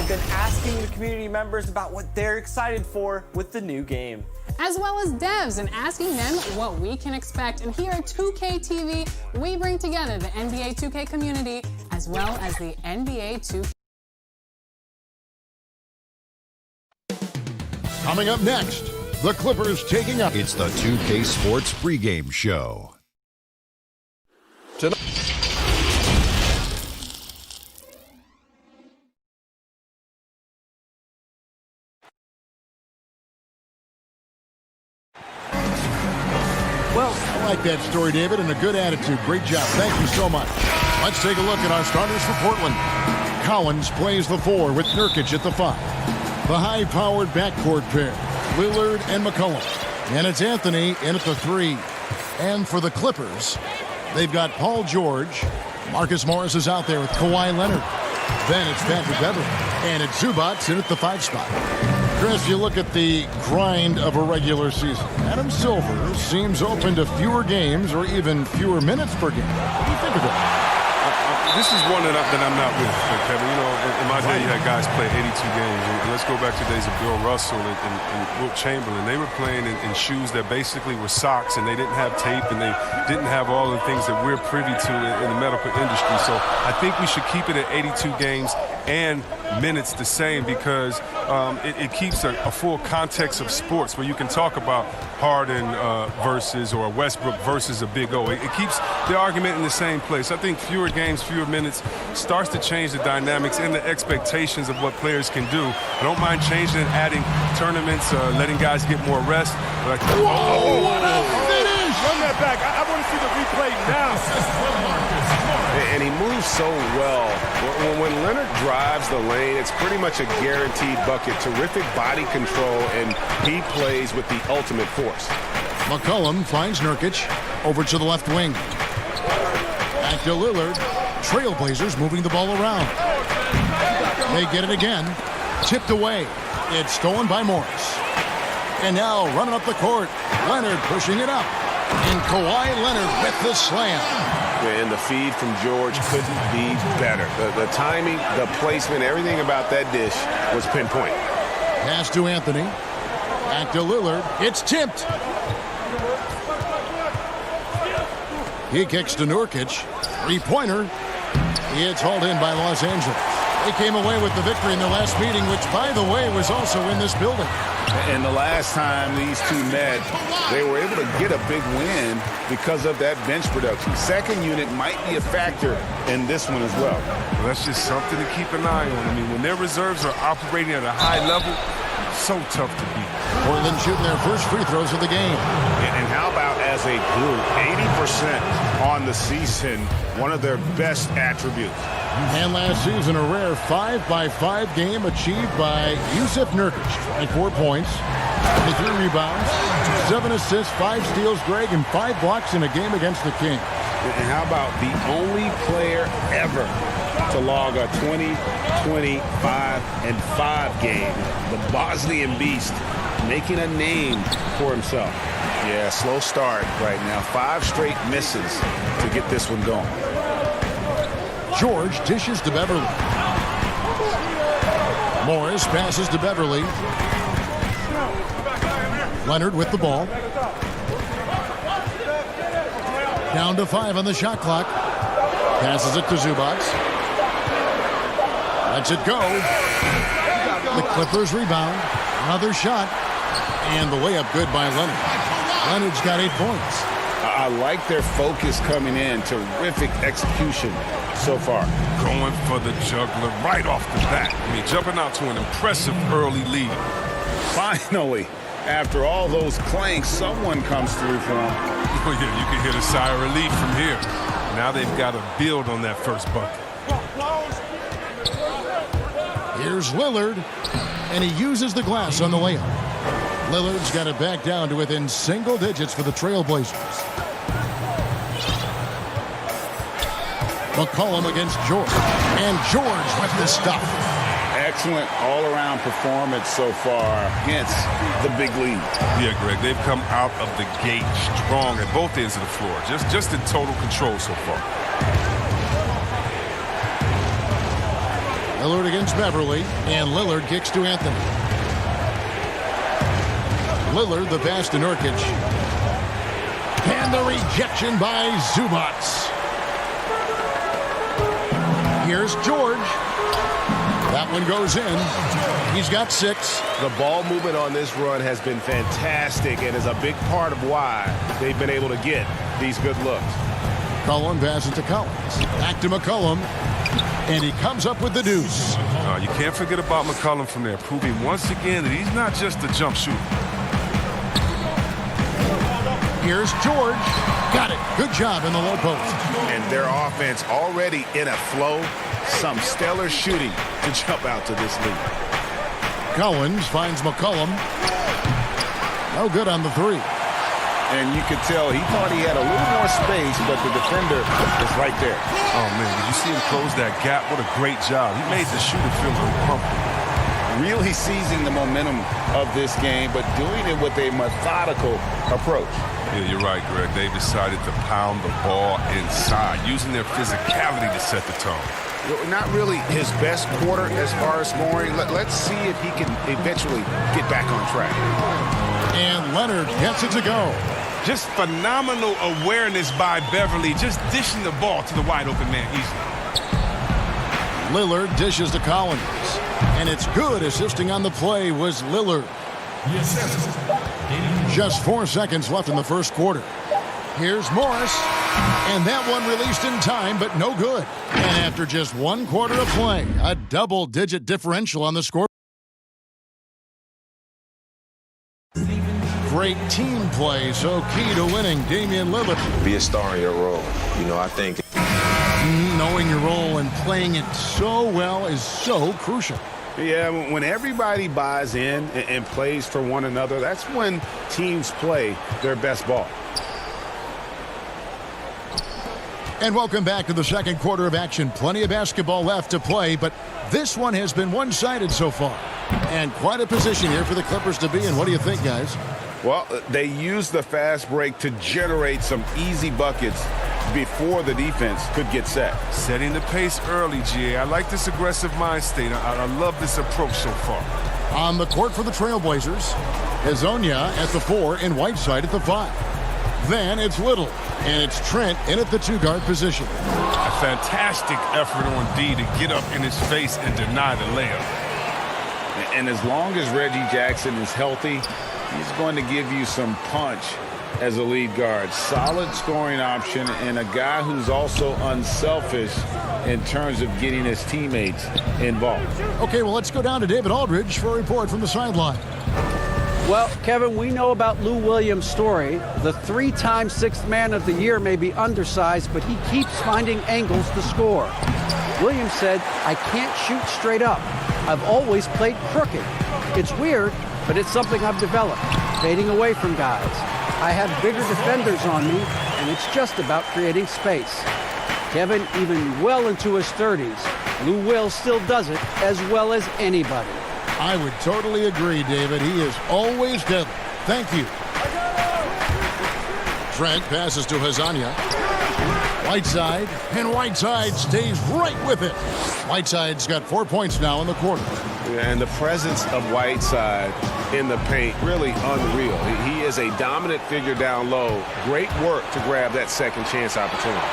we've been asking the community members about what they're excited for with the new game. As well as devs and asking them what we can expect. And here at 2K TV, we bring together the NBA 2K community as well as the NBA 2K. Coming up next, the Clippers taking up. It's the 2K Sports pregame show. Well, I like that story, David, and a good attitude. Great job. Thank you so much. Let's take a look at our starters for Portland. Collins plays the 4 with Nurkic at the 5. The high-powered backcourt pair, Lillard and McCollum. And it's Anthony in at the 3. And for the Clippers, they've got Paul George. Marcus Morris is out there with Kawhi Leonard. Then it's Patrick Beverley. And it's Zubac in at the 5 spot. Chris, you look at the grind of a regular season. Adam Silver seems open to fewer games or even fewer minutes per game. What do you think of it? This is one that I'm not with, Kevin. You know, in my day, you had guys play 82 games. And let's go back to the days of Bill Russell and Wilt Chamberlain. They were playing in shoes that basically were socks, and they didn't have tape, and they didn't have all the things that we're privy to in the medical industry. So I think we should keep it at 82 games and minutes the same, because it keeps a full context of sports where you can talk about Harden versus or Westbrook versus a Big O. It keeps the argument in the same place. I think fewer games, fewer minutes starts to change the dynamics and the expectations of what players can do. I don't mind changing and adding tournaments, letting guys get more rest. But What a finish! Run that back. I want to see the replay now. And he moves so well. When Leonard drives the lane, it's pretty much a guaranteed bucket. Terrific body control, and he plays with the ultimate force. McCollum finds Nurkic over to the left wing. Back to Lillard. Trailblazers moving the ball around. They get it again. Tipped away. It's stolen by Morris. And now running up the court, Leonard pushing it up. And Kawhi Leonard with the slam. And the feed from George couldn't be better. The timing, the placement, everything about that dish was pinpoint. Pass to Anthony. Back to Lillard. It's tipped. He kicks to Nurkic. Three-pointer. It's hauled in by Los Angeles. They came away with the victory in their last meeting, which, by the way, was also in this building. And the last time these two met, they were able to get a big win because of that bench production. Second unit might be a factor in this one as well. That's just something to keep an eye on. I mean, when their reserves are operating at a high level, so tough to beat. Portland shooting their first free throws of the game. And how about as a group, 80% on the season, one of their best attributes. And last season, a rare 5-by-5 game achieved by Yusuf Nurkic. 24 points, 23 rebounds, 7 assists, 5 steals, Greg, and 5 blocks in a game against the Kings. And how about the only player ever to log a 20, 25, and 5 game, the Bosnian Beast, making a name for himself. Yeah, slow start right now. 5 straight misses to get this one going. George dishes to Beverly. Morris passes to Beverly. Leonard with the ball. Down to 5 on the shot clock. Passes it to Zubac. Lets it go. The Clippers rebound. Another shot. And the layup good by Leonard. Leonard's got 8 points. I like their focus coming in. Terrific execution so far. Going for the juggler right off the bat. I mean, jumping out to an impressive early lead. Finally, after all those clanks, someone comes through for them. Oh, yeah, you can hear the sigh of relief from here. Now they've got to build on that first bucket. Here's Lillard, and he uses the glass on the layup. Lillard's got it back down to within single digits for the Trailblazers. McCollum against George. And George with the stuff. Excellent all-around performance so far, hence the big lead. Yeah, Greg, they've come out of the gate strong at both ends of the floor. Just in total control so far. Lillard against Beverly, and Lillard kicks to Anthony. Lillard, the pass to Nurkic. And the rejection by Zubac. Here's George. That one goes in. He's got 6. The ball movement on this run has been fantastic and is a big part of why they've been able to get these good looks. Cullen passes to Collins. Back to McCollum. And he comes up with the deuce. You can't forget about McCollum from there, proving once again that he's not just a jump shooter. Here's George. Got it. Good job in the low post. And their offense already in a flow. Some stellar shooting to jump out to this lead. Collins finds McCollum. No good on the 3. And you could tell he thought he had a little more space, but the defender is right there. Oh, man, did you see him close that gap? What a great job. He made the shooter feel uncomfortable. Really seizing the momentum of this game, but doing it with a methodical approach. Yeah, you're right, Greg. They decided to pound the ball inside, using their physicality to set the tone. Not really his best quarter as far as scoring. Let's see if he can eventually get back on track. And Leonard gets it to go. Just phenomenal awareness by Beverly, just dishing the ball to the wide open man easily. Lillard dishes to Collins. And it's good. Assisting on the play was Lillard. Just 4 seconds left in the first quarter. Here's Morris. And that one released in time, but no good. And after just 1 quarter of play, a double-digit differential on the score. Great team play, so key to winning. Damian Lillard. Be a star in your role. You know, I think knowing your role and playing it so well is so crucial. Yeah, when everybody buys in and plays for one another, that's when teams play their best ball. And welcome back to the second quarter of action. Plenty of basketball left to play, but this one has been one-sided so far. And quite a position here for the Clippers to be in. What do you think, guys? Well, they used the fast break to generate some easy buckets before the defense could get set. Setting the pace early, GA. I like this aggressive mind state. I love this approach so far. On the court for the Trailblazers, Hezonja at the 4 and Whiteside at the 5. Then it's Little, and it's Trent in at the 2-guard position. A fantastic effort on D to get up in his face and deny the layup. And as long as Reggie Jackson is healthy, he's going to give you some punch as a lead guard. Solid scoring option and a guy who's also unselfish in terms of getting his teammates involved. Okay, well, let's go down to David Aldridge for a report from the sideline. Well, Kevin, we know about Lou Williams' story. The 3-time Sixth Man of the Year may be undersized, but he keeps finding angles to score. Williams said, "I can't shoot straight up. I've always played crooked. It's weird, but it's something I've developed, fading away from guys. I have bigger defenders on me, and it's just about creating space." Kevin, even well into his 30s, Lou Will still does it as well as anybody. I would totally agree, David. He is always deadly. Thank you. Trent passes to Hezonja. Whiteside, and Whiteside stays right with it. Whiteside's got 4 points now in the quarter. And the presence of Whiteside in the paint, really unreal. He is a dominant figure down low. Great work to grab that second chance opportunity.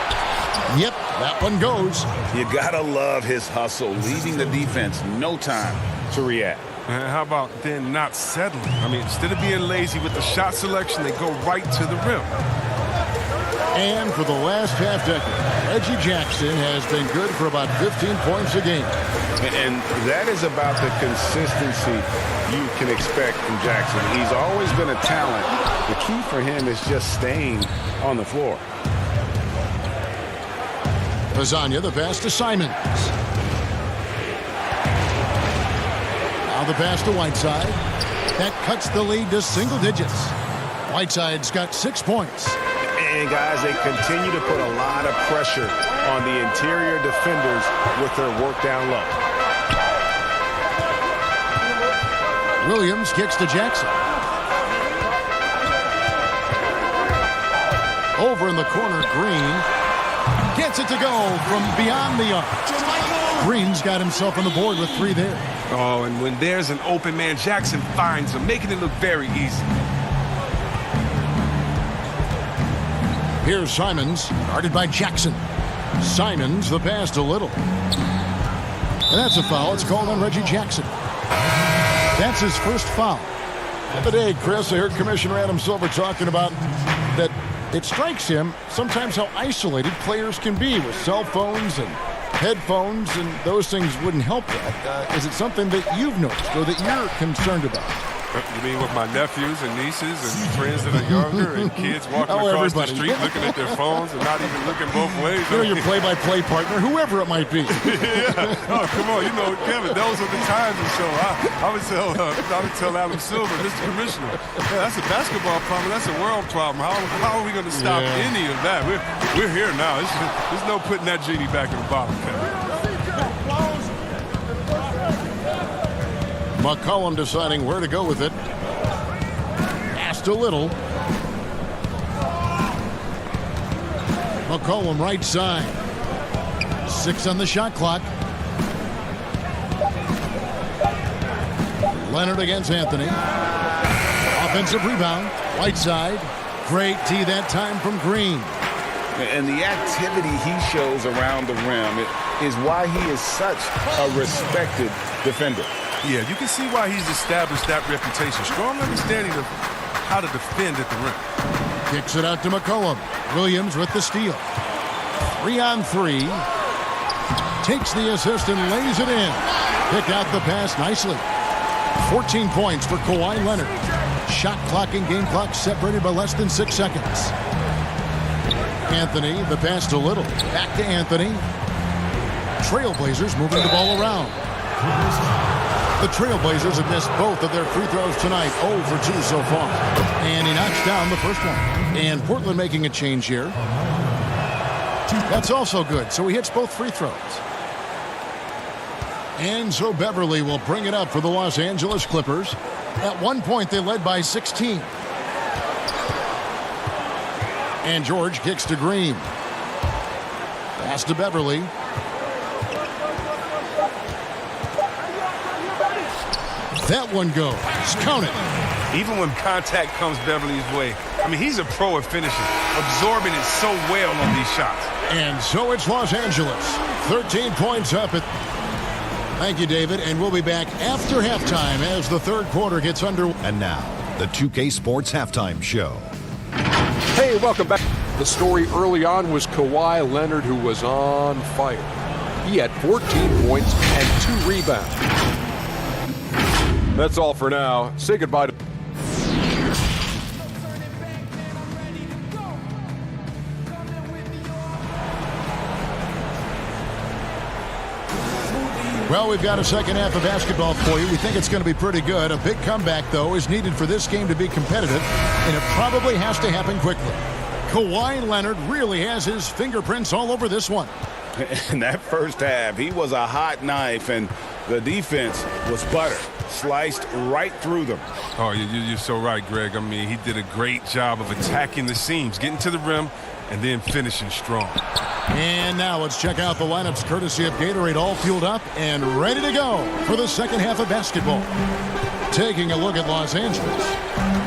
Yep, that one goes. You gotta love his hustle, leaving the defense no time to react. And how about then not settling? I mean, instead of being lazy with the shot selection, they go right to the rim. And for the last half decade, Reggie Jackson has been good for about 15 points a game. And that is about the consistency you can expect from Jackson. He's always been a talent. The key for him is just staying on the floor. Hezonja, the pass to Simons. Now the pass to Whiteside. That cuts the lead to single digits. Whiteside's got 6 points. And guys, they continue to put a lot of pressure on the interior defenders with their work down low. Williams kicks to Jackson. Over in the corner, Green gets it to go from beyond the arc. Green's got himself on the board with 3 there. Oh, and when there's an open man, Jackson finds him, making it look very easy. Here's Simons, guarded by Jackson. Simons, the pass to Little. And that's a foul. It's called on Reggie Jackson. That's his first foul. The other day, Chris, I heard Commissioner Adam Silver talking about that it strikes him sometimes how isolated players can be with cell phones and headphones, and those things wouldn't help that. Is it something that you've noticed or that you're concerned about? You mean with my nephews and nieces and friends that are younger and kids walking across the street looking at their phones and not even looking both ways? You know, your play-by-play partner, whoever it might be. Yeah. Oh, come on. You know, Kevin, those are the times or so. I would tell Adam Silver, Mr. Commissioner, that's a basketball problem. That's a world problem. How are we going to stop any of that? We're here now. There's no putting that genie back in the bottle, Kevin. McCollum deciding where to go with it. Pass to Little. McCollum right side. 6 on the shot clock. Leonard against Anthony. Offensive rebound. Right side. Great tee that time from Green. And the activity he shows around the rim is why he is such a respected defender. Yeah, you can see why he's established that reputation. Strong understanding of how to defend at the rim. Kicks it out to McCollum. Williams with the steal. 3 on 3. Takes the assist and lays it in. Picked out the pass nicely. 14 points for Kawhi Leonard. Shot clock and game clock separated by less than 6 seconds. Anthony, the pass to Little. Back to Anthony. Trailblazers moving the ball around. The Trailblazers have missed both of their free throws tonight. 0 for 2 so far. And he knocks down the first one. And Portland making a change here. That's also good. So he hits both free throws. And so Beverly will bring it up for the Los Angeles Clippers. At one point, they led by 16. And George kicks to Green. Pass to Beverly. That one goes. Count it. Even when contact comes Beverly's way, I mean, he's a pro at finishing, absorbing it so well on these shots. And so it's Los Angeles. 13 points up at... Thank you, David. And we'll be back after halftime as the third quarter gets underway. And now, the 2K Sports Halftime Show. Hey, welcome back. The story early on was Kawhi Leonard, who was on fire. He had 14 points and 2 rebounds. That's all for now. Say goodbye to... Well, we've got a second half of basketball for you. We think it's going to be pretty good. A big comeback, though, is needed for this game to be competitive, and it probably has to happen quickly. Kawhi Leonard really has his fingerprints all over this one. In that first half, he was a hot knife, and the defense was butter. Sliced right through them. Oh, you're so right, Greg. I mean, he did a great job of attacking the seams, getting to the rim, and then finishing strong. And now let's check out the lineups courtesy of Gatorade, all fueled up and ready to go for the second half of basketball. Taking a look at Los Angeles.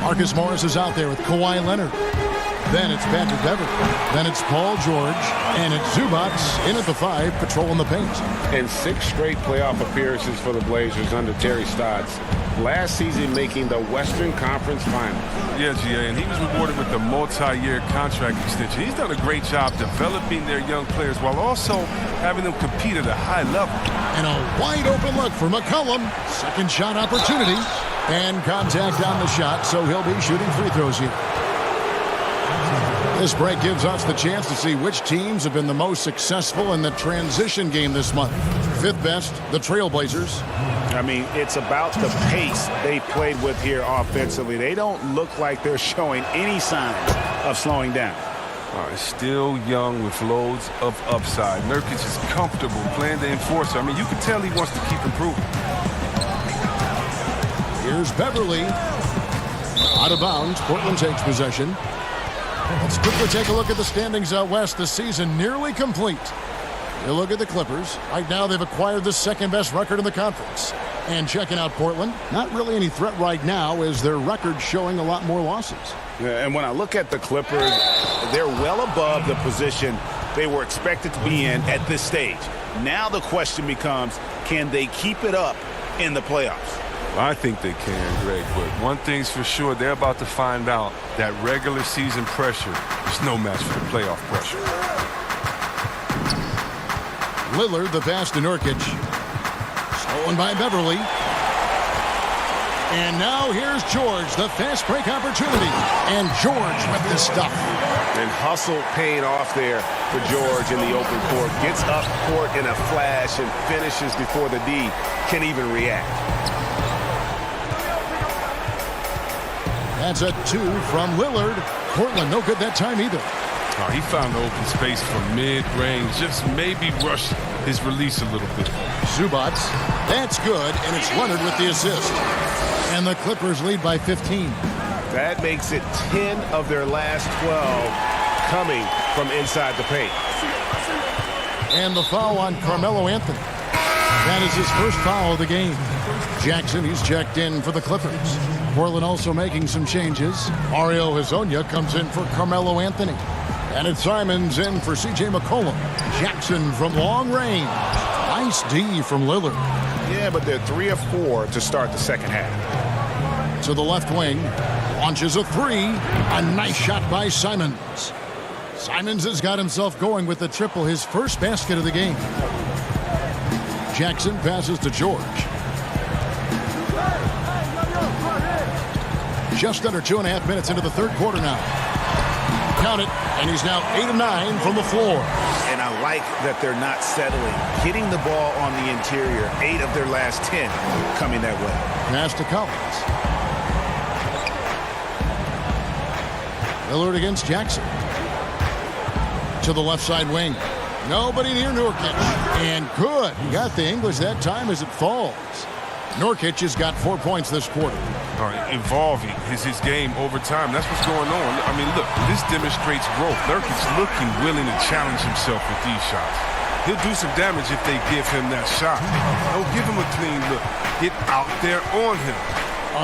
Marcus Morris is out there with Kawhi Leonard. Then it's Patrick Beverly. Then it's Paul George. And it's Zubac in at the 5, patrolling the paint. And 6 straight playoff appearances for the Blazers under Terry Stotts. Last season making the Western Conference Finals. Yeah, GA, and he was rewarded with a multi-year contract extension. He's done a great job developing their young players while also having them compete at a high level. And a wide open look for McCollum. Second shot opportunity. And contact on the shot, so he'll be shooting free throws here. This break gives us the chance to see which teams have been the most successful in the transition game this month. 5th best, the Trailblazers. I mean, it's about the pace they played with here offensively. They don't look like they're showing any signs of slowing down. Still young with loads of upside. Nurkic is comfortable playing the enforcer. I mean, you can tell he wants to keep improving. Here's Beverly. Out of bounds. Portland takes possession. Let's quickly take a look at the standings out west. The season nearly complete. You look at the Clippers. Right now, they've acquired the second-best record in the conference. And checking out Portland, not really any threat right now as their record showing a lot more losses. Yeah, and when I look at the Clippers, they're well above the position they were expected to be in at this stage. Now the question becomes, can they keep it up in the playoffs? Well, I think they can, Greg, but one thing's for sure, they're about to find out that regular season pressure is no match for the playoff pressure. Lillard, the pass to Nurkic. Stolen by Beverly. And now here's George, the fast break opportunity. And George with the stuff. And hustle paid off there for George in the open court. Gets up court in a flash and finishes before the D can even react. That's a 2 from Lillard. Portland no good that time either. Oh, he found the open space from mid-range. Just maybe rush his release a little bit. Zubac. That's good, and it's Leonard with the assist. And the Clippers lead by 15. That makes it 10 of their last 12 coming from inside the paint. And the foul on Carmelo Anthony. That is his first foul of the game. Jackson, he's checked in for the Clippers. Portland also making some changes. Mario Hezonja comes in for Carmelo Anthony. And it's Simons in for C.J. McCollum. Jackson from long range. Nice D from Lillard. Yeah, but they're 3 of 4 to start the second half. To the left wing. Launches a 3. A nice shot by Simons. Simons has got himself going with the triple, his first basket of the game. Jackson passes to George. Just under 2.5 minutes into the third quarter now. Count it, and he's now 8 of 9 from the floor. And I like that they're not settling. Hitting the ball on the interior, 8 of their last 10 coming that way. Pass to Collins. Lillard against Jackson. To the left side wing. Nobody near Nurkic. And good. He got the English that time as it falls. Nurkic has got 4 points this quarter. All right, evolving his game over time. That's what's going on. I mean, look, this demonstrates growth. Nurkic's looking willing to challenge himself with these shots. He'll do some damage if they give him that shot. Don't give him a clean look. Get out there on him.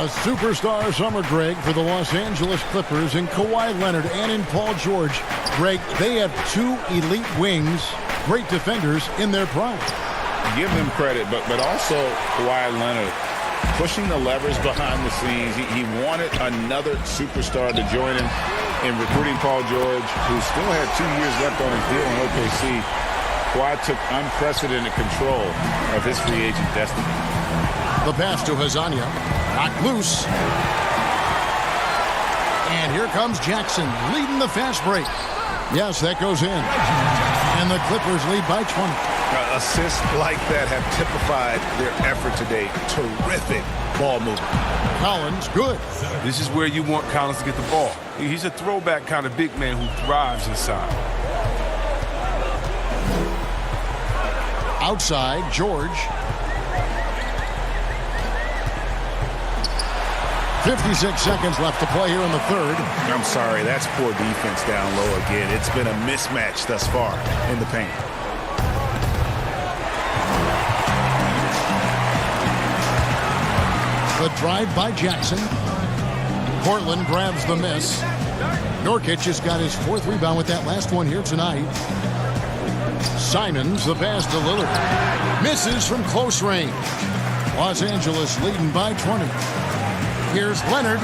A superstar summer, Greg, for the Los Angeles Clippers in Kawhi Leonard and in Paul George. Greg, they have 2 elite wings, great defenders in their prime. Give them credit, but also Kawhi Leonard pushing the levers behind the scenes. He wanted another superstar to join him in recruiting Paul George, who still had 2 years left on his deal in OKC. Kawhi took unprecedented control of his free agent destiny. The pass to Hezonja. Knocked loose. And here comes Jackson leading the fast break. Yes, that goes in. And the Clippers lead by 20. Assists like that have typified their effort today. Terrific ball movement. Collins, good. This is where you want Collins to get the ball. He's a throwback kind of big man who thrives inside. Outside, George. 56 seconds left to play here in the third. I'm sorry, that's poor defense down low again. It's been a mismatch thus far in the paint. The drive by Jackson. Portland grabs the miss. Nurkic has got his 4th rebound with that last one here tonight. Simons, the pass to Lillard. Misses from close range. Los Angeles leading by 20. Here's Leonard.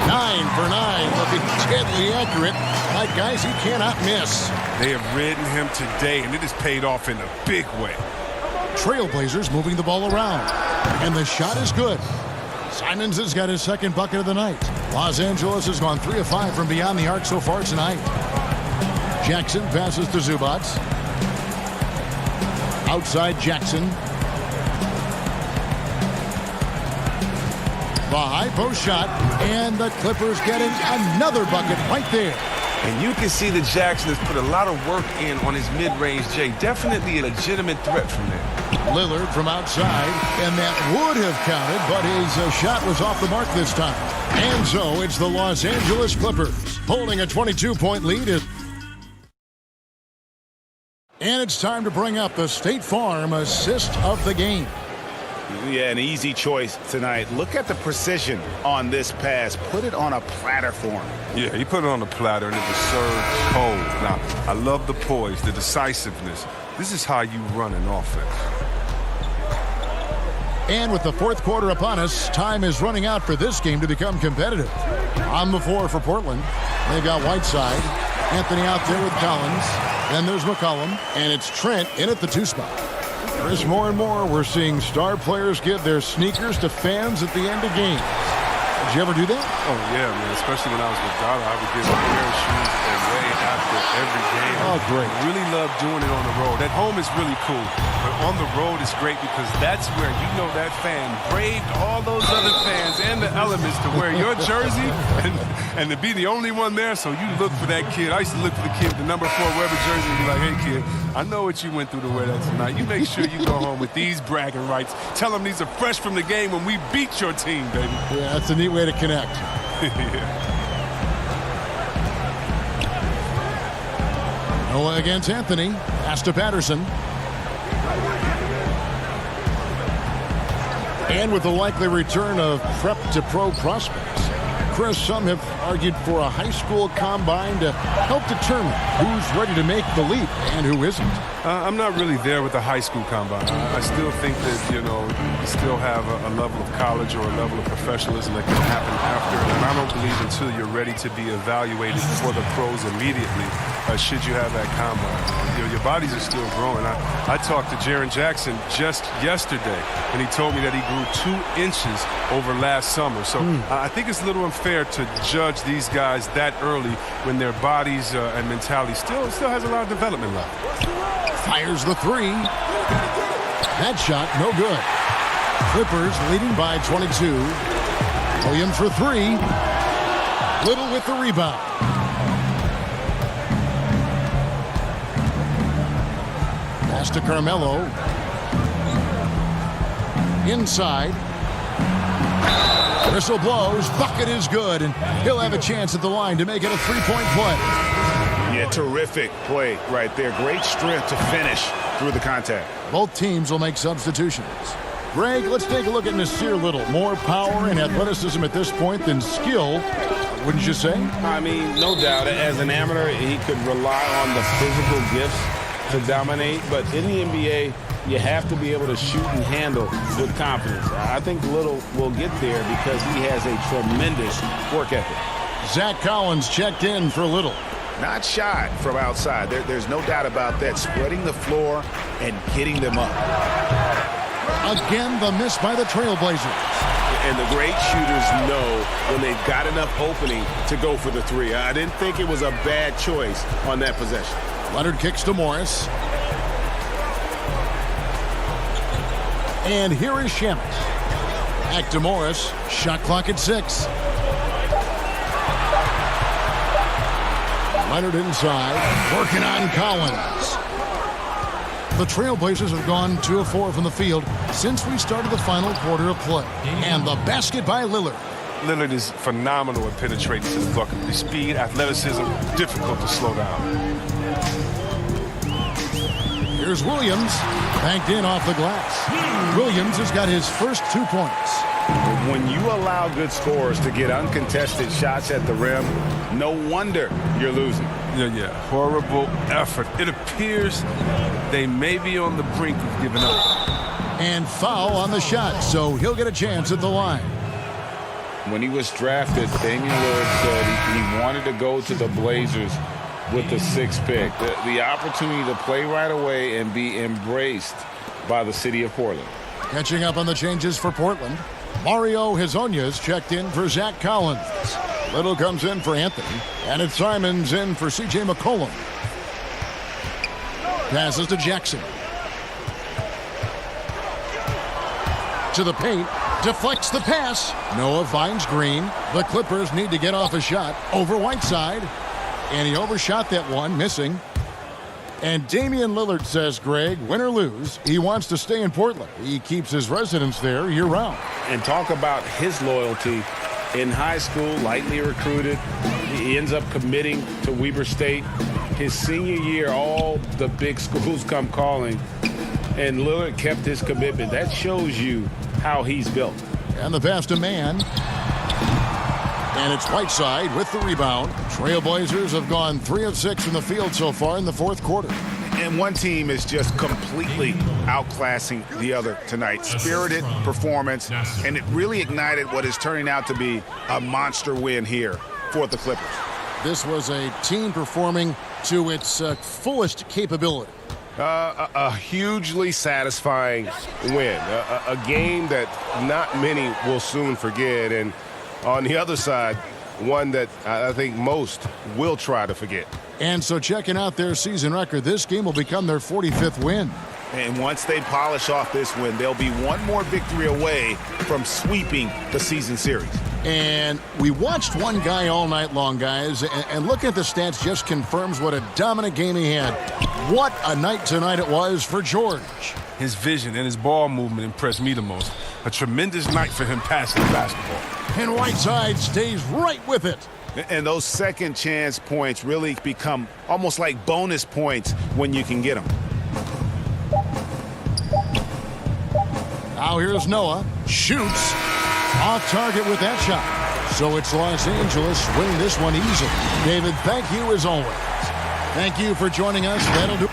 9 for 9, looking deadly accurate. Like guys he cannot miss. They have ridden him today, and it has paid off in a big way. Trailblazers moving the ball around. And the shot is good. Simons has got his 2nd bucket of the night. Los Angeles has gone 3 of 5 from beyond the arc so far tonight. Jackson passes to Zubac. Outside Jackson. The high post shot, and the Clippers getting another bucket right there. And you can see that Jackson has put a lot of work in on his mid-range J. Definitely a legitimate threat from there. Lillard from outside, and that would have counted, but his shot was off the mark this time. And so it's the Los Angeles Clippers holding a 22-point lead. And it's time to bring up the State Farm assist of the game. Yeah, an easy choice tonight. Look at the precision on this pass. Put it on a platter for him. Yeah, he put it on the platter, and it was served cold. Now, I love the poise, the decisiveness. This is how you run an offense. And with the fourth quarter upon us, time is running out for this game to become competitive. On the floor for Portland, they've got Whiteside. Anthony out there with Collins. Then there's McCollum, and it's Trent in at the 2 spot. Chris, more and more, we're seeing star players give their sneakers to fans at the end of games. Did you ever do that? Oh, yeah, man. Especially when I was with Dada, I would give a pair of shoes away after every game. Oh, great. I really love doing it on the road. At home is really cool, but on the road is great because that's where you know that fan braved all those other fans and the elements to wear your jersey and to be the only one there, so you look for that kid. I used to look for the kid with the number 4 Weber jersey and be like, hey, kid, I know what you went through to wear that tonight. You make sure you go home with these bragging rights. Tell them these are fresh from the game when we beat your team, baby. Yeah, that's a neat way to connect. Yeah. Noah against Anthony. Pass to Patterson. And with the likely return of prep to pro prospects, Chris, some have argued for a high school combine to help determine who's ready to make the leap and who isn't. I'm not really there with the high school combine. I still think that, you still have a level of college or a level of professionalism that can happen after. And I don't believe until you're ready to be evaluated for the pros immediately, should you have that combine. Your bodies are still growing. I talked to Jaren Jackson just yesterday, and he told me that he grew 2 inches over last summer. So I think it's a little unfair to judge these guys that early when their bodies and mentality still has a lot of development left. Fires the 3. That shot, no good. Clippers leading by 22. Williams for 3. Little with the rebound. Pass to Carmelo. Inside. Whistle blows. Bucket is good, and he'll have a chance at the line to make it a 3-point play. Yeah, terrific play right there. Great strength to finish through the contact. Both teams will make substitutions. Greg, let's take a look at Nasir Little. More power and athleticism at this point than skill, wouldn't you say? I mean, no doubt. As an amateur, he could rely on the physical gifts to dominate. But in the NBA, you have to be able to shoot and handle with confidence. I think Little will get there because he has a tremendous work ethic. Zach Collins checked in for Little. Not shy from outside. There's no doubt about that. Spreading the floor and getting them up. Again, the miss by the Trailblazers. And the great shooters know when they've got enough opening to go for the 3. I didn't think it was a bad choice on that possession. Leonard kicks to Morris. And here is Shamet. Back to Morris. Shot clock at 6. Leonard inside. Working on Collins. The Trailblazers have gone 2 of 4 from the field since we started the final quarter of play. And the basket by Lillard. Lillard is phenomenal at penetrating to the bucket. The speed, athleticism, difficult to slow down. Here's Williams. Banked in off the glass. Williams has got his first 2 points. When you allow good scorers to get uncontested shots at the rim, no wonder you're losing. Yeah. Horrible effort. It appears they may be on the brink of giving up. And foul on the shot, so he'll get a chance at the line. When he was drafted, Damian Lillard said he wanted to go to the Blazers with the 6th pick. The opportunity to play right away and be embraced by the city of Portland. Catching up on the changes for Portland. Mario Hezonja's checked in for Zach Collins. Little comes in for Anthony. And it's Simons in for C.J. McCollum. Passes to Jackson. To the paint. Deflects the pass. Noah finds Green. The Clippers need to get off a shot over Whiteside. And he overshot that one, missing. And Damian Lillard says, Greg, win or lose, he wants to stay in Portland. He keeps his residence there year-round. And talk about his loyalty. In high school, lightly recruited. He ends up committing to Weber State. His senior year, all the big schools come calling, and Lillard kept his commitment. That shows you how he's built. And the pass to Mann. And it's Whiteside with the rebound. Trailblazers have gone 3 of 6 from the field so far in the fourth quarter. And one team is just completely outclassing the other tonight. Spirited performance, and it really ignited what is turning out to be a monster win here for the Clippers. This was a team performing to its fullest capability. A hugely satisfying win. A game that not many will soon forget. And on the other side, one that I think most will try to forget. And so checking out their season record, this game will become their 45th win. And once they polish off this win, they'll be one more victory away from sweeping the season series. And we watched one guy all night long, guys, and looking at the stats just confirms what a dominant game he had. What a night tonight it was for George. His vision and his ball movement impressed me the most. A tremendous night for him passing the basketball. And Whiteside stays right with it. And those second chance points really become almost like bonus points when you can get them. Now here's Noah. Shoots. Off target with that shot. So it's Los Angeles winning this one easily. David, thank you as always. Thank you for joining us. That'll do.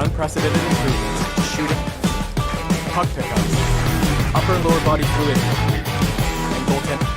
unprecedented improvements to shooting, puck pickups, upper and lower body fluidity, and goaltending.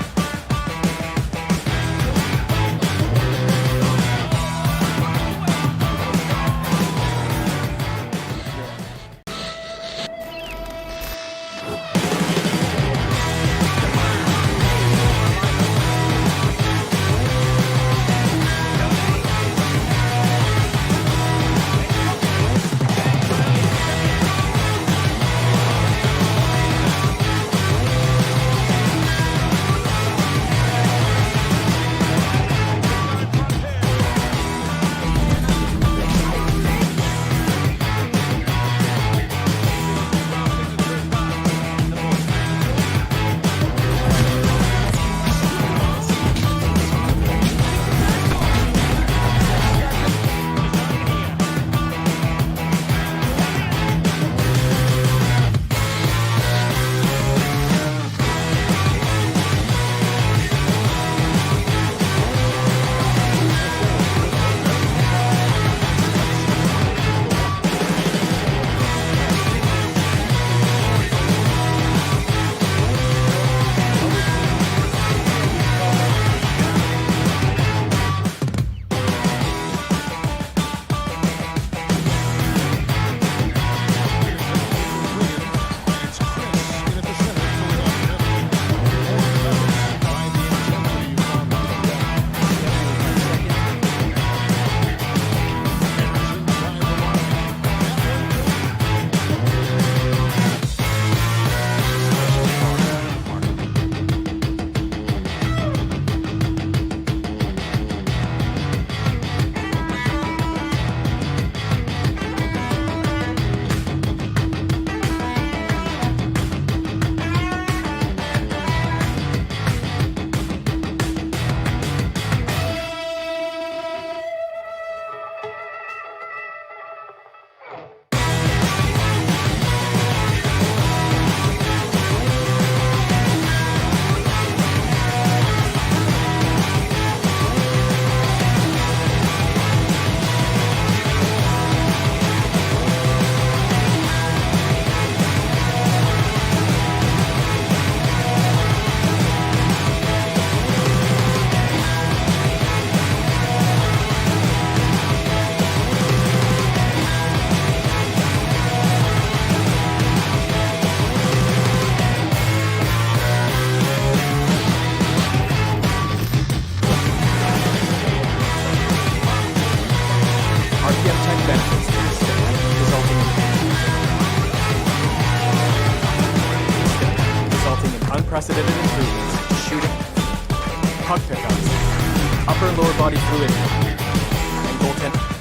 unprecedented improvements. Shooting, puck pickups, upper and lower body fluidity, and goaltending.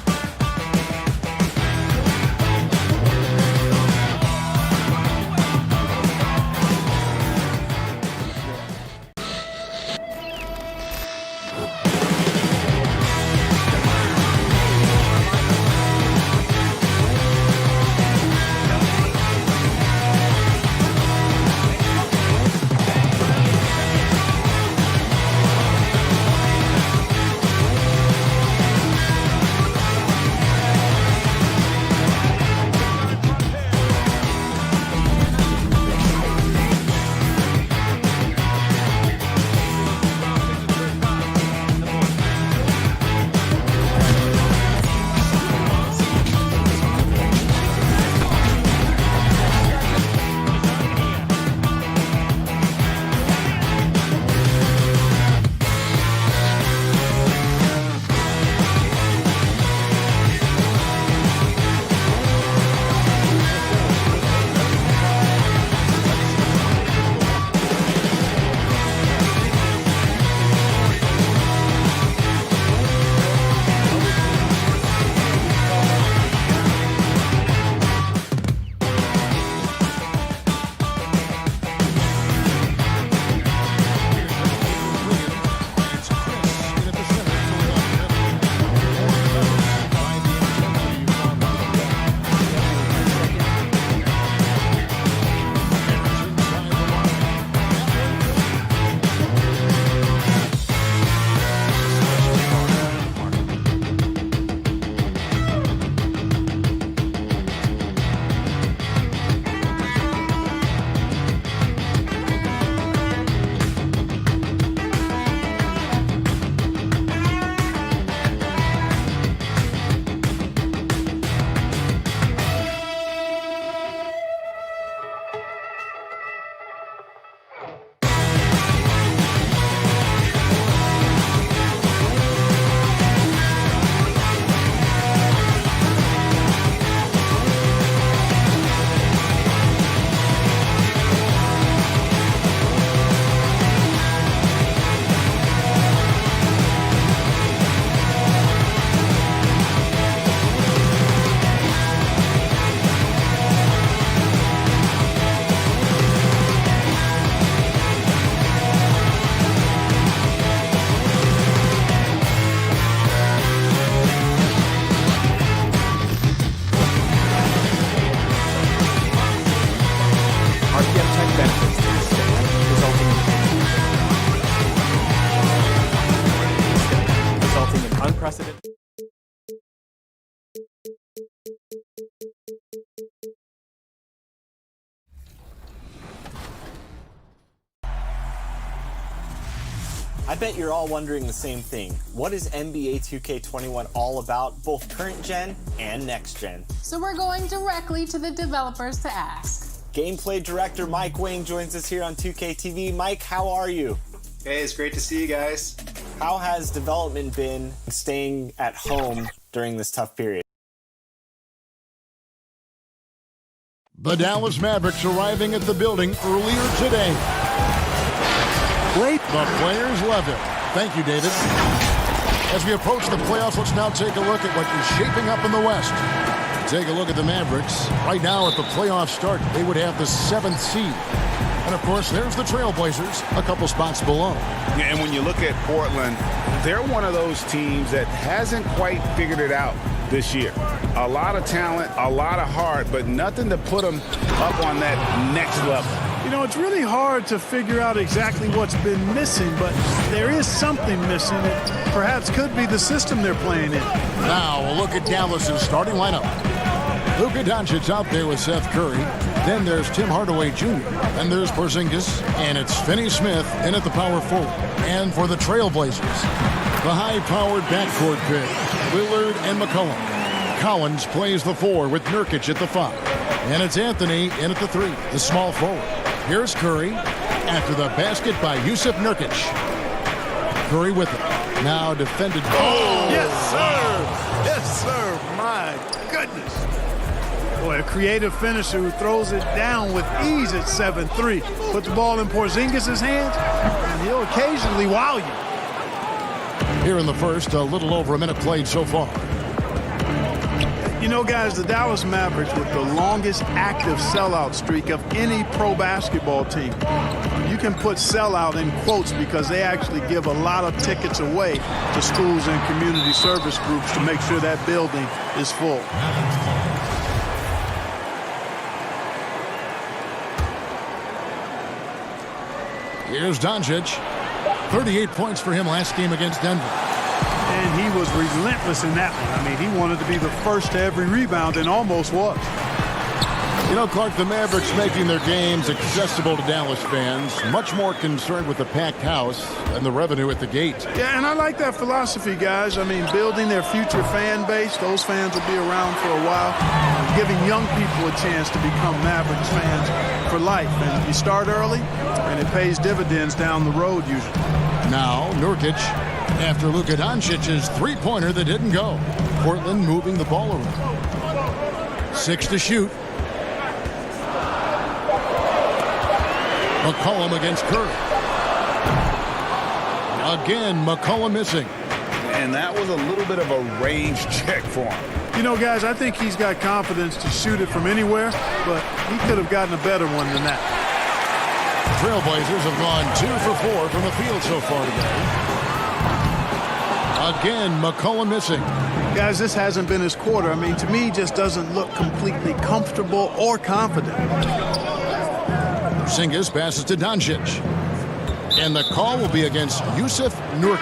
Unprecedented. I bet you're all wondering the same thing. What is NBA 2K21 all about, both current gen and next gen? So we're going directly to the developers to ask. Gameplay director Mike Wang joins us here on 2K TV. Mike, how are you? Hey, it's great to see you guys. How has development been staying at home during this tough period? The Dallas Mavericks arriving at the building earlier today. The players love it. Thank you, David. As we approach the playoffs, let's now take a look at what is shaping up in the West. Take a look at the Mavericks. Right now at the playoff start, they would have the 7th seed. And, of course, there's the Trailblazers, a couple spots below. Yeah, and when you look at Portland, they're one of those teams that hasn't quite figured it out this year. A lot of talent, a lot of heart, but nothing to put them up on that next level. You know, it's really hard to figure out exactly what's been missing, but there is something missing. It perhaps could be the system they're playing in. Now, a look at Dallas's starting lineup. Luka Doncic out there with Seth Curry. Then there's Tim Hardaway Jr. Then there's Porzingis. And it's Finney-Smith in at the power forward. And for the Trailblazers, the high-powered backcourt pick, Lillard and McCollum. Collins plays the 4 with Nurkic at the 5. And it's Anthony in at the 3, the small forward. Here's Curry after the basket by Jusuf Nurkic. Curry with it. Now defended. Oh, yes, sir. Yes, sir. My goodness. Boy, a creative finisher who throws it down with ease at 7-3. Put the ball in Porzingis' hands, and he'll occasionally wow you. Here in the first, a little over a minute played so far. You know, guys, the Dallas Mavericks with the longest active sellout streak of any pro basketball team. You can put sellout in quotes because they actually give a lot of tickets away to schools and community service groups to make sure that building is full. Here's Doncic. 38 points for him last game against Denver. And he was relentless in that one. I mean, he wanted to be the first to every rebound and almost was. You know, Clark, the Mavericks making their games accessible to Dallas fans, much more concerned with the packed house and the revenue at the gate. Yeah, and I like that philosophy, guys. I mean, building their future fan base, those fans will be around for a while, giving young people a chance to become Mavericks fans for life. And you start early, and it pays dividends down the road usually. Now, Nurkic, after Luka Doncic's three-pointer that didn't go. Portland moving the ball around. 6 to shoot. McCollum against Curry. Again, McCollum missing. And that was a little bit of a range check for him. You know, guys, I think he's got confidence to shoot it from anywhere, but he could have gotten a better one than that. Trailblazers have gone 2 for 4 from the field so far today. Again, McCollum missing. Guys, this hasn't been his quarter. I mean, to me, he just doesn't look completely comfortable or confident. Porzingis passes to Doncic. And the call will be against Jusuf Nurkic.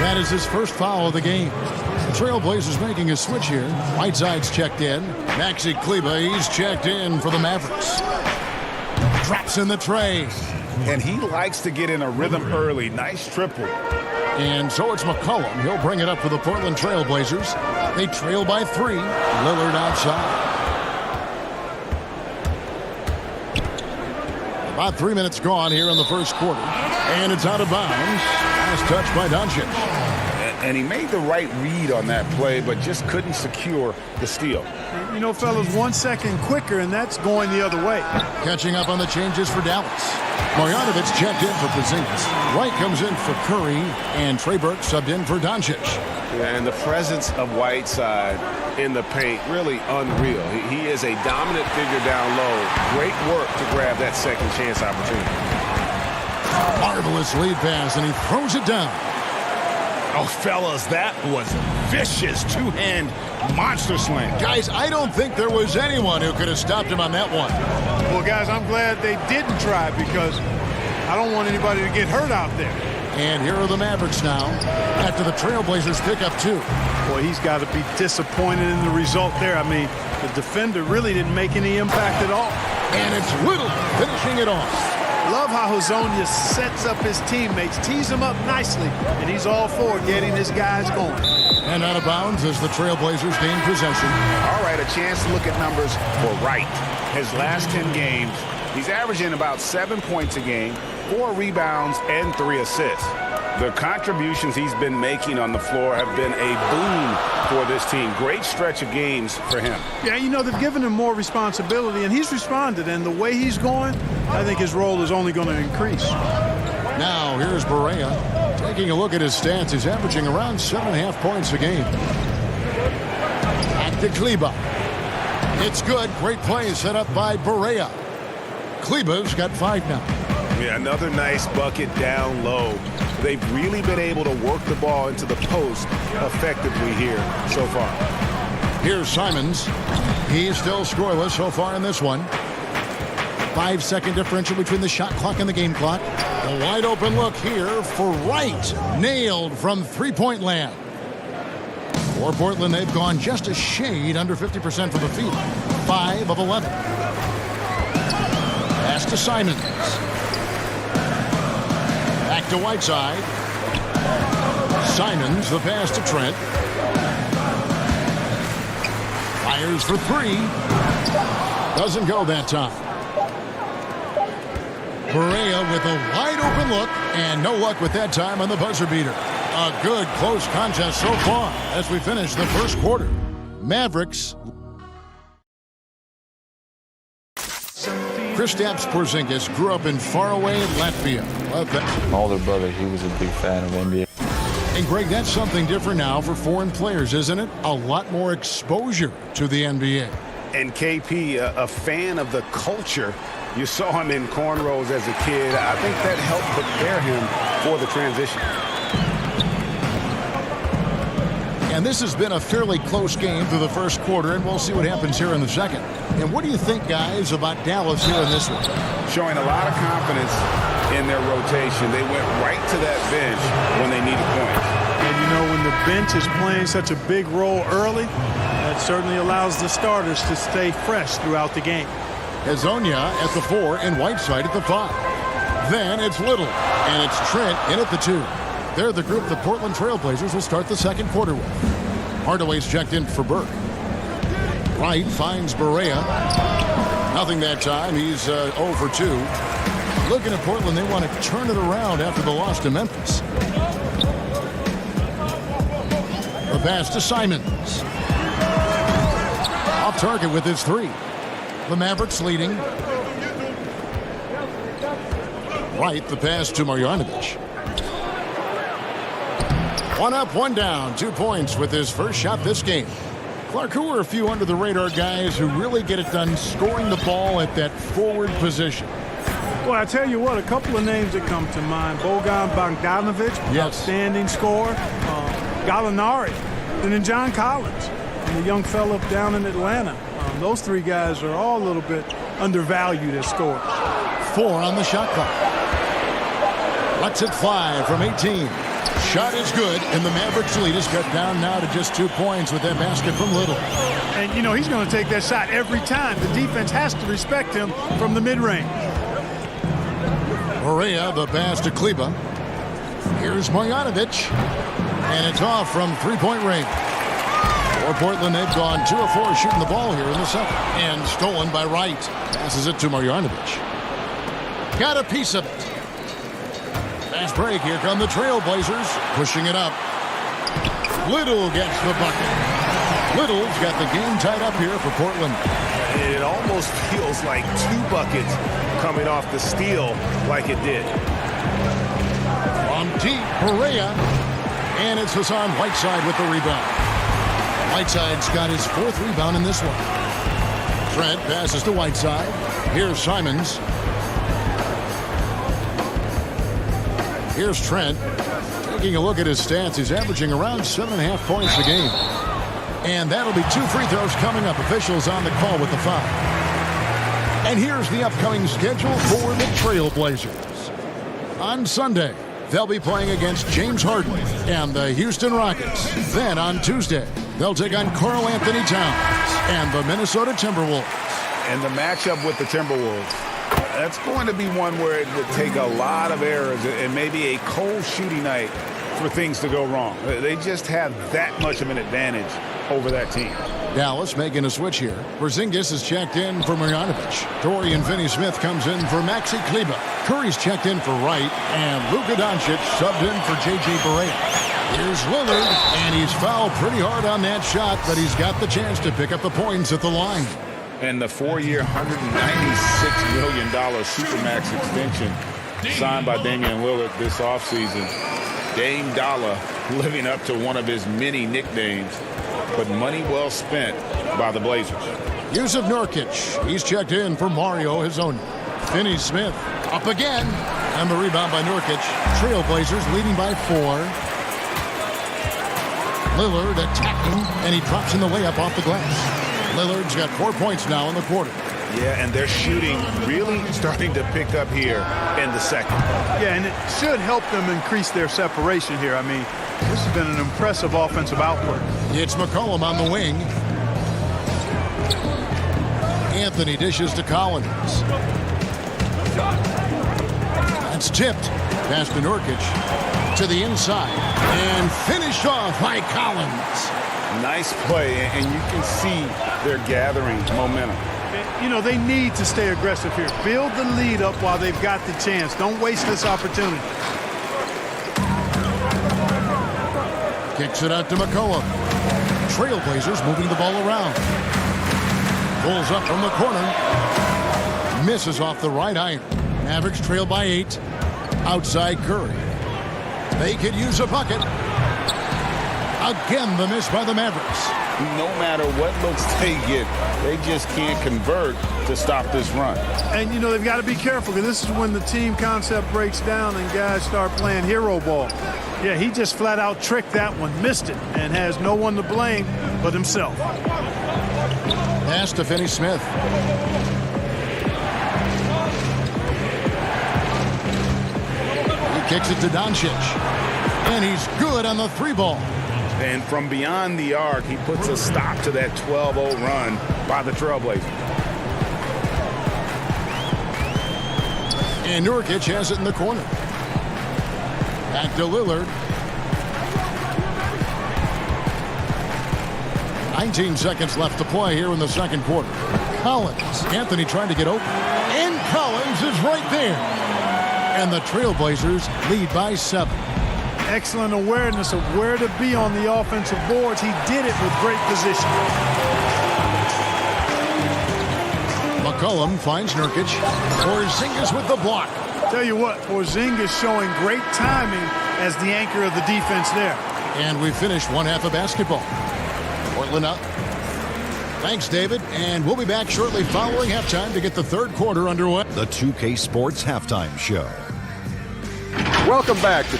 That is his first foul of the game. The Trailblazers making a switch here. Whiteside's checked in. Maxi Kleber, he's checked in for the Mavericks. Drops in the tray. And he likes to get in a rhythm early. Nice triple. And so it's McCollum. He'll bring it up for the Portland Trailblazers. They trail by 3. Lillard outside. About 3 minutes gone here in the first quarter. And it's out of bounds. Last touch by Doncic. And he made the right read on that play, but just couldn't secure the steal. You know, fellas, 1 second quicker, and that's going the other way. Catching up on the changes for Dallas. Marjanovic checked in for Porzingis. Wright comes in for Curry, and Trey Burke subbed in for Doncic. Yeah, and the presence of Whiteside in the paint, really unreal. He is a dominant figure down low. Great work to grab that second chance opportunity. Marvelous lead pass, and he throws it down. Oh, fellas, that was vicious two-hand monster slam. Guys, I don't think there was anyone who could have stopped him on that one. Well, guys, I'm glad they didn't try because I don't want anybody to get hurt out there. And here are the Mavericks now after the Trailblazers pick up 2. Boy, he's got to be disappointed in the result there. I mean, the defender really didn't make any impact at all. And it's Little finishing it off. Love how Hezonja sets up his teammates, tees them up nicely, and he's all for getting his guys going. And out of bounds as the Trailblazers gain possession. All right, a chance to look at numbers for Wright. His last 10 games, he's averaging about 7 points a game, 4 rebounds, and 3 assists. The contributions he's been making on the floor have been a boon for this team. Great stretch of games for him. Yeah, you know, they've given him more responsibility, and he's responded. And the way he's going, I think his role is only going to increase. Now, here's Barea. Taking a look at his stats, he's averaging around 7.5 points a game. Back to Kleber. It's good. Great play set up by Barea. Kleber's got 5 now. Yeah, another nice bucket down low. They've really been able to work the ball into the post effectively here so far. Here's Simons. He's still scoreless so far in this one. 5-second differential between the shot clock and the game clock. A wide open look here for Wright. Nailed from three-point land. For Portland, they've gone just a shade under 50% from the field. 5 of 11. Pass to Simons. Back to Whiteside. Simons, the pass to Trent. Fires for 3. Doesn't go that time. Barea with a wide open look, and no luck with that time on the buzzer beater. A good close contest so far as we finish the first quarter. Mavericks Kristaps Porzingis grew up in faraway Latvia. Love that. My older brother, he was a big fan of NBA. And Greg, that's something different now for foreign players, isn't it? A lot more exposure to the NBA. And KP, a fan of the culture. You saw him in cornrows as a kid. I think that helped prepare him for the transition. And this has been a fairly close game through the first quarter, and we'll see what happens here in the second. And what do you think, guys, about Dallas here in this one? Showing a lot of confidence in their rotation. They went right to that bench when they needed points. And you know, when the bench is playing such a big role early, that certainly allows the starters to stay fresh throughout the game. Hezonja at the 4 and Whiteside at the 5. Then it's Little, and it's Trent in at the 2. They're the group the Portland Trailblazers will start the second quarter with. Hardaway's checked in for Burke. Wright finds Barea. Nothing that time. He's 0 for 2. Looking at Portland, they want to turn it around after the loss to Memphis. The pass to Simons. Off target with his 3. The Mavericks leading. Wright, the pass to Marjanovic. 1 up, 1 down, 2 points with his first shot this game. Clark, who are a few under-the-radar guys who really get it done scoring the ball at that forward position? Well, I tell you what, a couple of names that come to mind. Bojan Bogdanovic, outstanding scorer. Gallinari, and then John Collins, and the young fellow down in Atlanta. Those 3 guys are all a little bit undervalued as scorers. 4 on the shot clock. Let's it fly from 18. Shot is good, and the Mavericks lead is cut down now to just 2 points with that basket from Little. And, you know, he's going to take that shot every time. The defense has to respect him from the mid-range. Barea, the pass to Kleba. Here's Marjanovic, and it's off from 3-point range. For Portland, they've gone 2 of 4 shooting the ball here in the second. And stolen by Wright. Passes it to Marjanovic. Got a piece of it. Fast break. Here come the Trailblazers. Pushing it up. Little gets the bucket. Little's got the game tied up here for Portland. It almost feels like 2 buckets coming off the steal like it did. From deep, Barea. And it's Hassan Whiteside with the rebound. Whiteside's got his 4th rebound in this one. Trent passes to Whiteside. Here's Simons. Here's Trent. Taking a look at his stats, he's averaging around 7.5 points a game. And that'll be 2 free throws coming up. Officials on the call with the foul. And here's the upcoming schedule for the Trailblazers. On Sunday, they'll be playing against James Harden and the Houston Rockets. Then on Tuesday, they'll take on Karl Anthony Towns and the Minnesota Timberwolves. And the matchup with the Timberwolves, that's going to be one where it would take a lot of errors and maybe a cold shooting night for things to go wrong. They just have that much of an advantage over that team. Dallas making a switch here. Porzingis is checked in for Marjanovic. Dorian Finney-Smith comes in for Maxi Kleba. Curry's checked in for Wright. And Luka Doncic subbed in for J.J. Barea. Here's Lillard, and he's fouled pretty hard on that shot, but he's got the chance to pick up the points at the line. And the 4-year, $196 million Supermax extension signed by Damian Lillard this offseason. Dame Dollar living up to one of his many nicknames, but money well spent by the Blazers. Jusuf Nurkic, he's checked in for Mario Hezonja. Finney-Smith up again, and the rebound by Nurkic. Trailblazers leading by 4. Lillard attacking, and he drops in the layup off the glass. Lillard's got 4 points now in the quarter. Yeah, and their shooting really starting to pick up here in the second. Yeah, and it should help them increase their separation here. I mean, this has been an impressive offensive output. It's McCollum on the wing. Anthony dishes to Collins. That's tipped. Pass to Nurkic. To the inside. And finished off by Collins. Nice play, and you can see they're gathering momentum. You know, they need to stay aggressive here. Build the lead up while they've got the chance. Don't waste this opportunity. Kicks it out to McCollum. Trailblazers moving the ball around. Pulls up from the corner. misses off the right iron. Mavericks trail by 8. Outside Curry. They could use a bucket. Again, the miss by the Mavericks. No matter what looks they get, they just can't convert to stop this run. And, you know, they've got to be careful because this is when the team concept breaks down and guys start playing hero ball. Yeah, he just flat out tricked that one, missed it, and has no one to blame but himself. Pass to Finney-Smith. He kicks it to Doncic. And he's good on the 3-ball. And from beyond the arc, he puts a stop to that 12-0 run by the Trailblazers. And Nurkic has it in the corner. Back to Lillard. 19 seconds left to play here in the second quarter. Collins. Anthony trying to get open. And Collins is right there. And the Trailblazers lead by 7. Excellent awareness of where to be on the offensive boards. He did it with great position. McCollum finds Nurkic. Porzingis with the block. Tell you what, Porzingis showing great timing as the anchor of the defense there. And we finished one half of basketball. Portland up. Thanks, David. And we'll be back shortly following halftime to get the third quarter underway. The 2K Sports Halftime Show. Welcome back to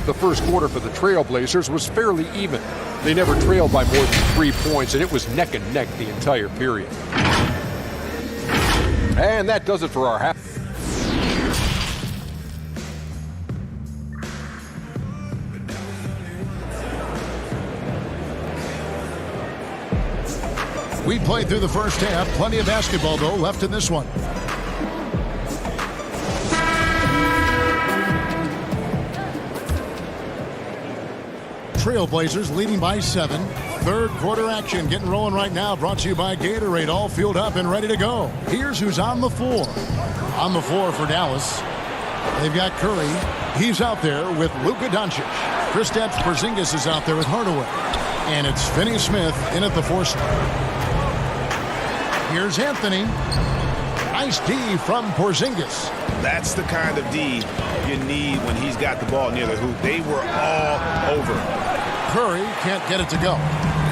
the first quarter for the Trailblazers was fairly even. They never trailed by more than 3 points, and it was neck and neck the entire period. And that does it for our half. We played through the first half. Plenty of basketball, though, left in this one. Trailblazers leading by 7. Third quarter action getting rolling right now. Brought to you by Gatorade. All fueled up and ready to go. Here's who's on the floor. On the floor for Dallas. They've got Curry. He's out there with Luka Doncic. Kristaps Porzingis is out there with Hardaway. And it's Finney-Smith in at the 4 spot. Here's Anthony. Nice D from Porzingis. That's the kind of D you need when he's got the ball near the hoop. They were all over. Curry can't get it to go.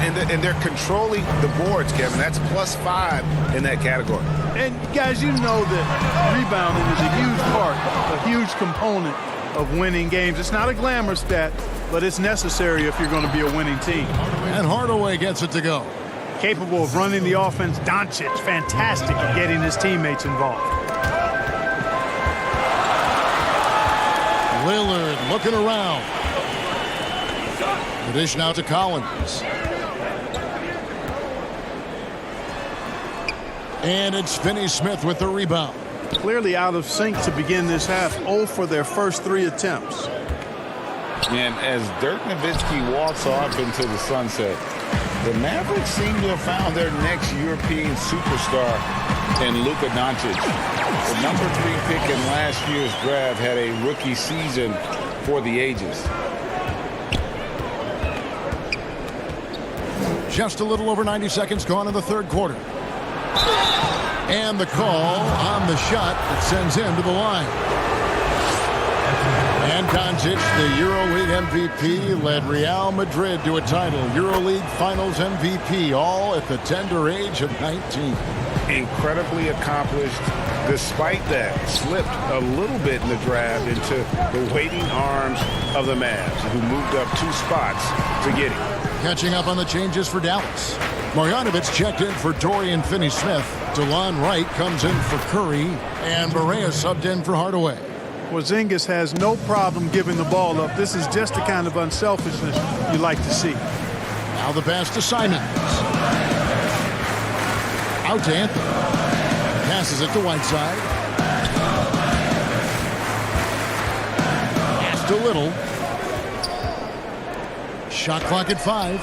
And they're controlling the boards, Kevin. That's +5 in that category. And guys, you know that rebounding is a huge part, a huge component of winning games. It's not a glamour stat, but it's necessary if you're going to be a winning team. And Hardaway gets it to go. Capable of running the offense. Doncic, fantastic at getting his teammates involved. Lillard looking around. The dish now to Collins. And it's Finney-Smith with the rebound. Clearly out of sync to begin this half. 0 for their first 3 attempts. And as Dirk Nowitzki walks off into the sunset, the Mavericks seem to have found their next European superstar in Luka Doncic. The number 3 pick in last year's draft had a rookie season for the ages. Just a little over 90 seconds gone in the third quarter. And the call on the shot that sends him to the line. And Doncic, the EuroLeague MVP, led Real Madrid to a title. EuroLeague Finals MVP, all at the tender age of 19. Incredibly accomplished. Despite that, slipped a little bit in the draft into the waiting arms of the Mavs, who moved up 2 spots to get him. Catching up on the changes for Dallas. Marjanovic checked in for Dorian Finney-Smith. DeLon Wright comes in for Curry. And Barea subbed in for Hardaway. Porzingis has no problem giving the ball up. This is just the kind of unselfishness you like to see. Now the pass to Simons. Out to Anthony. Passes it to Whiteside. Pass to Little. Shot clock at 5.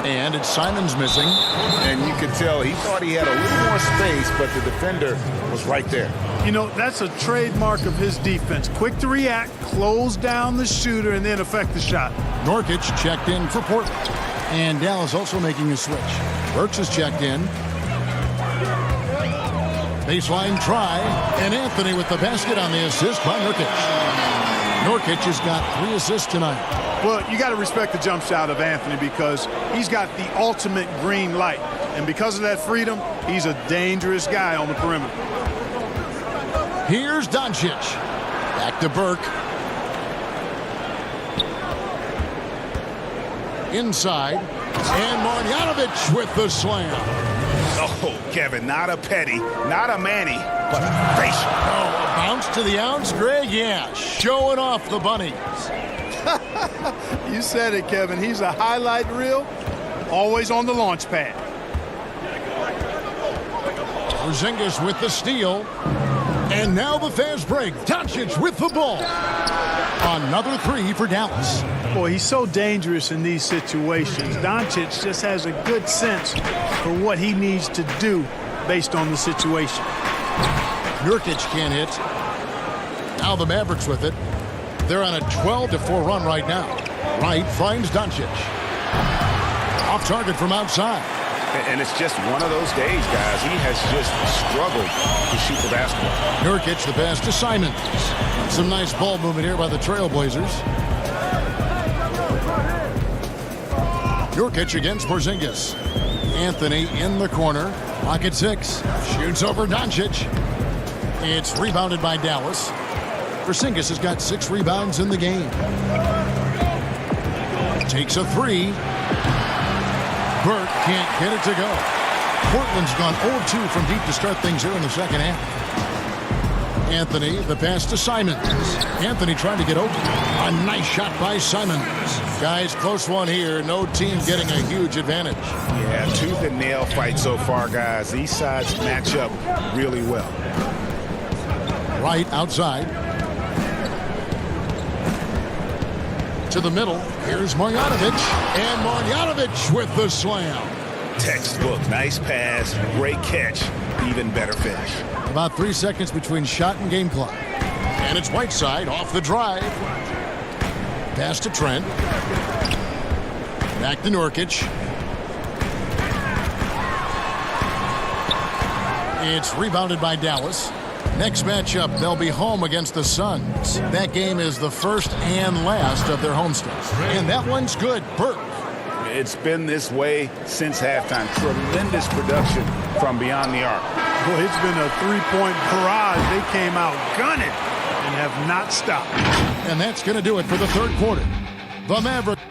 And it's Simons missing. And you could tell he thought he had a little more space, but the defender was right there. You know, that's a trademark of his defense. Quick to react, close down the shooter, and then affect the shot. Nurkic checked in for Portland. And Dallas also making a switch. Burks is checked in. Baseline try, and Anthony with the basket on the assist by Nurkic. Nurkic has got 3 assists tonight. Well, you got to respect the jump shot of Anthony because he's got the ultimate green light. And because of that freedom, he's a dangerous guy on the perimeter. Here's Doncic. Back to Burke. Inside. And Marjanovic with the slam. Oh, Kevin, not a Petty, not a Manny, but a facial. Oh, a bounce to the ounce, Greg? Yeah, showing off the bunnies. You said it, Kevin. He's a highlight reel, always on the launch pad. Porzingis with the steal. And now the fast break. Doncic with the ball. Another 3 for Dallas. Boy, he's so dangerous in these situations. Doncic just has a good sense for what he needs to do based on the situation. Nurkic can't hit. Now the Mavericks with it. They're on a 12-4 run right now. Wright finds Doncic. Off target from outside. And it's just one of those days, guys. He has just struggled to shoot the basketball. Nurkic the pass to Simons. Some nice ball movement here by the Trailblazers. Nurkic against Porzingis. Anthony in the corner. Pocket 6. Shoots over Doncic. It's rebounded by Dallas. Porzingis has got 6 rebounds in the game. Takes a 3. Burke can't get it to go. Portland's gone 0-2 from deep to start things here in the second half. Anthony, the pass to Simons. Anthony trying to get open. A nice shot by Simons. Guys, close one here. No team getting a huge advantage. Yeah, tooth and nail fight so far, guys. These sides match up really well. Right outside. To the middle. Here's Marjanovic. And Marjanovic with the slam. Textbook. Nice pass. Great catch. Even better finish. About 3 seconds between shot and game clock. And it's Whiteside off the drive. Pass to Trent. Back to Nurkic. It's rebounded by Dallas. Next matchup, they'll be home against the Suns. That game is the first and last of their homestand. And that one's good. Burke. It's been this way since halftime. Tremendous production from beyond the arc. Boy, it's been a 3-point barrage. They came out gunning and have not stopped. And that's going to do it for the third quarter. The Mavericks.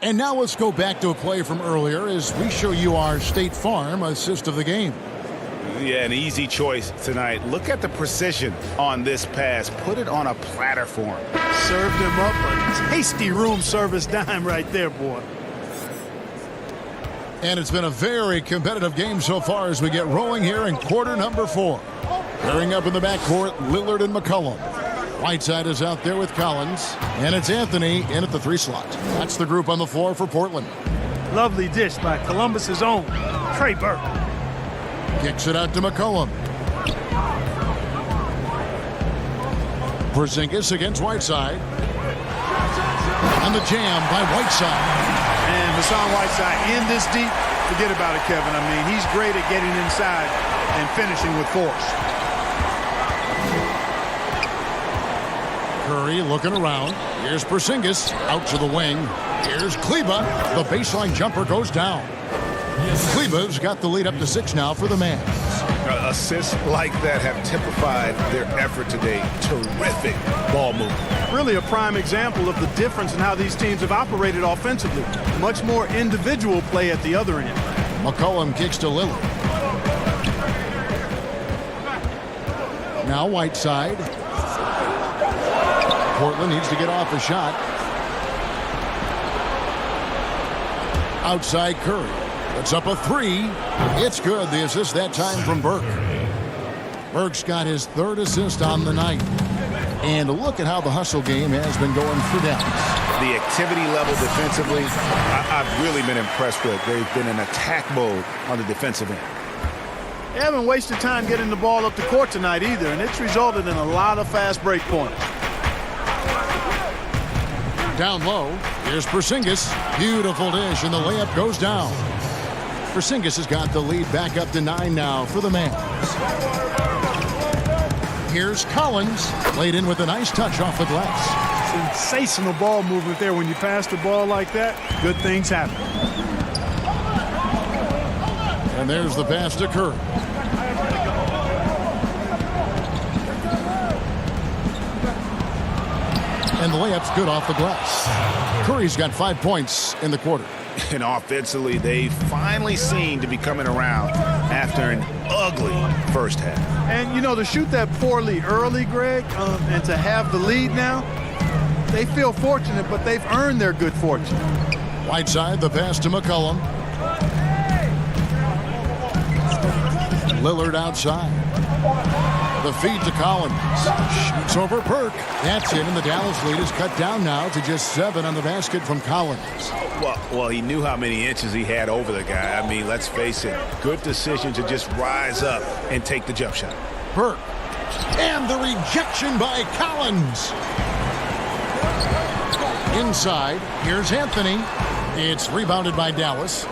And now let's go back to a play from earlier as we show you our State Farm assist of the game. Yeah, an easy choice tonight. Look at the precision on this pass. Put it on a platter for him. Served him up a tasty room service dime right there, boy. And it's been a very competitive game so far as we get rolling here in quarter number 4. Pairing up in the backcourt, Lillard and McCollum. Whiteside is out there with Collins. And it's Anthony in at the 3 slot. That's the group on the floor for Portland. Lovely dish by Columbus's own Trey Burke. Kicks it out to McCollum. Porzingis against Whiteside. And the jam by Whiteside. And Hassan Whiteside in this deep. Forget about it, Kevin. I mean, he's great at getting inside and finishing with force. Curry looking around. Here's Porzingis out to the wing. Here's Kleba. The baseline jumper goes down. Kleba's got the lead up to 6 now for the Mavs. Assists like that have typified their effort today. Terrific ball movement. Really a prime example of the difference in how these teams have operated offensively. Much more individual play at the other end. McCollum kicks to Lillard. Now Whiteside. Portland needs to get off a shot. Outside Curry. It's up a 3. It's good. The assist that time from Burke. Burke's got his 3rd assist on the night. And look at how the hustle game has been going for Dallas. The activity level defensively, I've really been impressed with. They've been in attack mode on the defensive end. They haven't wasted time getting the ball up the court tonight either, and it's resulted in a lot of fast break points. Down low, here's Porzingis. Beautiful dish, and the layup goes down. Porzingis has got the lead back up to 9 now for the Mavs. Here's Collins, laid in with a nice touch off the glass. Sensational ball movement there. When you pass the ball like that, good things happen. And there's the pass to Curry. And the layup's good off the glass. Curry's got 5 points in the quarter. And offensively, they finally seem to be coming around after an ugly first half. And, you know, to shoot that poorly early, Greg, and to have the lead now, they feel fortunate, but they've earned their good fortune. Whiteside, the pass to McCollum. Lillard outside. The feed to Collins. Shoots over Burke. That's it, and the Dallas lead is cut down now to just 7 on the basket from Collins. Well, he knew how many inches he had over the guy. I mean, let's face it, good decision to just rise up and take the jump shot. Burke. And the rejection by Collins. Inside, here's Anthony. It's rebounded by Dallas.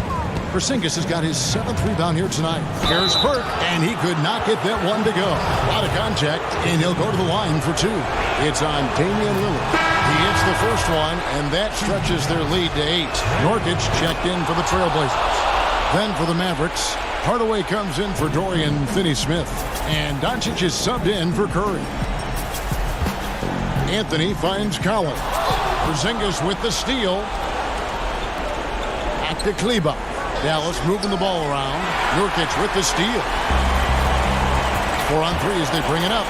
Porzingis has got his 7th rebound here tonight. Here's Burke, and he could not get that one to go. A lot of contact, and he'll go to the line for 2. It's on Damian Lillard. He hits the first one, and that stretches their lead to 8. Nurkic checked in for the Trailblazers. Then for the Mavericks, Hardaway comes in for Dorian Finney-Smith, and Doncic is subbed in for Curry. Anthony finds Collins. Porzingis with the steal. Back to Kleber. Dallas moving the ball around. Nurkic with the steal. 4 on 3 as they bring it up.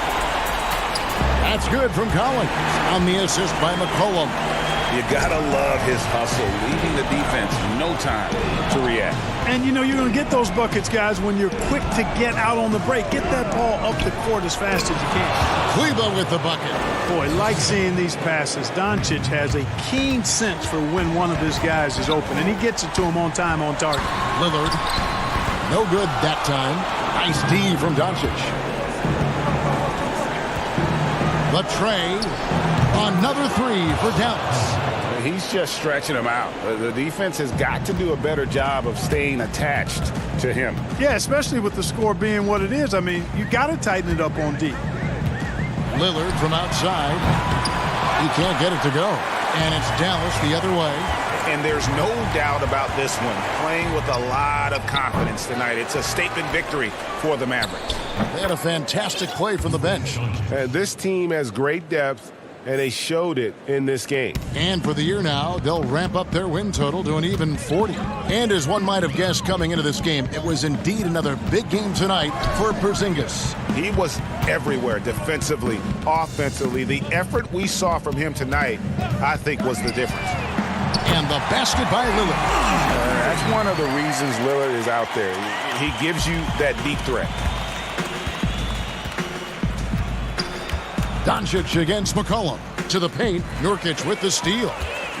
That's good from Collins. On the assist by McCollum. You gotta love his hustle, leaving the defense no time to react. And you know you're going to get those buckets, guys, when you're quick to get out on the break. Get that ball up the court as fast as you can. Kleber with the bucket. Boy, like seeing these passes. Doncic has a keen sense for when one of his guys is open, and he gets it to him on time, on target. Lillard, no good that time. Nice D from Doncic. The tray, another 3 for Dallas. He's just stretching him out. The defense has got to do a better job of staying attached to him. Yeah, especially with the score being what it is. I mean, you got to tighten it up on D. Lillard from outside. He can't get it to go. And it's Dallas the other way. And there's no doubt about this one. Playing with a lot of confidence tonight. It's a statement victory for the Mavericks. They had a fantastic play from the bench. This team has great depth, and they showed it in this game. And for the year now, they'll ramp up their win total to an even 40. And as one might have guessed coming into this game, it was indeed another big game tonight for Porzingis. He was everywhere defensively, offensively. The effort we saw from him tonight, I think, was the difference. And the basket by Lillard. That's one of the reasons Lillard is out there. He gives you that deep threat. Doncic against McCollum. To the paint, Nurkic with the steal.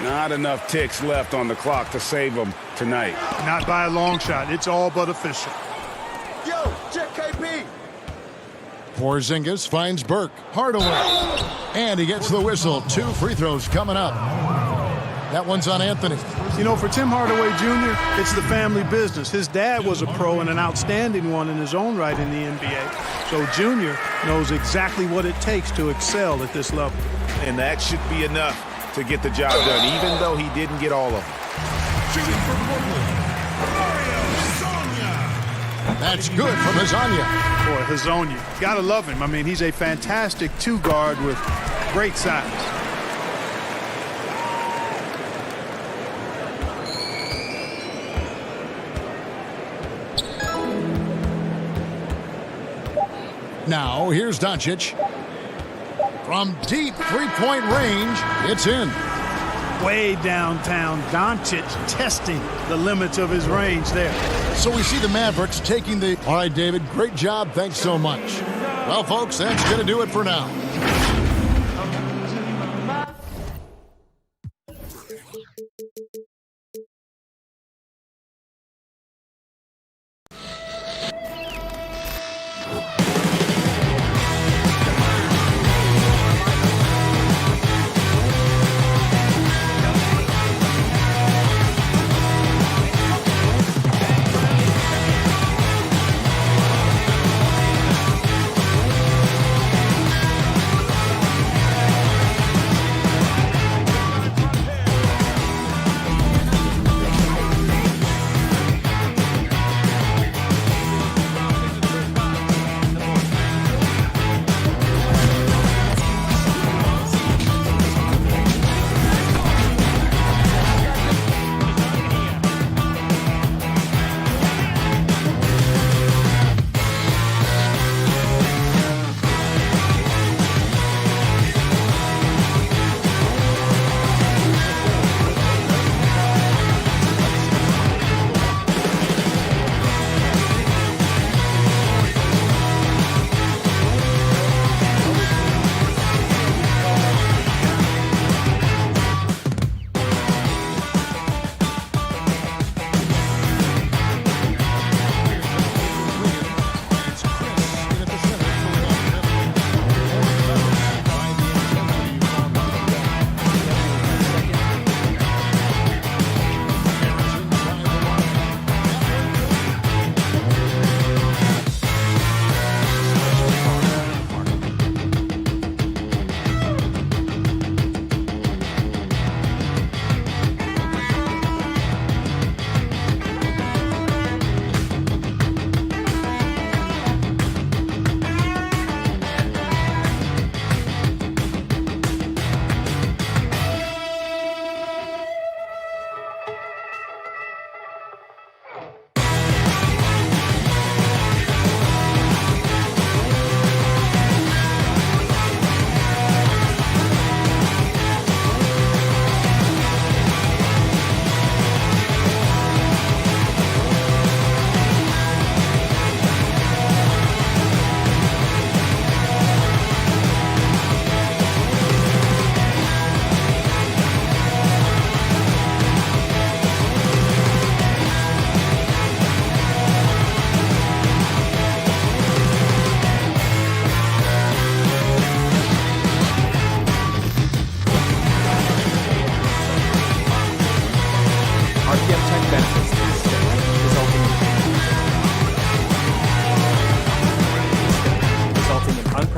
Not enough ticks left on the clock to save them tonight. Not by a long shot. It's all but official. Yo, check KP. Porzingis finds Burke. Hardaway. And he gets the whistle. 2 free throws coming up. That one's on Anthony. You know, for Tim Hardaway Jr., it's the family business. His dad was a pro and an outstanding one in his own right in the NBA. So Junior knows exactly what it takes to excel at this level. And that should be enough to get the job done, even though he didn't get all of them. Shooting from Brooklyn, that's good from Hezonja. Boy, Hezonja, gotta love him. I mean, he's a fantastic 2 guard with great size. Now, here's Doncic. From deep three-point range, it's in. Way downtown, Doncic testing the limits of his range there. So we see the Mavericks taking the... All right, David, great job. Thanks so much. Well, folks, that's going to do it for now.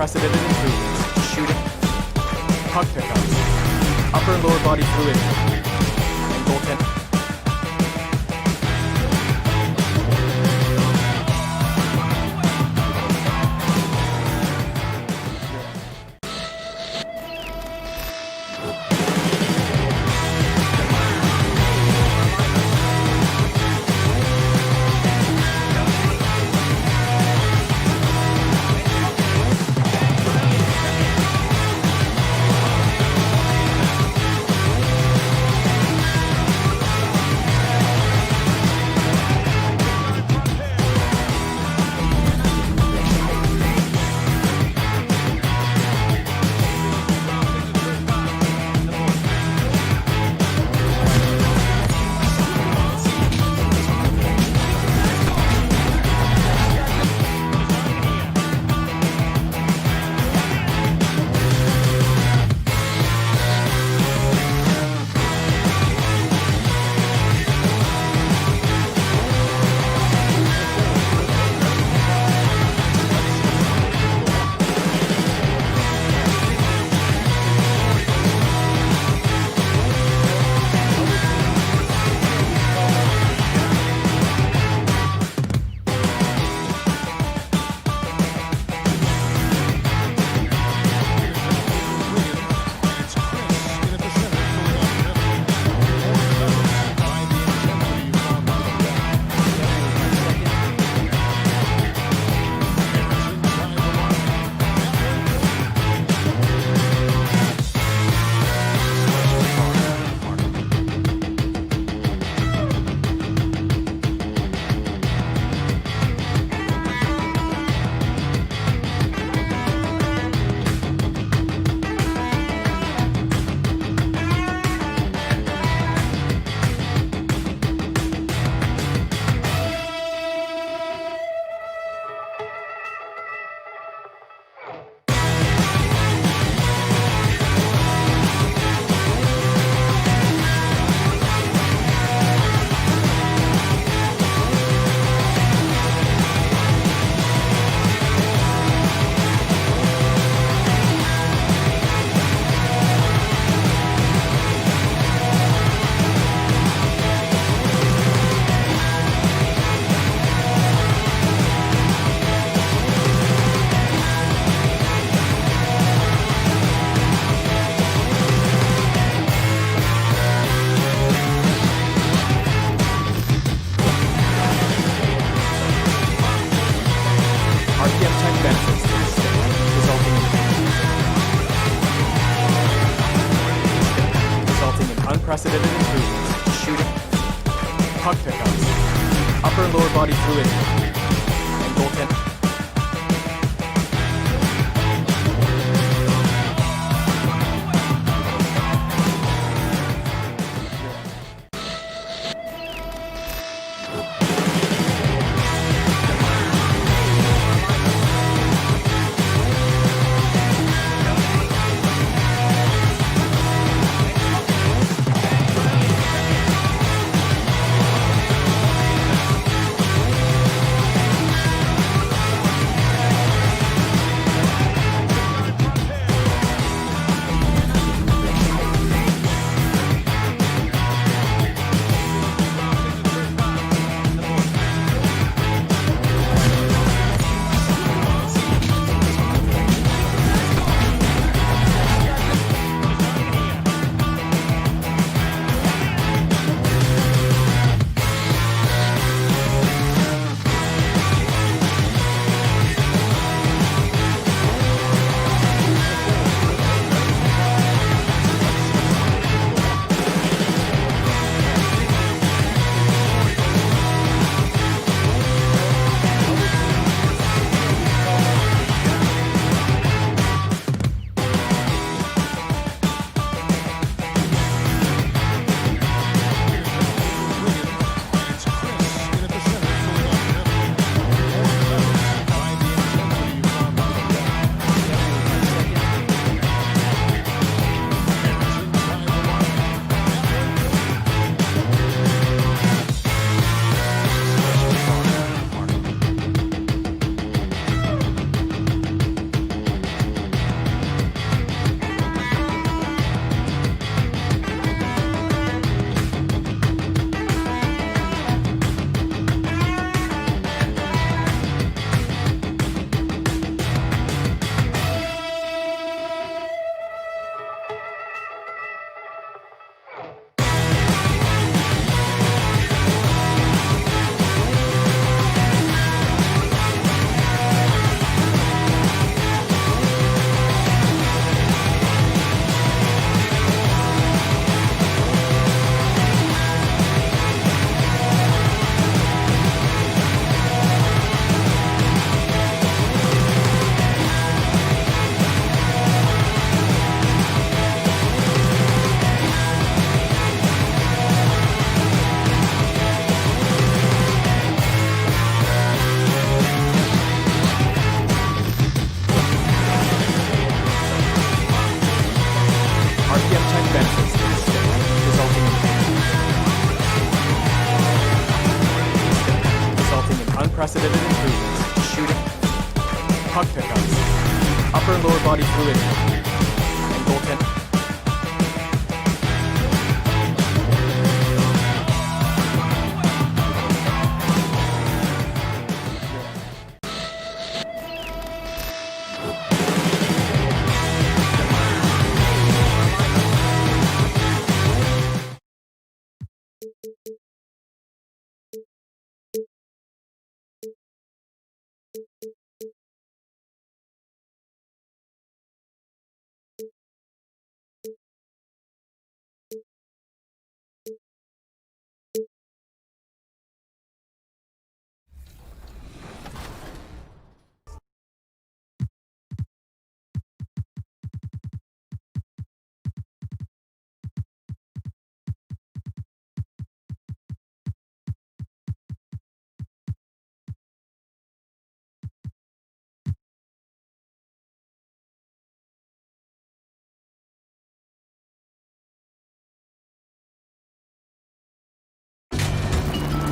unprecedented improvements. Shooting, puck pickups, upper and lower body fluidity, and goaltending. unprecedented improvements. Shooting, puck pickups, upper and lower body fluidity, and goaltending. puck pickups, upper and lower body fluidity, and goaltending.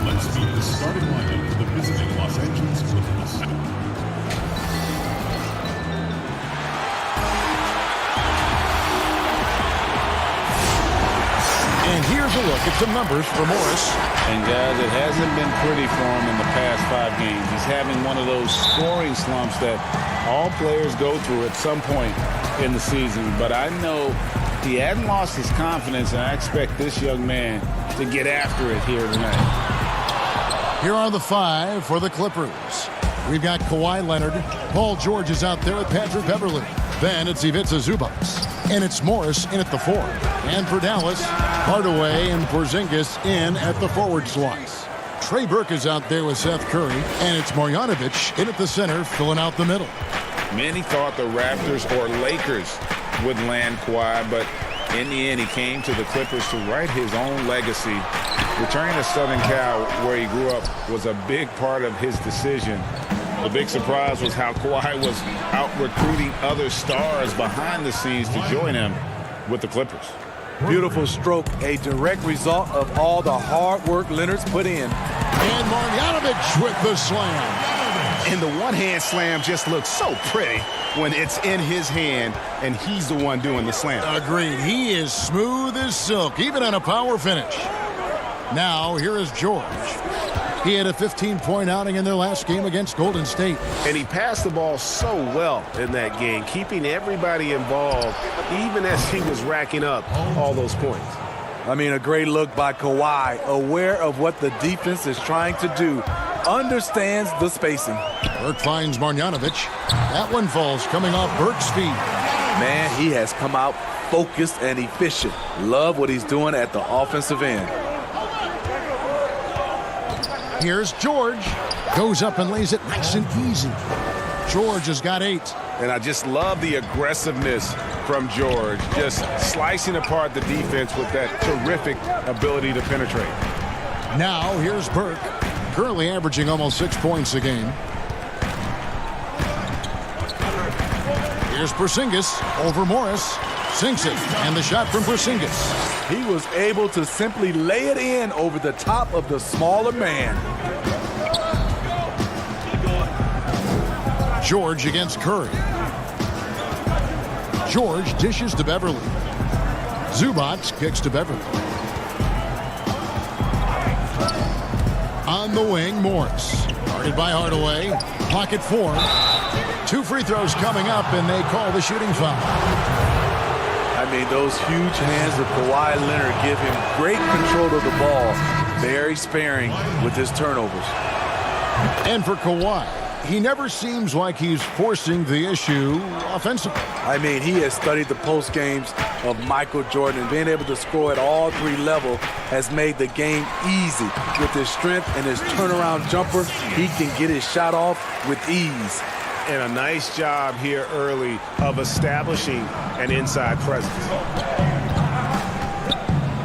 Let's meet the starting lineup of the visiting Los Angeles Clippers. And here's a look at some numbers for Morris. And guys, it hasn't been pretty for him in the past 5 games. He's having one of those scoring slumps that all players go through at some point in the season. But I know he hadn't lost his confidence, and I expect this young man to get after it here tonight. Here are the 5 for the Clippers. We've got Kawhi Leonard. Paul George is out there with Patrick Beverley. Then it's Ivica Zubac. And it's Morris in at the 4. And for Dallas, Hardaway and Porzingis in at the forward slots. Trey Burke is out there with Seth Curry. And it's Marjanovic in at the center, filling out the middle. Many thought the Raptors or Lakers would land Kawhi, but in the end, he came to the Clippers to write his own legacy. Returning to Southern Cal, where he grew up, was a big part of his decision. The big surprise was how Kawhi was out recruiting other stars behind the scenes to join him with the Clippers. Beautiful stroke, a direct result of all the hard work Leonard's put in. And Marjanovic with the slam. And the one-hand slam just looks so pretty when it's in his hand and he's the one doing the slam. Agreed. He is smooth as silk, even on a power finish. Now, here is George. He had a 15-point outing in their last game against Golden State. And he passed the ball so well in that game, keeping everybody involved, even as he was racking up all those points. I mean, a great look by Kawhi, aware of what the defense is trying to do, understands the spacing. Burke finds Marjanovic. That one falls coming off Burke's feet. Man, he has come out focused and efficient. Love what he's doing at the offensive end. Here's George. Goes up and lays it nice and easy. George has got 8. And I just love the aggressiveness from George, just slicing apart the defense with that terrific ability to penetrate. Now here's Burke, currently averaging almost 6 points a game. Here's Porzingis over Morris. Sinks it, and the shot from Porzingis. He was able to simply lay it in over the top of the smaller man. George against Curry. George dishes to Beverly. Zubac kicks to Beverly. On the wing, Morris. Guarded by Hardaway. Pocket 4. 2 free throws coming up, and they call the shooting foul. I mean, those huge hands of Kawhi Leonard give him great control of the ball. Very sparing with his turnovers. And for Kawhi, he never seems like he's forcing the issue offensively. I mean, he has studied the post games of Michael Jordan, and being able to score at all 3 levels has made the game easy. With his strength and his turnaround jumper, he can get his shot off with ease. And a nice job here early of establishing an inside presence.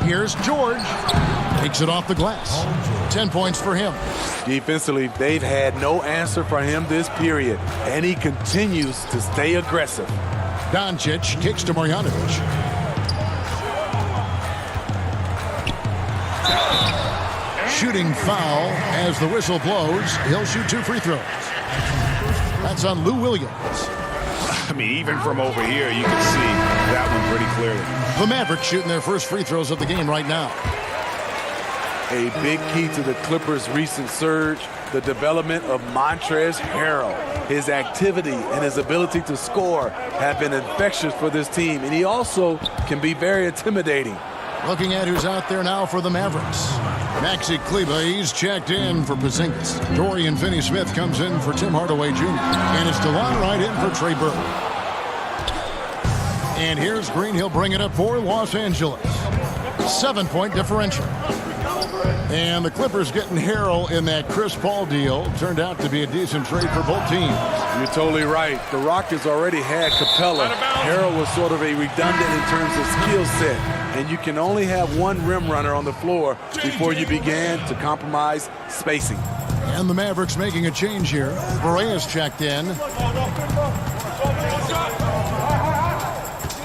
Here's George. Takes it off the glass. 10 points for him. Defensively, they've had no answer for him this period, and he continues to stay aggressive. Doncic kicks to Marjanovic. Shooting foul as the whistle blows. He'll shoot 2 free throws. That's on Lou Williams. I mean, even from over here, you can see that one pretty clearly. The Mavericks shooting their first free throws of the game right now. A big key to the Clippers' recent surge, the development of Montrezl Harrell. His activity and his ability to score have been infectious for this team, and he also can be very intimidating. Looking at who's out there now for the Mavericks. Maxi Kleber, he's checked in for Porzingis. Dorian Finney-Smith comes in for Tim Hardaway Jr. And it's DeLon Wright in for Trey Burke. And here's Green. He'll bring it up for Los Angeles. 7-point differential. And the Clippers getting Harrell in that Chris Paul deal. Turned out to be a decent trade for both teams. You're totally right. The Rockets already had Capella. Harrell was sort of a redundant in terms of skill set. And you can only have one rim runner on the floor before you began to compromise spacing. And the Mavericks making a change here. Barea checked in.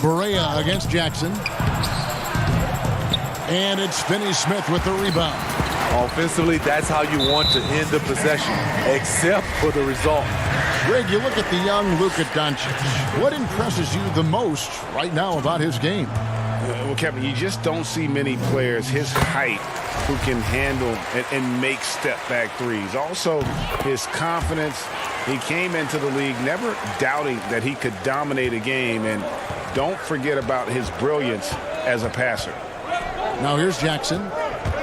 Barea against Jackson. And it's Finney-Smith with the rebound. Offensively, that's how you want to end the possession, except for the result. Greg, you look at the young Luka Doncic. What impresses you the most right now about his game? Well, Kevin, you just don't see many players his height who can handle and make step-back threes. Also, his confidence. He came into the league never doubting that he could dominate a game. And don't forget about his brilliance as a passer. Now here's Jackson.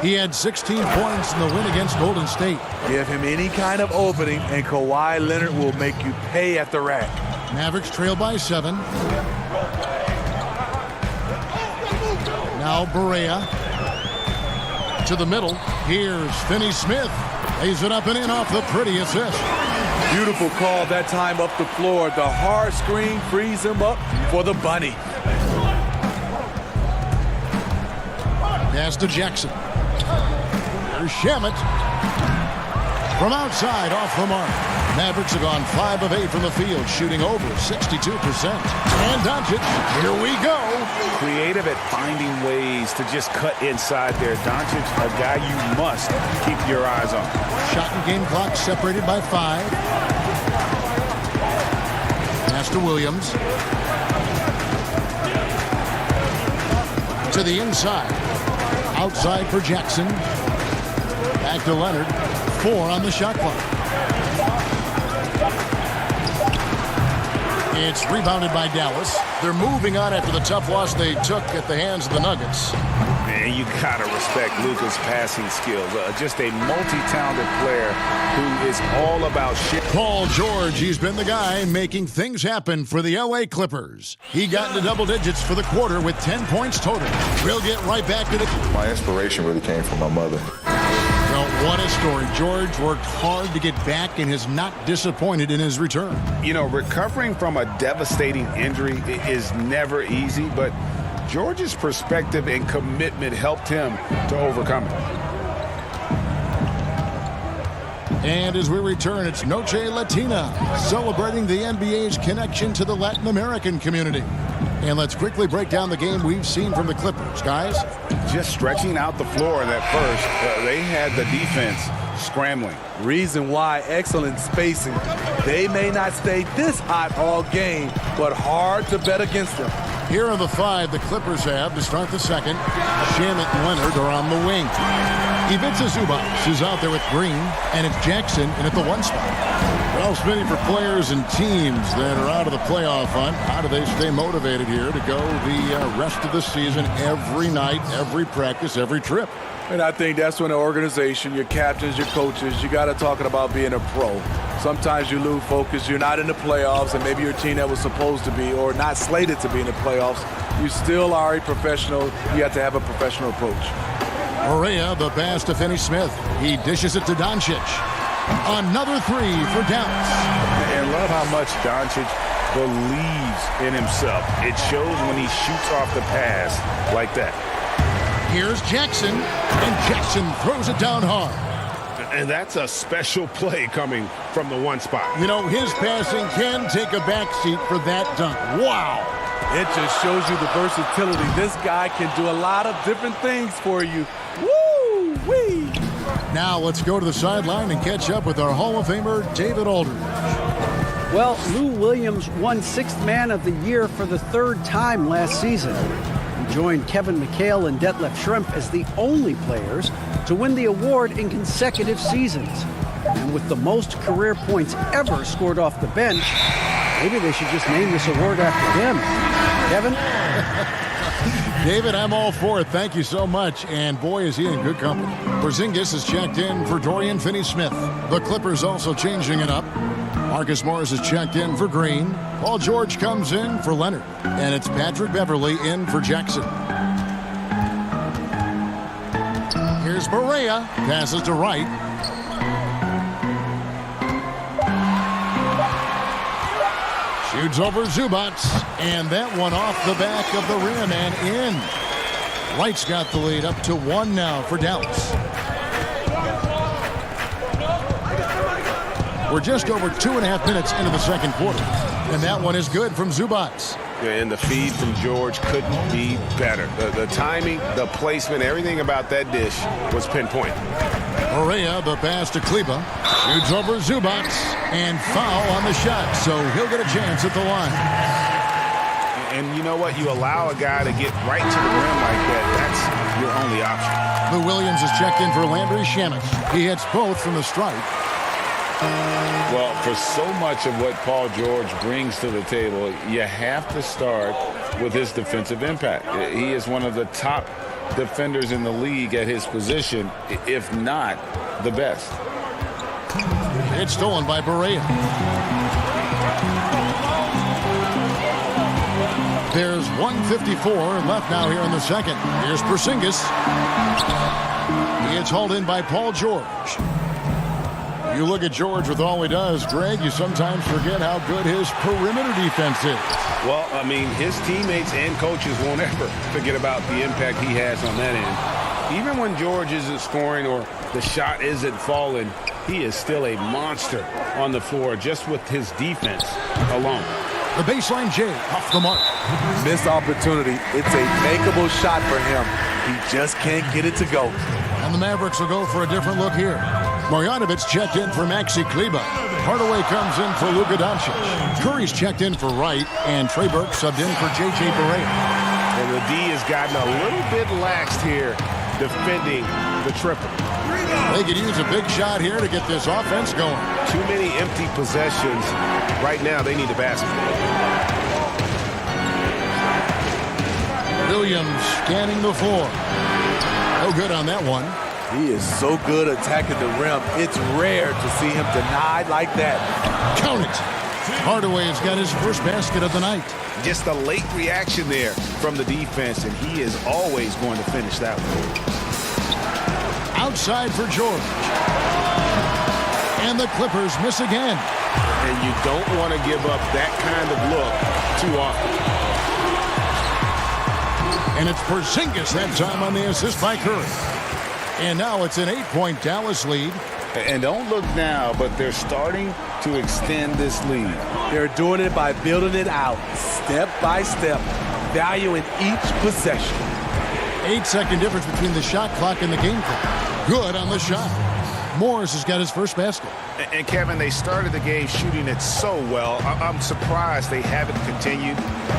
He had 16 points in the win against Golden State. Give him any kind of opening, and Kawhi Leonard will make you pay at the rack. Mavericks trail by 7. Now Barea to the middle. Here's Finney-Smith. Lays it up and in off the pretty assist. Beautiful call that time up the floor. The hard screen frees him up for the bunny. Pass to Jackson. There's Shamet. From outside, off the mark. Mavericks have gone 5 of 8 from the field, shooting over 62%. And Doncic, here we go. Creative at finding ways to just cut inside there. Doncic, a guy you must keep your eyes on. Shot and game clock separated by 5. Pass to Williams. To the inside. Outside for Jackson. Back to Leonard. 4 on the shot clock. It's rebounded by Dallas. They're moving on after the tough loss they took at the hands of the Nuggets. Man, you gotta respect Luka's passing skills. Just a multi-talented player who is all about shit. Paul George, he's been the guy making things happen for the LA Clippers. He got into double digits for the quarter with 10 points total. We'll get right back to the... My inspiration really came from my mother. Well, what a story. George worked hard to get back and is not disappointed in his return. You know, recovering from a devastating injury is never easy, but George's perspective and commitment helped him to overcome it. And as we return, it's Noche Latina, celebrating the NBA's connection to the Latin American community. And let's quickly break down the game we've seen from the Clippers, guys. Just stretching out the floor in that first, they had the defense scrambling. Reason why, excellent spacing. They may not stay this hot all game, but hard to bet against them. Here are the 5 the Clippers have to start the second. Shamet and Leonard are on the wing. Ivica Zubac is out there with Green, and it's Jackson in at the 1 spot. Well, Smitty, for players and teams that are out of the playoff hunt, how do they stay motivated here to go the rest of the season every night, every practice, every trip? And I think that's when the organization, your captains, your coaches, you got to talk about being a pro. Sometimes you lose focus. You're not in the playoffs, and maybe your team that was supposed to be or not slated to be in the playoffs. You still are a professional. You have to have a professional approach. Barea, the pass to Finney-Smith. He dishes it to Doncic. Another 3 for Dallas. And love how much Doncic believes in himself. It shows when he shoots off the pass like that. Here's Jackson, and Jackson throws it down hard. And that's a special play coming from the 1 spot. You know, his passing can take a backseat for that dunk. Wow. It just shows you the versatility. This guy can do a lot of different things for you. Woo-wee. Now let's go to the sideline and catch up with our Hall of Famer, David Aldridge. Well, Lou Williams won Sixth Man of the Year for the third time last season. He joined Kevin McHale and Detlef Schrempf as the only players to win the award in consecutive seasons. And with the most career points ever scored off the bench, maybe they should just name this award after him. Kevin? David, I'm all for it. Thank you so much. And boy, is he in good company. Porzingis is checked in for Dorian Finney-Smith. The Clippers also changing it up. Marcus Morris is checked in for Green. Paul George comes in for Leonard. And it's Patrick Beverley in for Jackson. Here's Barea. Passes to Wright. Shoots over Zubats. And that one off the back of the rim and in. Wright's got the lead up to 1 now for Dallas. We're just over 2.5 minutes into the second quarter. And that one is good from Zubats. Yeah, and the feed from George couldn't be better. The timing, the placement, everything about that dish was pinpoint. Barea, the pass to Kleba. Shoots over Zubats. And foul on the shot, so he'll get a chance at the line. And you know what? You allow a guy to get right to the rim like that. That's your only option. Lou Williams is checked in for Landry Shamet. He hits both from the stripe. Well, for so much of what Paul George brings to the table, you have to start with his defensive impact. He is one of the top defenders in the league at his position, if not the best. It's stolen by Barea. There's 1:54 left now here in the second. Here's Porzingis. It's hauled in by Paul George. You look at George with all he does, Greg, you sometimes forget how good his perimeter defense is. Well, I mean, his teammates and coaches won't ever forget about the impact he has on that end. Even when George isn't scoring or the shot isn't falling, he is still a monster on the floor just with his defense alone. The baseline J off the mark. Missed opportunity. It's a makeable shot for him. He just can't get it to go. And the Mavericks will go for a different look here. Marjanovic checked in for Maxi Kleba. Hardaway comes in for Luka Doncic. Curry's checked in for Wright. And Trey Burke subbed in for J.J. Barea. And the D has gotten a little bit laxed here defending the triple. They could use a big shot here to get this offense going. Too many empty possessions. Right now, they need a basket. Williams scanning the floor. No good on that one. He is so good attacking the rim. It's rare to see him denied like that. Count it. Hardaway has got his first basket of the night. Just a late reaction there from the defense, and he is always going to finish that one. Outside for George. And the Clippers miss again. And you don't want to give up that kind of look too often. And it's Porzingis that time on the assist by Curry. And now it's an 8-point Dallas lead. And don't look now, but they're starting to extend this lead. They're doing it by building it out, step by step, valuing each possession. 8-second difference between the shot clock and the game clock. Good on the shot. Morris has got his first basket. And Kevin, they started the game shooting it so well. I'm surprised they haven't continued.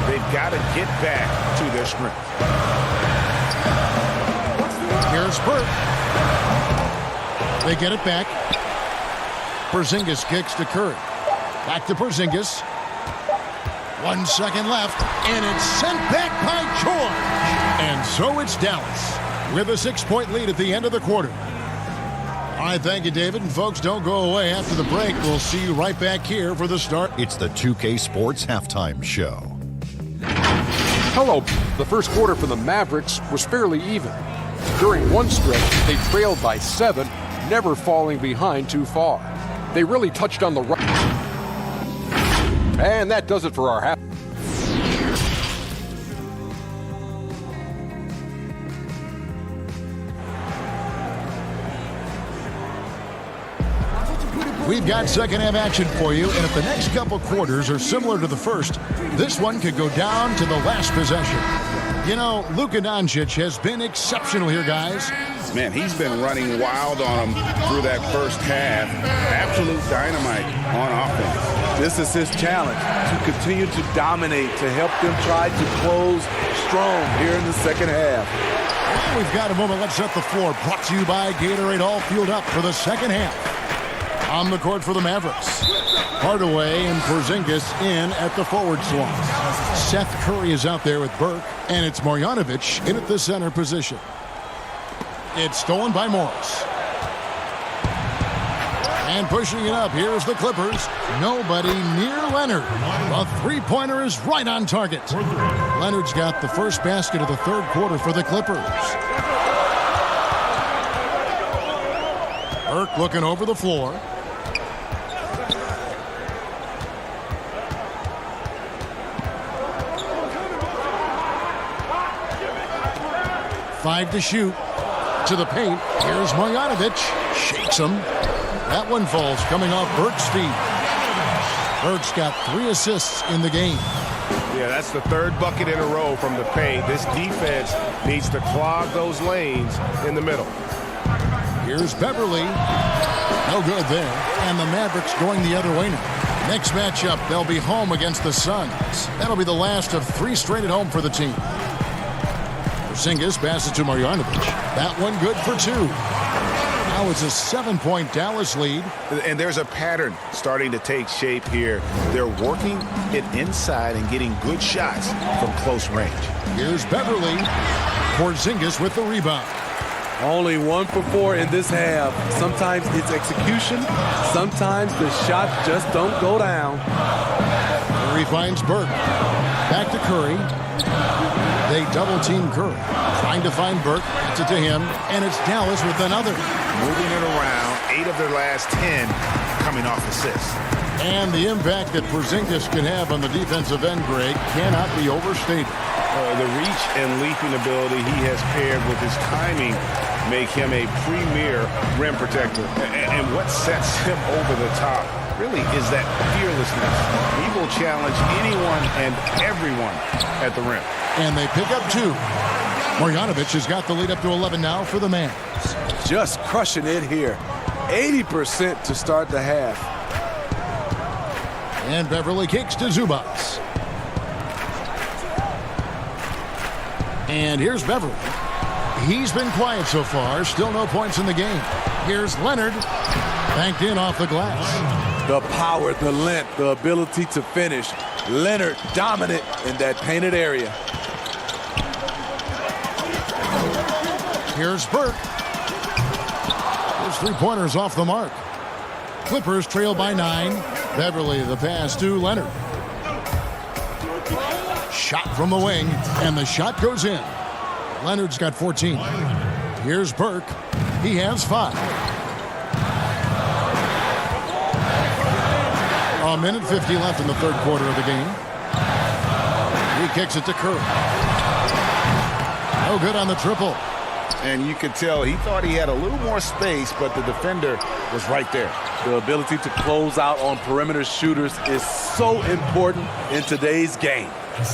They've got to get back to their strength. Here's Burke. They get it back. Porzingis kicks to Curry. Back to Porzingis. 1 second left, and it's sent back by George. And so it's Dallas with a 6-point lead at the end of the quarter. All right, thank you, David. And folks, don't go away after the break. We'll see you right back here for the start. It's the 2K Sports Halftime Show. Hello. The first quarter for the Mavericks was fairly even. During one stretch, they trailed by 7, never falling behind too far. They really touched on the right. And that does it for our half. We've got second half action for you, and if the next couple quarters are similar to the first, this one could go down to the last possession. You know, Luka Doncic has been exceptional here, guys. Man, he's been running wild on them through that first half. Absolute dynamite on offense. This is his challenge, to continue to dominate, to help them try to close strong here in the second half. We've got a moment. Let's set the floor. Brought to you by Gatorade, all fueled up for the second half. On the court for the Mavericks, Hardaway and Porzingis in at the forward swap. Seth Curry is out there with Burke, and it's Marjanovic in at the center position. It's stolen by Morris. And pushing it up, here's the Clippers. Nobody near Leonard. A three-pointer is right on target. Leonard's got the first basket of the third quarter for the Clippers. Burke looking over the floor. Five to shoot. To the paint. Here's Marjanovic. Shakes him. That one falls coming off Burke's feet. Burke's got 3 assists in the game. Yeah, that's the third bucket in a row from the paint. This defense needs to clog those lanes in the middle. Here's Beverly. No good there. And the Mavericks going the other way now. Next matchup, they'll be home against the Suns. That'll be the last of 3 straight at home for the team. Porzingis passes to Marjanovic. That one good for 2. Now it's a 7-point Dallas lead. And there's a pattern starting to take shape here. They're working it inside and getting good shots from close range. Here's Beverly. Porzingis with the rebound. Only 1 for 4 in this half. Sometimes it's execution. Sometimes the shots just don't go down. Curry finds Burke. Back to Curry. They double-team Curry. Trying to find Burke. Gets it to him. And it's Dallas with another. Moving it around. 8 of their last 10 coming off assists. And the impact that Porzingis can have on the defensive end, Greg, cannot be overstated. The reach and leaping ability he has paired with his timing make him a premier rim protector. And what sets him over the top really is that fearlessness. He will challenge anyone and everyone at the rim. And they pick up 2. Marjanovic has got the lead up to 11 now for the Mavs. Just crushing it here. 80% to start the half. And Beverly kicks to Zubac. And here's Beverly. He's been quiet so far. Still no points in the game. Here's Leonard. Banked in off the glass. The power, the length, the ability to finish. Leonard dominant in that painted area. Here's Burke. His 3-pointers off the mark. Clippers trail by 9. Beverly the pass to Leonard. Shot from the wing, and the shot goes in. Leonard's got 14. Here's Burke. He has 5. A minute 50 left in the third quarter of the game. He kicks it to Curry. No good on the triple. And you could tell he thought he had a little more space, but the defender was right there. The ability to close out on perimeter shooters is so important in today's game.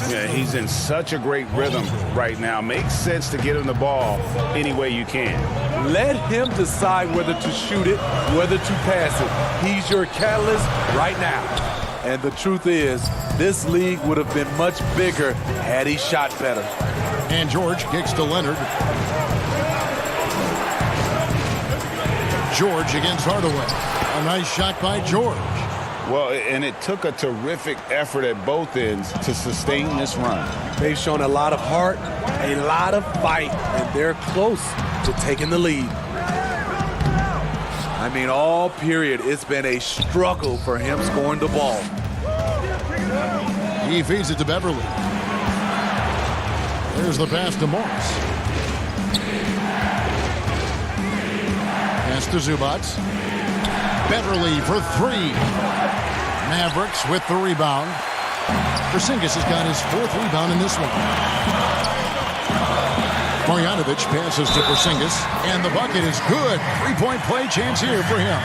Yeah, he's in such a great rhythm right now. Makes sense to get him the ball any way you can. Let him decide whether to shoot it, whether to pass it. He's your catalyst right now. And the truth is, this league would have been much bigger had he shot better. And George kicks to Leonard. George against Hardaway. A nice shot by George. Well, and it took a terrific effort at both ends to sustain this run. They've shown a lot of heart, a lot of fight, and they're close to taking the lead. I mean, all period, it's been a struggle for him scoring the ball. He feeds it to Beverly. There's the pass to Morris. Pass to Zubac. Beverly for 3. Mavericks with the rebound. Porzingis has got his 4th rebound in this one. Marjanovic passes to Porzingis, and the bucket is good. 3-point play chance here for him.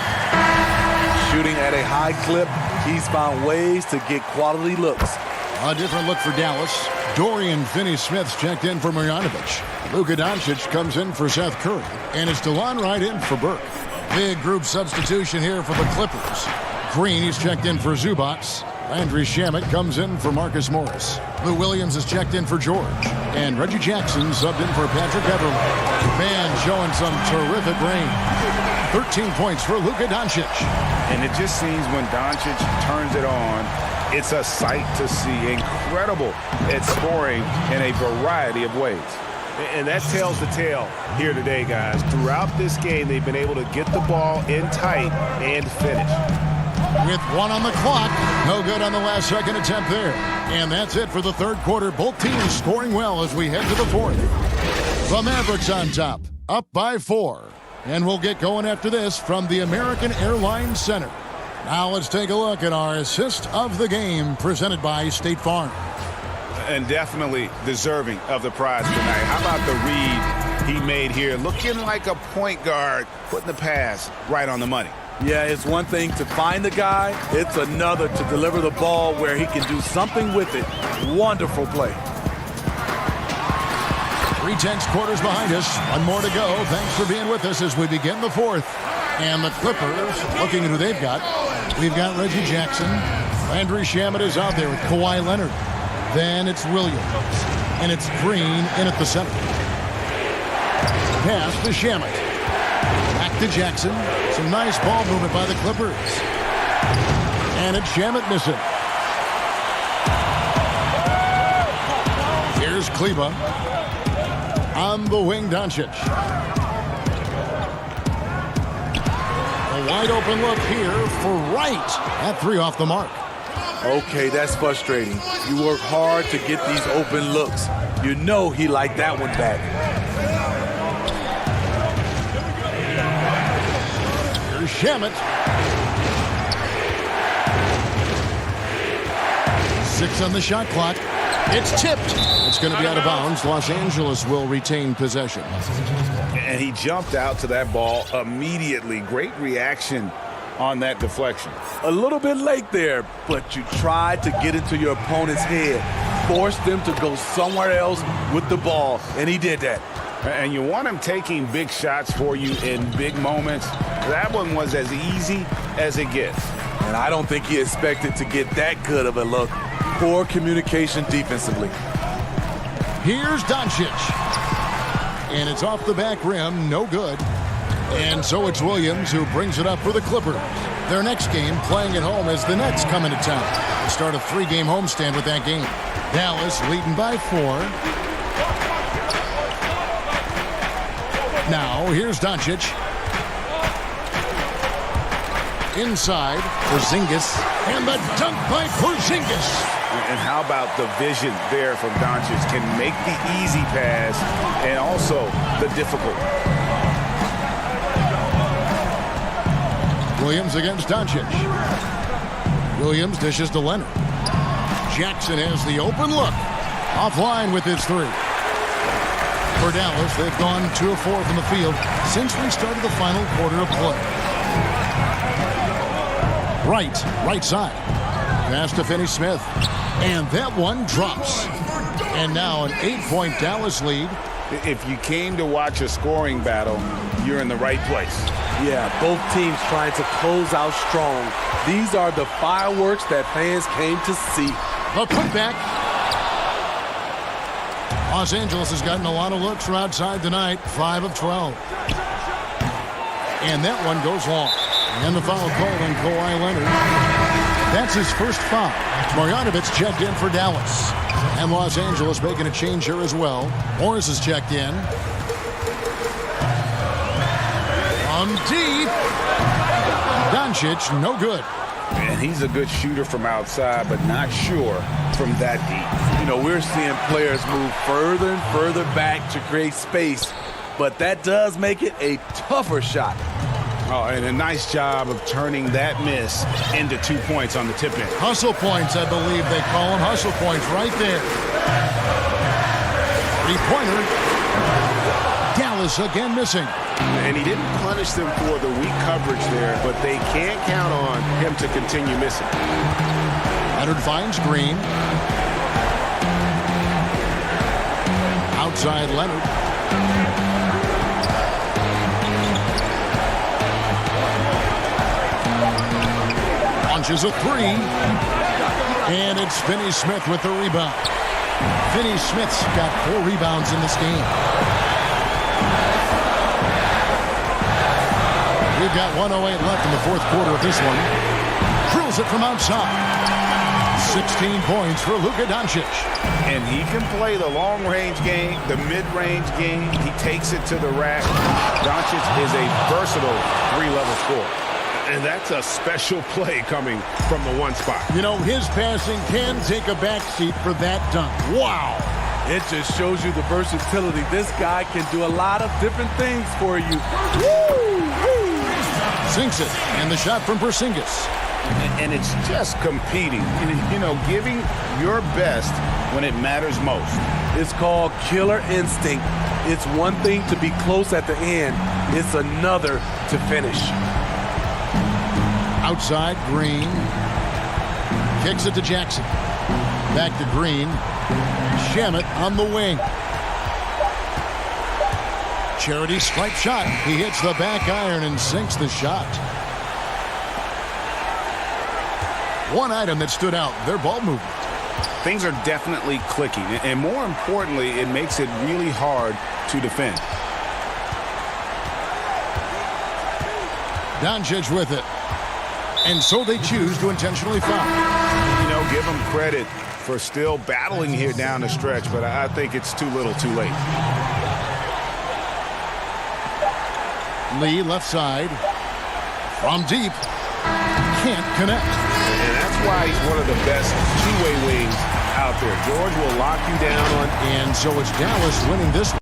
Shooting at a high clip, he's found ways to get quality looks. A different look for Dallas. Dorian Finney-Smith's checked in for Marjanovic. Luka Doncic comes in for Seth Curry. And it's DeLon Wright in for Burke. Big group substitution here for the Clippers. Green, he's checked in for Zubac. Landry Shamet comes in for Marcus Morris. Lou Williams is checked in for George. And Reggie Jackson subbed in for Patrick Beverley. Fans showing some terrific range. 13 points for Luka Doncic. And it just seems when Doncic turns it on, it's a sight to see. Incredible at scoring in a variety of ways. And that tells the tale here today, guys. Throughout this game, they've been able to get the ball in tight and finish. With 1 on the clock, no good on the last second attempt there. And that's it for the third quarter. Both teams scoring well as we head to the fourth. The Mavericks on top, up by 4. And we'll get going after this from the American Airlines Center. Now let's take a look at our assist of the game presented by State Farm. And definitely deserving of the prize tonight. How about the read he made here? Looking like a point guard, putting the pass right on the money. Yeah, it's one thing to find the guy. It's another to deliver the ball where he can do something with it. Wonderful play. 3/10 quarters behind us. 1 more to go. Thanks for being with us as we begin the fourth. And the Clippers, looking at who they've got. We've got Reggie Jackson. Landry Shamet is out there with Kawhi Leonard. Then it's Williams. And it's Green in at the center. Pass to Shamet. Back to Jackson. Some nice ball movement by the Clippers. And it's Shamet missing. Here's Kleba. On the wing, Doncic. A wide open look here for Wright. That 3 off the mark. Okay, that's frustrating. You work hard to get these open looks. You know he liked that one back. Here's Shamet. 6 on the shot clock. It's tipped. It's going to be out of bounds. Los Angeles will retain possession. And he jumped out to that ball immediately. Great reaction on that deflection. A little bit late there, but you tried to get into your opponent's head. Force them to go somewhere else with the ball, and he did that. And you want him taking big shots for you in big moments. That one was as easy as it gets. And I don't think he expected to get that good of a look. Poor communication defensively. Here's Doncic. And it's off the back rim, no good. And so it's Williams who brings it up for the Clippers. Their next game, playing at home, as the Nets come into town. They start a 3-game homestand with that game. Dallas leading by 4. Now, here's Doncic. Inside, Porzingis. And the dunk by Porzingis. And how about the vision there from Doncic? Can make the easy pass and also the difficult. Williams against Doncic. Williams dishes to Leonard. Jackson has the open look. Offline with his 3. For Dallas, they've gone 2 of 4 from the field since we started the final quarter of play. Right side. Pass to Finney-Smith. And that one drops. And now an 8-point Dallas lead. If you came to watch a scoring battle, you're in the right place. Yeah, both teams trying to close out strong. These are the fireworks that fans came to see. The putback. Los Angeles has gotten a lot of looks from outside tonight. 5 of 12. And that one goes long. And the foul called on Kawhi Leonard. That's his first foul. Marjanovic checked in for Dallas. And Los Angeles making a change here as well. Morris is checked in. From deep. Doncic, no good. And he's a good shooter from outside, but not sure from that deep. You know, we're seeing players move further and further back to create space, but that does make it a tougher shot. Oh, and a nice job of turning that miss into 2 points on the tip-in. Hustle points, I believe they call them. Hustle points right there. 3-pointer. Dallas again missing. And he didn't punish them for the weak coverage there, but they can't count on him to continue missing. Leonard finds Green. side, Leonard. Launches a three. And it's Finney Smith with the rebound. Finney Smith's got 4 rebounds in this game. We've got 1:08 left in the fourth quarter of this one. Drills it from outside. 16 points for Luka Doncic. And he can play the long-range game, the mid-range game. He takes it to the rack. Doncic is a versatile 3-level scorer. And that's a special play coming from the one spot. You know, his passing can take a backseat for that dunk. Wow. It just shows you the versatility. This guy can do a lot of different things for you. Woo! Sinks it. And the shot from Porzingis. And it's just competing, you know, giving your best when it matters most. It's called killer instinct. It's one thing to be close at the end. It's another to finish. Outside, Green. Kicks it to Jackson. Back to Green. Shamet on the wing. Charity stripe shot. He hits the back iron and sinks the shot. One item that stood out, their ball movement. Things are definitely clicking, and more importantly, it makes it really hard to defend. Doncic with it. And so they choose to intentionally foul. You know, give them credit for still battling here down the stretch, but I think it's too little too late. Lee left side. From deep. Can't connect. And that's why he's one of the best two-way wings out there. George will lock you down on. And so it's Dallas winning this one.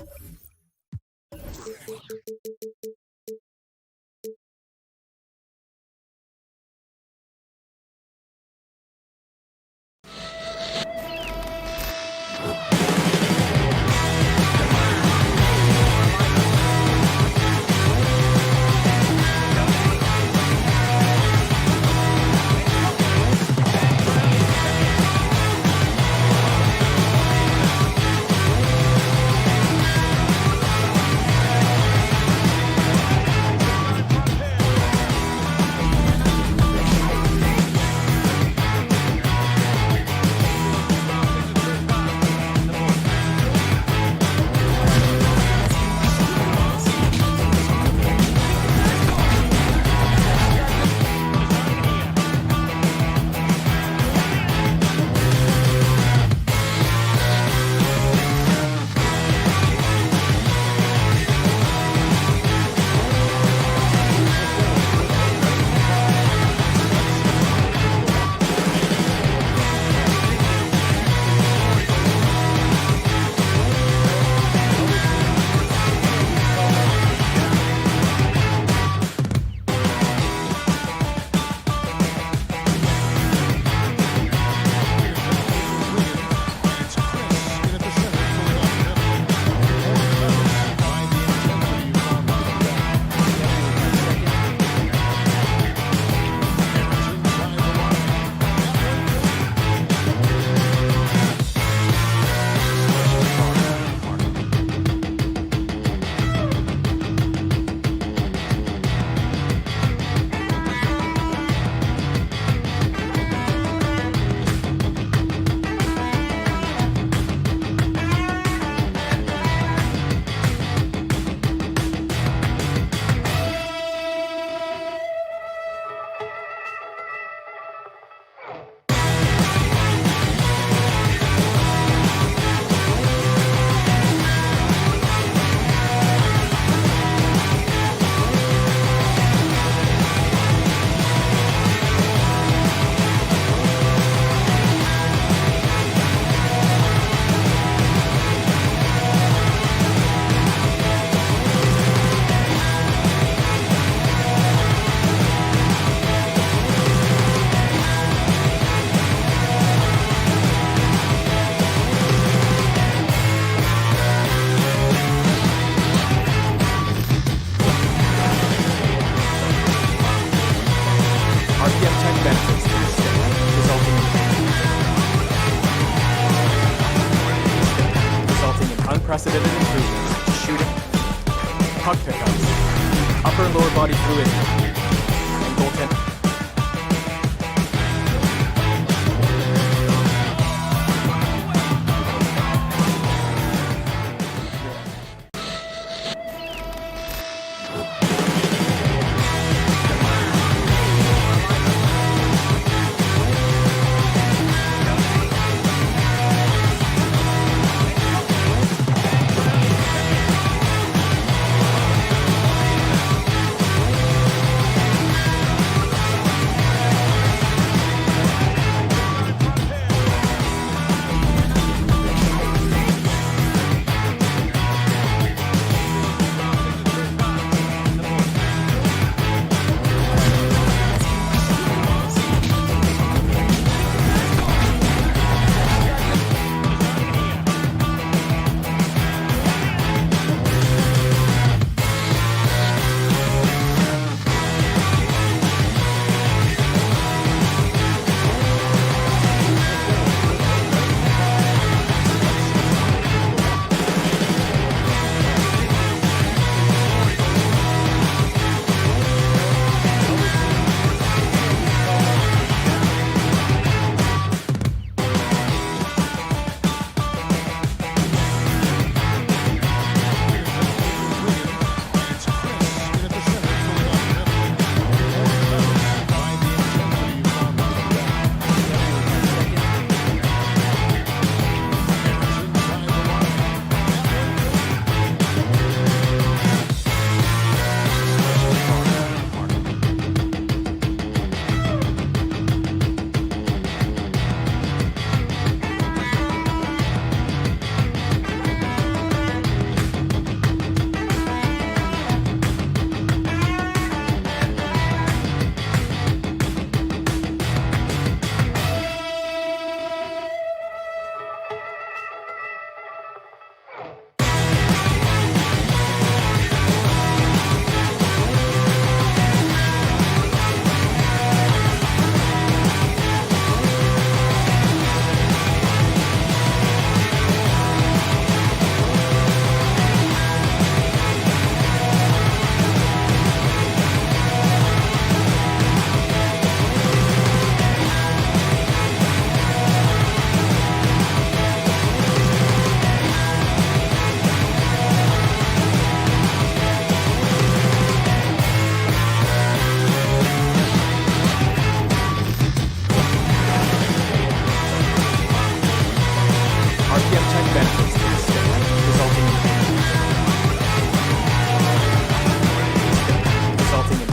unprecedented improvements. Shooting, puck pickups, upper and lower body fluidity, and goaltending.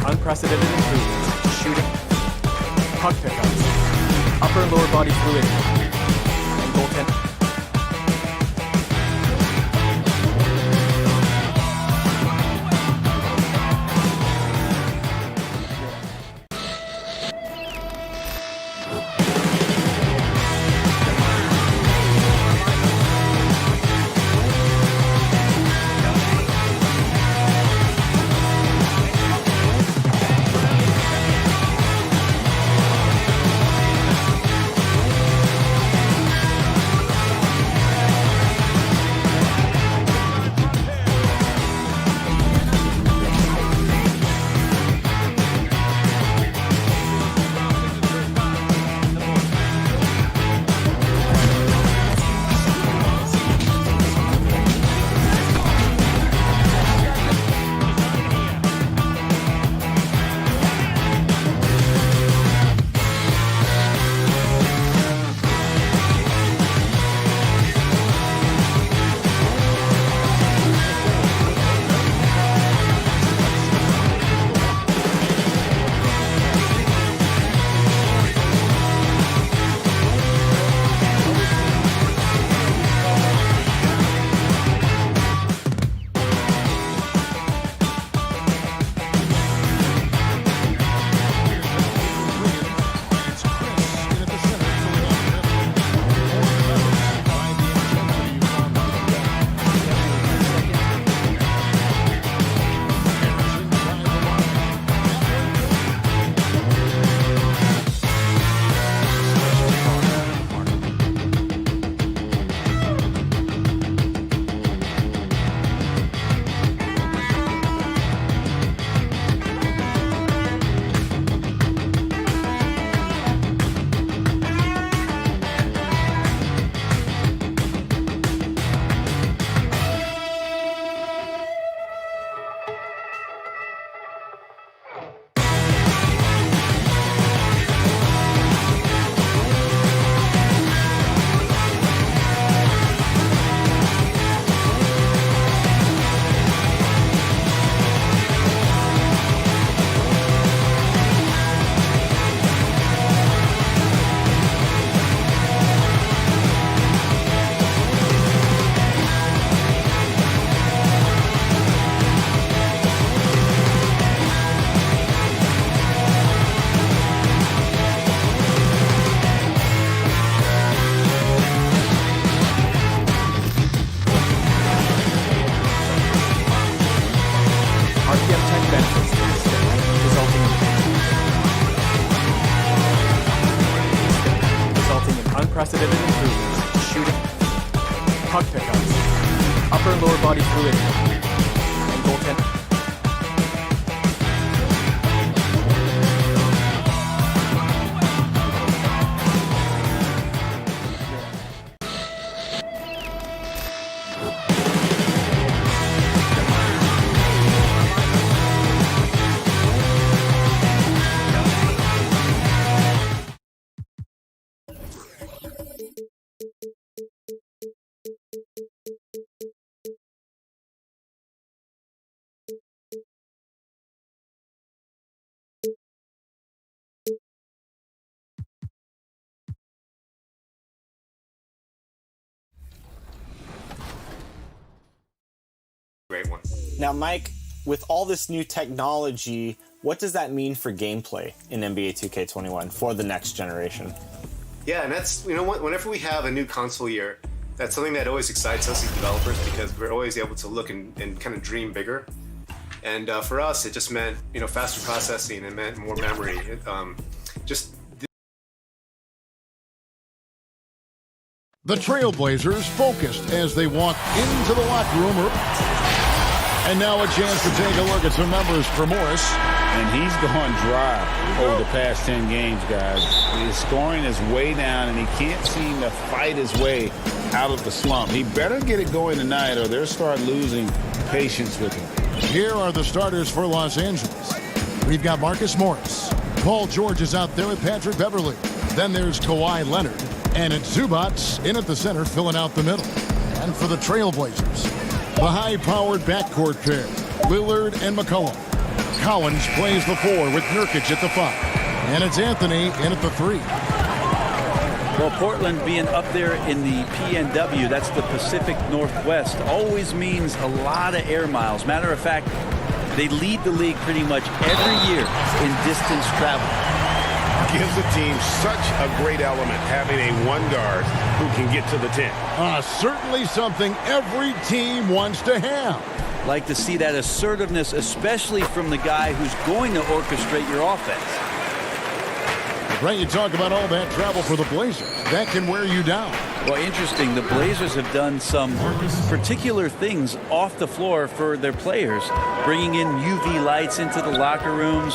Unprecedented improvements. Shooting, puck pickups, upper and lower body fluidity, and goaltending. puck pickups, upper and lower body fluidity, and goaltending. Great one. Now, Mike, with all this new technology, what does that mean for gameplay in NBA 2K21 for the next generation? Yeah, and that's, whenever we have a new console year, that's something that always excites us as developers because we're always able to look and kind of dream bigger. And for us, it just meant, faster processing. It meant more memory. The Trailblazers focused as they walk into the locker room. And now a chance to take a look at some numbers for Morris. And he's gone dry over the past 10 games, guys. His scoring is way down, and he can't seem to fight his way out of the slump. He better get it going tonight, or they'll start losing patience with him. Here are the starters for Los Angeles. We've got Marcus Morris. Paul George is out there with Patrick Beverley. Then there's Kawhi Leonard. And it's Zubats in at the center, filling out the middle. And for the Trailblazers, the high-powered backcourt pair, Lillard and McCollum. Collins plays the 4 with Nurkic at the 5. And it's Anthony in at the 3. Well, Portland being up there in the PNW, that's the Pacific Northwest, always means a lot of air miles. Matter of fact, they lead the league pretty much every year in distance travel. Gives the team such a great element having a one guard who can get to the 10. Certainly something every team wants to have. Like to see that assertiveness, especially from the guy who's going to orchestrate your offense. Right, you talk about all that travel for the Blazers. That can wear you down. Well, interesting. The Blazers have done some particular things off the floor for their players, bringing in UV lights into the locker rooms,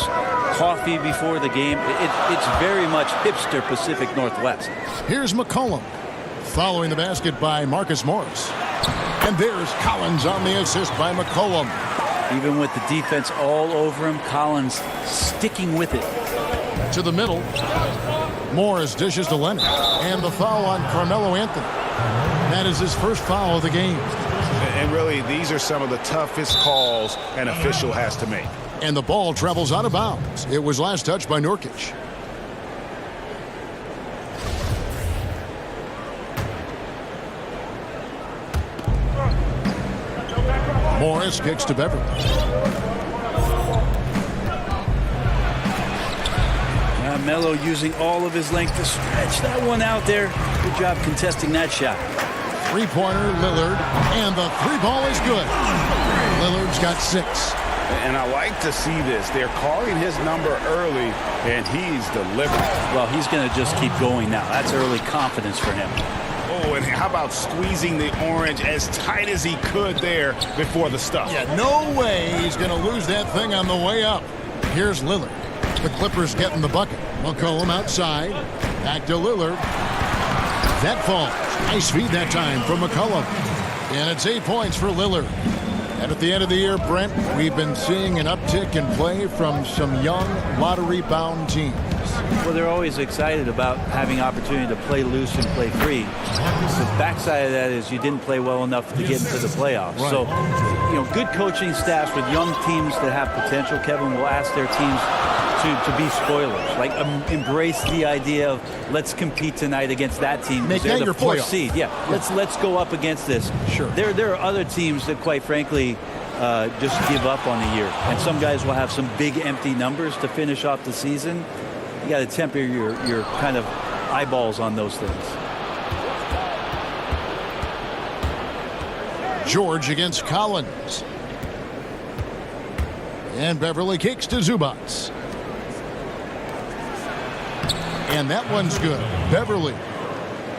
coffee before the game. It's very much hipster Pacific Northwest. Here's McCollum, following the basket by Marcus Morris. And there's Collins on the assist by McCollum. Even with the defense all over him, Collins sticking with it. To the middle. Morris dishes to Leonard. And the foul on Carmelo Anthony. That is his first foul of the game. And really, these are some of the toughest calls an official has to make. And the ball travels out of bounds. It was last touched by Nurkic. Morris kicks to Beverley. Melo using all of his length to stretch that one out there. Good job contesting that shot. Three-pointer, Lillard, and the three ball is good. Lillard's got 6. And I like to see this. They're calling his number early, and he's delivering. Well, he's going to just keep going now. That's early confidence for him. Oh, and how about squeezing the orange as tight as he could there before the stuff? Yeah, no way he's going to lose that thing on the way up. Here's Lillard. The Clippers getting the bucket. McCollum outside. Back to Lillard. That falls. Nice feed that time from McCollum. And it's 8 points for Lillard. And at the end of the year, Brent, we've been seeing an uptick in play from some young lottery-bound teams. Well, they're always excited about having opportunity to play loose and play free. The backside of that is you didn't play well enough to get into the playoffs. Right. So, good coaching staffs with young teams that have potential, Kevin, will ask their teams to be spoilers. Like, embrace the idea of let's compete tonight against that team. Make that your 4th seed. Yeah, let's go up against this. Sure. There are other teams that, quite frankly, just give up on the year. And some guys will have some big empty numbers to finish off the season. You got to temper your kind of eyeballs on those things. George against Collins. And Beverley kicks to Zubats. And that one's good. Beverley.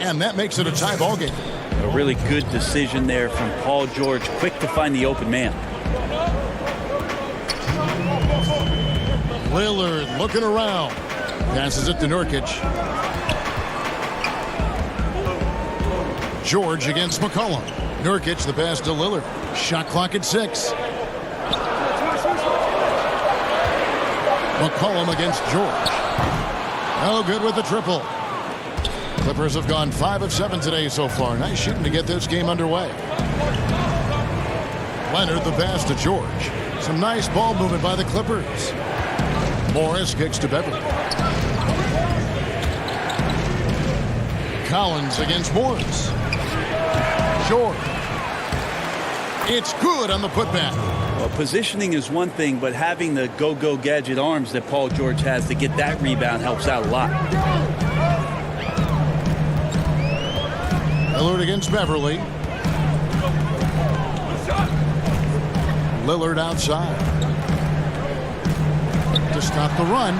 And that makes it a tie ball game. A really good decision there from Paul George, quick to find the open man. Lillard looking around. Passes it to Nurkic. George against McCollum. Nurkic, the pass to Lillard. Shot clock at 6. McCollum against George. No good with the triple. Clippers have gone 5 of 7 today so far. Nice shooting to get this game underway. Leonard, the pass to George. Some nice ball movement by the Clippers. Morris kicks to Beverly. Collins against Morris. George. It's good on the putback. Well, positioning is one thing, but having the go-go gadget arms that Paul George has to get that rebound helps out a lot. Lillard against Beverly. Lillard outside. To stop the run.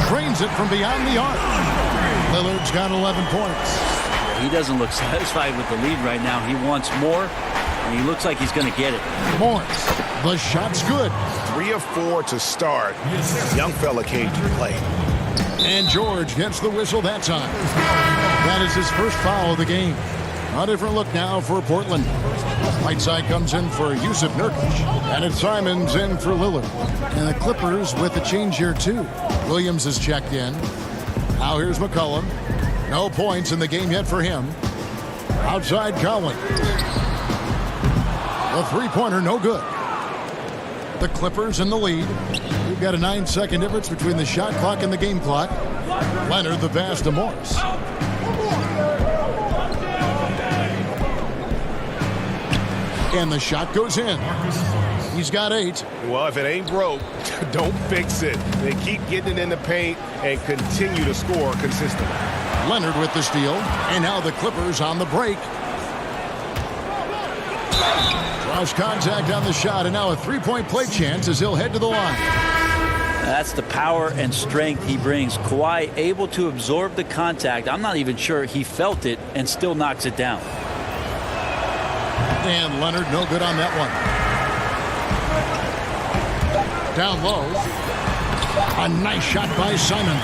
Drains it from beyond the arc. Lillard's got 11 points. He doesn't look satisfied with the lead right now. He wants more, and he looks like he's going to get it. Morris. The shot's good. 3 of 4 to start. Young fella came to play. And George gets the whistle that time. That is his first foul of the game. A different look now for Portland. Whiteside comes in for Yusuf Nurkic. And it's Simons in for Lillard. And the Clippers with a change here too. Williams is checked in. Now here's McCollum. No points in the game yet for him. Outside Collins. The three-pointer no good. The Clippers in the lead. We've got a 9-second difference between the shot clock and the game clock. Leonard the pass to Morris. And the shot goes in. He's got 8. Well, if it ain't broke, don't fix it. They keep getting it in the paint and continue to score consistently. Leonard with the steal. And now the Clippers on the break. Draws contact on the shot, and now a three-point play chance as he'll head to the line. That's the power and strength he brings. Kawhi able to absorb the contact. I'm not even sure he felt it and still knocks it down. And Leonard no good on that one. Down low. A nice shot by Simons.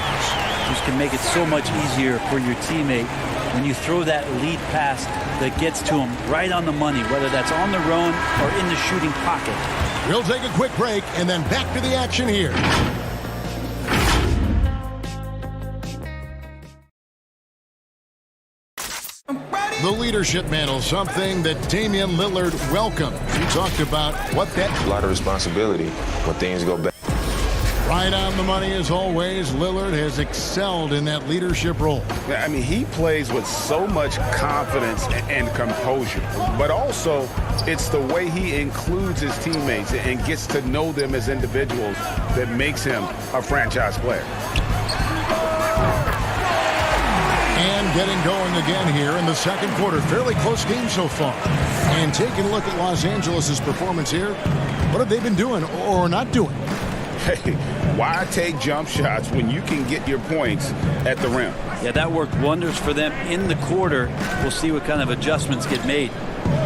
This can make it so much easier for your teammate when you throw that lead pass that gets to him right on the money, whether that's on the run or in the shooting pocket. We'll take a quick break and then back to the action here. The leadership mantle, something that Damian Lillard welcomes. He talked about what that... A lot of responsibility when things go bad. Right on the money as always. Lillard has excelled in that leadership role. I mean, he plays with so much confidence and composure, but also it's the way he includes his teammates and gets to know them as individuals that makes him a franchise player. And getting going again here in the second quarter. Fairly close game so far. And taking a look at Los Angeles' performance here, what have they been doing or not doing? Hey, why take jump shots when you can get your points at the rim? Yeah, that worked wonders for them in the quarter. We'll see what kind of adjustments get made.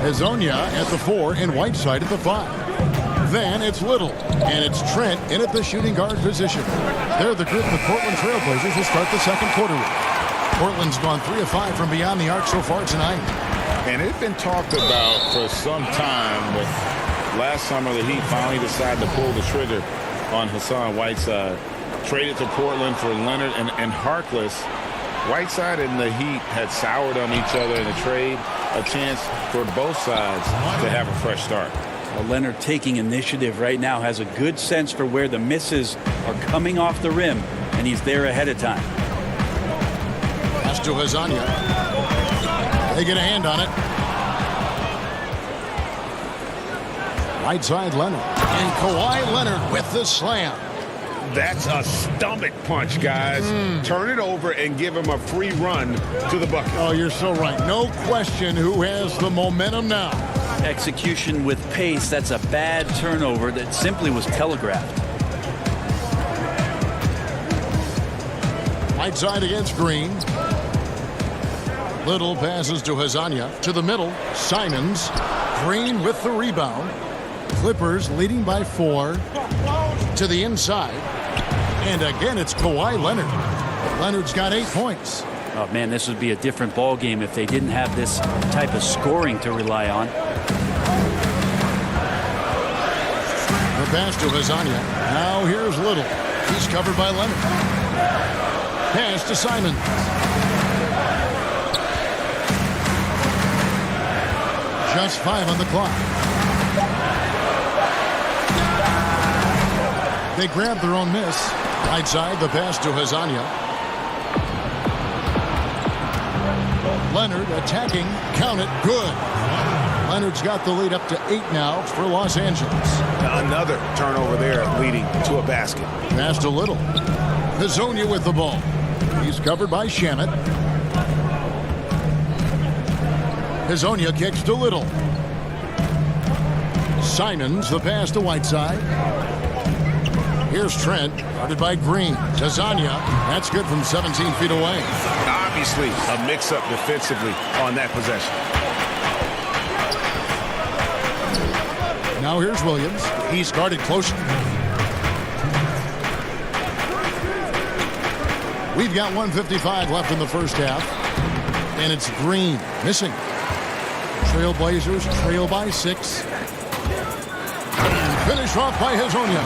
Hezonja at the 4 and Whiteside at the 5. Then it's Little, and it's Trent in at the shooting guard position. They're the group the Portland Trailblazers will start the second quarter with. Portland's gone 3 of 5 from beyond the arc so far tonight. And it's been talked about for some time, but last summer the Heat finally decided to pull the trigger on Hassan Whiteside. Traded to Portland for Leonard and Harkless. Whiteside and the Heat had soured on each other in the trade. A chance for both sides to have a fresh start. Well, Leonard taking initiative right now, has a good sense for where the misses are coming off the rim, and he's there ahead of time. Pass to Hezonja. They get a hand on it. Whiteside Leonard. And Kawhi Leonard with the slam. That's a stomach punch, guys. Turn it over and give him a free run to the bucket. Oh, you're so right. No question who has the momentum now. Execution with pace. That's a bad turnover that simply was telegraphed. Whiteside against Green. Little passes to Hezonja. To the middle. Simons. Green with the rebound. Clippers leading by 4. To the inside. And again, it's Kawhi Leonard. Leonard's got 8 points. Oh, man, this would be a different ball game if they didn't have this type of scoring to rely on. The pass to Hezonja. Now here's Little. He's covered by Leonard. Pass to Simons. Just 5 on the clock. They grab their own miss. Right side, the pass to Hezonja. Leonard attacking. Count it. Good. Leonard's got the lead up to 8 now for Los Angeles. Another turnover there leading to a basket. Pass to Little. Hezonja with the ball. He's covered by Shamet. Hezonja kicks to Little. Simons, the pass to Whiteside. Here's Trent, guarded by Green. Hezonja, that's good from 17 feet away. Obviously, a mix-up defensively on that possession. Now here's Williams. He's guarded closely. We've got 1:55 left in the first half. And it's Green missing. Trailblazers trail by 6. And finish off by Hezonja.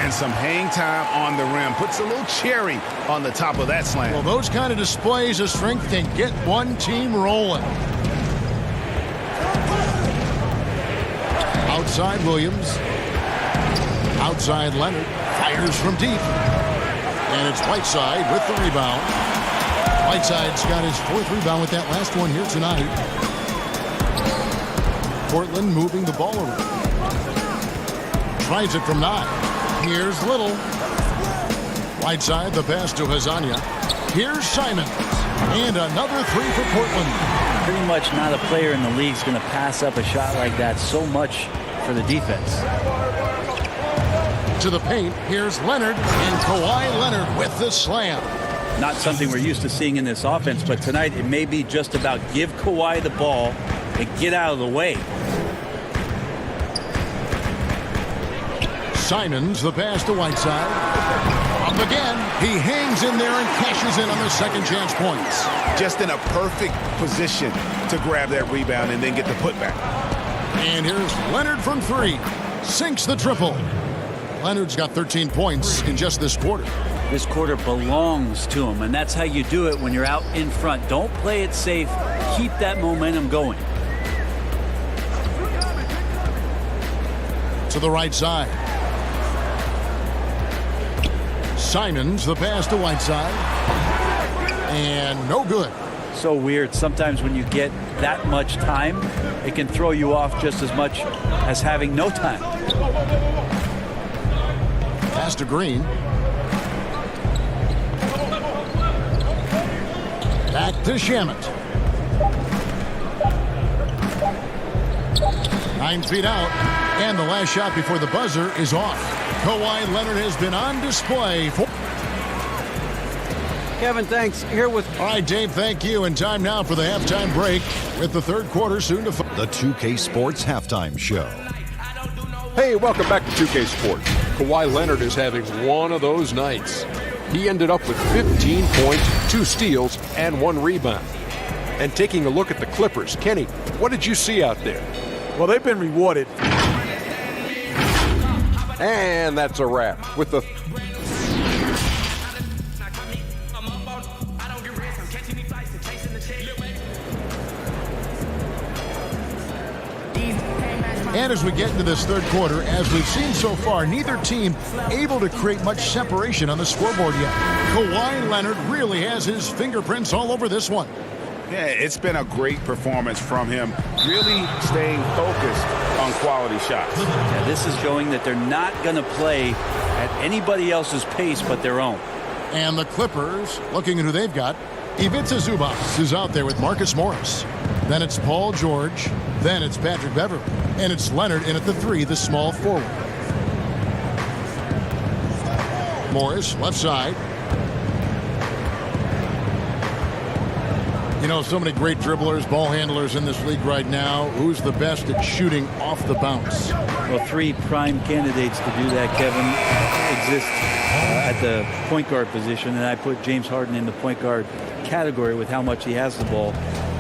And some hang time on the rim. Puts a little cherry on the top of that slam. Well, those kind of displays of strength can get one team rolling. Outside Williams. Outside Leonard. Fires from deep. And it's Whiteside with the rebound. Whiteside's got his 4th rebound with that last one here tonight. Portland moving the ball around. Tries it from 9. Here's Little. Whiteside, the pass to Hezonja. Here's Simons. And another 3 for Portland. Pretty much not a player in the league is going to pass up a shot like that so much for the defense. To the paint, here's Leonard. And Kawhi Leonard with the slam. Not something we're used to seeing in this offense, but tonight it may be just about give Kawhi the ball and get out of the way. Simons, the pass to Whiteside. Up again. He hangs in there and cashes in on the second chance points. Just in a perfect position to grab that rebound and then get the putback. And here's Leonard from 3. Sinks the triple. Leonard's got 13 points in just this quarter. This quarter belongs to him, and that's how you do it when you're out in front. Don't play it safe. Keep that momentum going. To the right side. Simons, the pass to Whiteside. And no good. So weird. Sometimes when you get that much time, it can throw you off just as much as having no time. Pass to Green. Back to Shamet. 9 feet out. And the last shot before the buzzer is off. Kawhi Leonard has been on display. Kevin, thanks. Here with... All right, Dave, thank you. And time now for the halftime break with the third quarter soon to follow. The 2K Sports Halftime Show. Hey, welcome back to 2K Sports. Kawhi Leonard is having one of those nights. He ended up with 15 points, 2 steals, and 1 rebound. And taking a look at the Clippers, Kenny, what did you see out there? Well, they've been rewarded. And that's a wrap with the... And as we get into this third quarter, as we've seen so far, neither team able to create much separation on the scoreboard yet. Kawhi Leonard really has his fingerprints all over this one. Yeah, it's been a great performance from him, really staying focused on quality shots. Yeah, this is showing that they're not going to play at anybody else's pace but their own. And the Clippers, looking at who they've got, Ivica Zubac is out there with Marcus Morris. Then it's Paul George. Then it's Patrick Beverley. And it's Leonard in at the 3, the small forward. Morris, left side. You know, so many great dribblers, ball handlers in this league right now. Who's the best at shooting off the bounce? Well, 3 prime candidates to do that, Kevin, exist at the point guard position, and I put James Harden in the point guard category with how much he has the ball.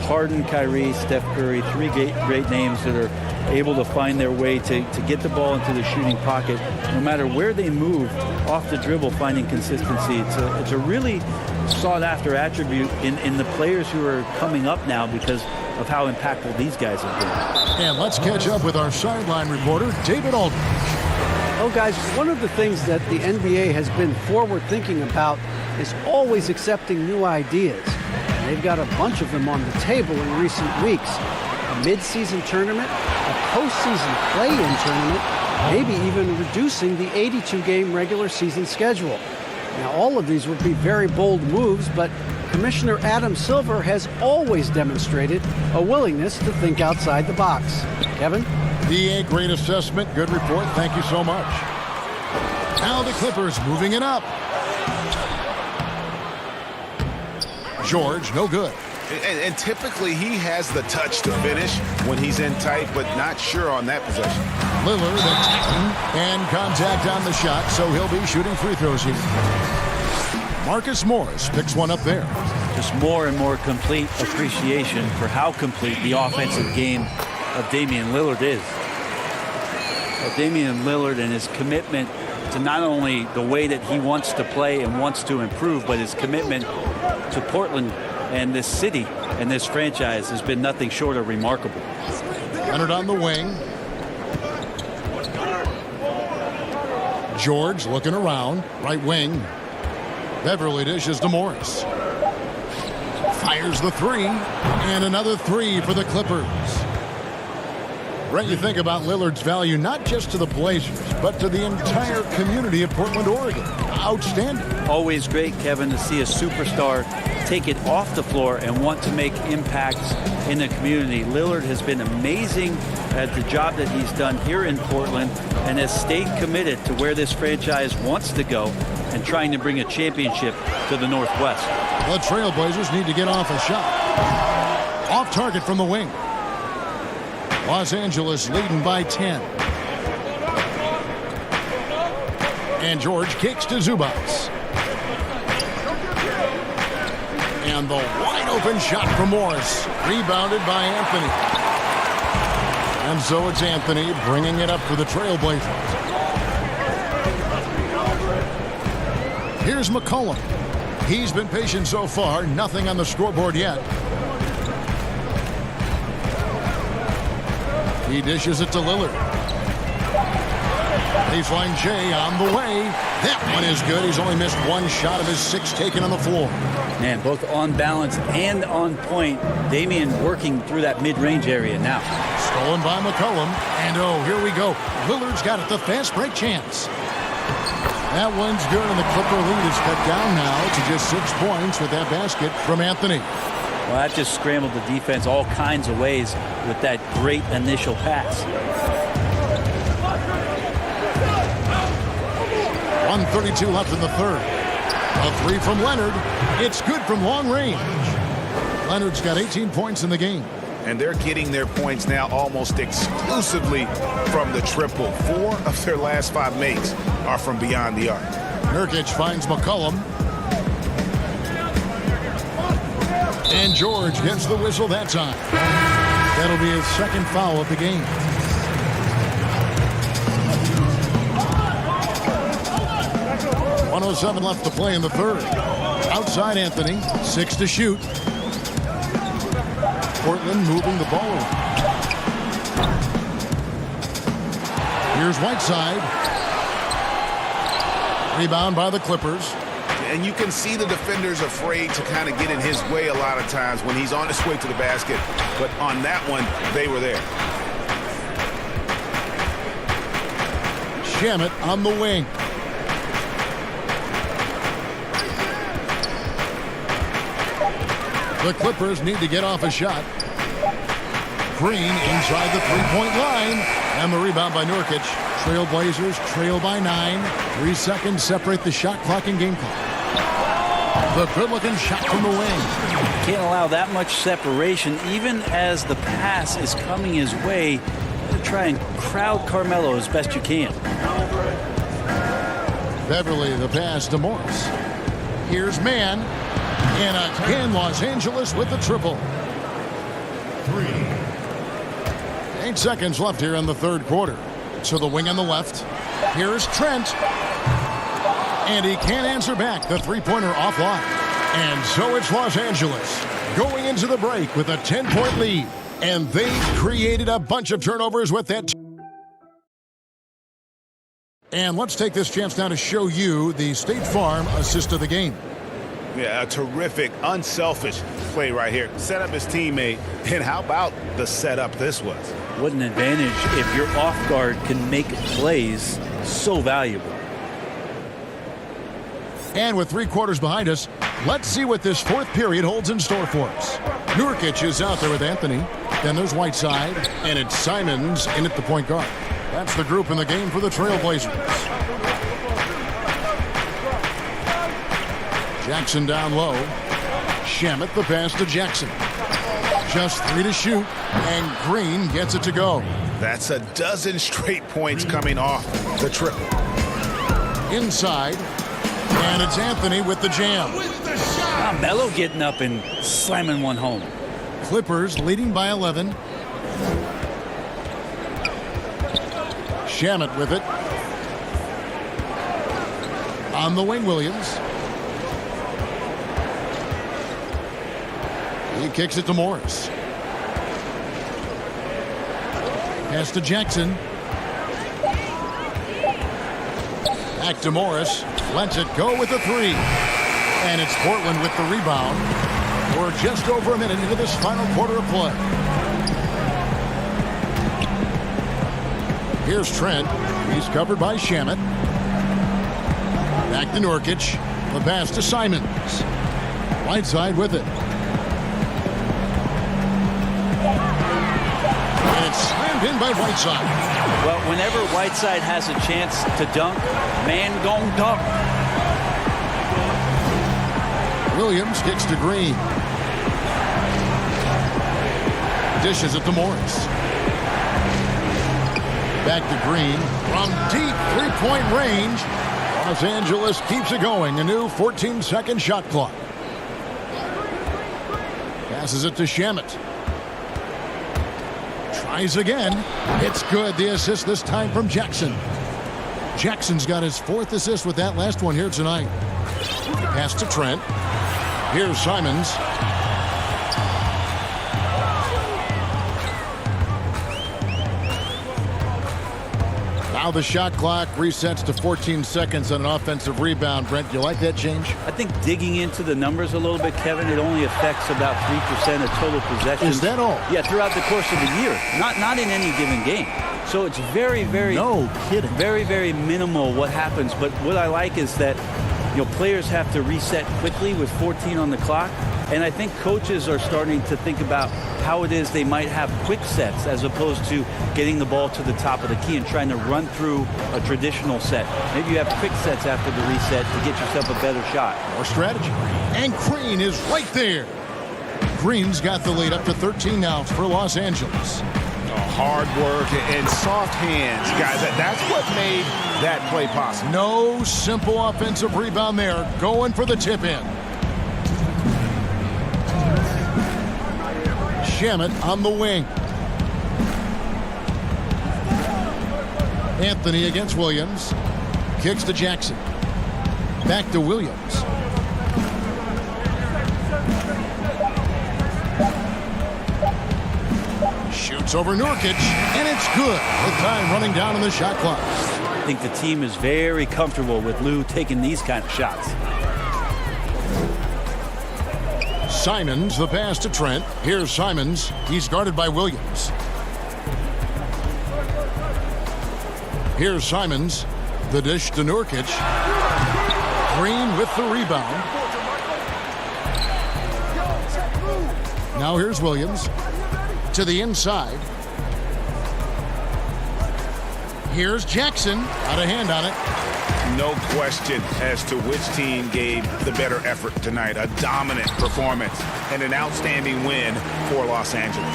Harden, Kyrie, Steph Curry, 3 great names that are able to find their way to get the ball into the shooting pocket. No matter where they move, off the dribble, finding consistency. It's a really sought-after attribute in the players who are coming up now because of how impactful these guys have been. And let's catch up with our sideline reporter, David Aldridge. Well, guys, one of the things that the NBA has been forward-thinking about is always accepting new ideas. And they've got a bunch of them on the table in recent weeks. A mid-season tournament, a postseason play-in tournament, maybe even reducing the 82-game regular season schedule. Now, all of these would be very bold moves, but Commissioner Adam Silver has always demonstrated a willingness to think outside the box. Kevin? DA, great assessment. Good report. Thank you so much. Now the Clippers moving it up. George, no good. And typically he has the touch to finish when he's in tight, but not sure on that possession. Lillard attacking and contact on the shot, so he'll be shooting free throws here. Marcus Morris picks one up there. Just more and more complete appreciation for how complete the offensive game of Damian Lillard is. Damian Lillard and his commitment to not only the way that he wants to play and wants to improve, but his commitment to Portland and this city and this franchise has been nothing short of remarkable. Leonard on the wing. George looking around, right wing. Beverly dishes to Morris. Fires the 3, and another 3 for the Clippers. Brent, you think about Lillard's value not just to the Blazers, but to the entire community of Portland, Oregon. Outstanding. Always great, Kevin, to see a superstar take it off the floor and want to make impacts in the community. Lillard has been amazing at the job that he's done here in Portland and has stayed committed to where this franchise wants to go and trying to bring a championship to the Northwest. The Trailblazers need to get off a shot. Off target from the wing. Los Angeles leading by 10. And George kicks to Zubats. And the wide open shot from Morris. Rebounded by Anthony. And so it's Anthony bringing it up for the Trailblazers. Here's McCollum. He's been patient so far. Nothing on the scoreboard yet. He dishes it to Lillard. Baseline Jay on the way. That one is good. He's only missed 1 shot of his 6 taken on the floor. Man, both on balance and on point. Damian working through that mid-range area now. Stolen by McCollum. And oh, here we go. Lillard's got it. The fast break chance. That one's good, and the Clipper lead is cut down now to just 6 points with that basket from Anthony. Well, that just scrambled the defense all kinds of ways with that great initial pass. 1:32 left in the third. A 3 from Leonard. It's good from long range. Leonard's got 18 points in the game. And they're getting their points now almost exclusively from the triple. 4 of their last 5 makes are from beyond the arc. Nurkic finds McCollum. And George gets the whistle that time. That'll be his 2nd foul of the game. .107 left to play in the third. Outside Anthony, 6 to shoot. Portland moving the ball around. Here's Whiteside. Rebound by the Clippers. And you can see the defenders afraid to kind of get in his way a lot of times when he's on his way to the basket. But on that one, they were there. Shamet on the wing. The Clippers need to get off a shot. Green inside the three-point line. And the rebound by Nurkic. Trailblazers trail by 9. 3 seconds separate the shot clock and game clock. The good-looking shot from the wing. Can't allow that much separation, even as the pass is coming his way. Try and crowd Carmelo as best you can. Beverly, the pass to Morris. Here's Mann. And again, Los Angeles with the triple. 8 seconds left here in the third quarter. To the wing on the left. Here's Trent. And he can't answer back. The three-pointer offline. And so it's Los Angeles going into the break with a 10-point lead. And they've created a bunch of turnovers with that. And let's take this chance now to show you the State Farm assist of the game. Yeah, a terrific, unselfish play right here. Set up his teammate, and how about the setup this was? What an advantage if your off guard can make plays so valuable. And with 3 quarters behind us, let's see what this fourth period holds in store for us. Nurkic is out there with Anthony. Then there's Whiteside, and it's Simons in at the point guard. That's the group in the game for the Trailblazers. Jackson down low. Shamet the pass to Jackson. Just 3 to shoot, and Green gets it to go. That's a dozen straight points coming off the triple. Inside, and it's Anthony with the jam. Melo getting up and slamming one home. Clippers leading by 11. Shamet with it. On the wing, Williams. He kicks it to Morris. Pass to Jackson. Back to Morris. Lets it go with the 3. And it's Portland with the rebound. We're just over a minute into this final quarter of play. Here's Trent. He's covered by Shamet. Back to Nurkic. The pass to Simons. Whiteside with it. And it's slammed in by Whiteside. Well, whenever Whiteside has a chance to dunk, man gon' dunk. Williams kicks to Green. Dishes it to Morris. Back to Green. From deep three-point range, Los Angeles keeps it going. A new 14-second shot clock. Passes it to Shamet. Tries again. It's good. The assist this time from Jackson. Jackson's got his 4th assist with that last one here tonight. Pass to Trent. Here's Simons. Now the shot clock resets to 14 seconds on an offensive rebound. Brent, you like that change? I think digging into the numbers a little bit, Kevin, it only affects about 3% of total possessions. Is that all? Yeah, throughout the course of the year. Not in any given game. So it's very, very... No kidding. Very, very minimal what happens. But what I like is that, players have to reset quickly with 14 on the clock. And I think coaches are starting to think about how it is they might have quick sets as opposed to getting the ball to the top of the key and trying to run through a traditional set. Maybe you have quick sets after the reset to get yourself a better shot. More strategy. And Green is right there. Green's got the lead up to 13 now for Los Angeles. Hard work and soft hands, guys. That's what made that play possible. No simple offensive rebound there. Going for the tip-in. Shamet on the wing. Anthony against Williams. Kicks to Jackson. Back to Williams. Shoots over Nurkic, and it's good. With time running down on the shot clock. I think the team is very comfortable with Lou taking these kind of shots. Simons, the pass to Trent. Here's Simons. He's guarded by Williams. Here's Simons. The dish to Nurkic. Green with the rebound. Now here's Williams. To the inside. Here's Jackson. Out of hand on it. no question as to which team gave the better effort tonight. A dominant performance and an outstanding win for Los Angeles.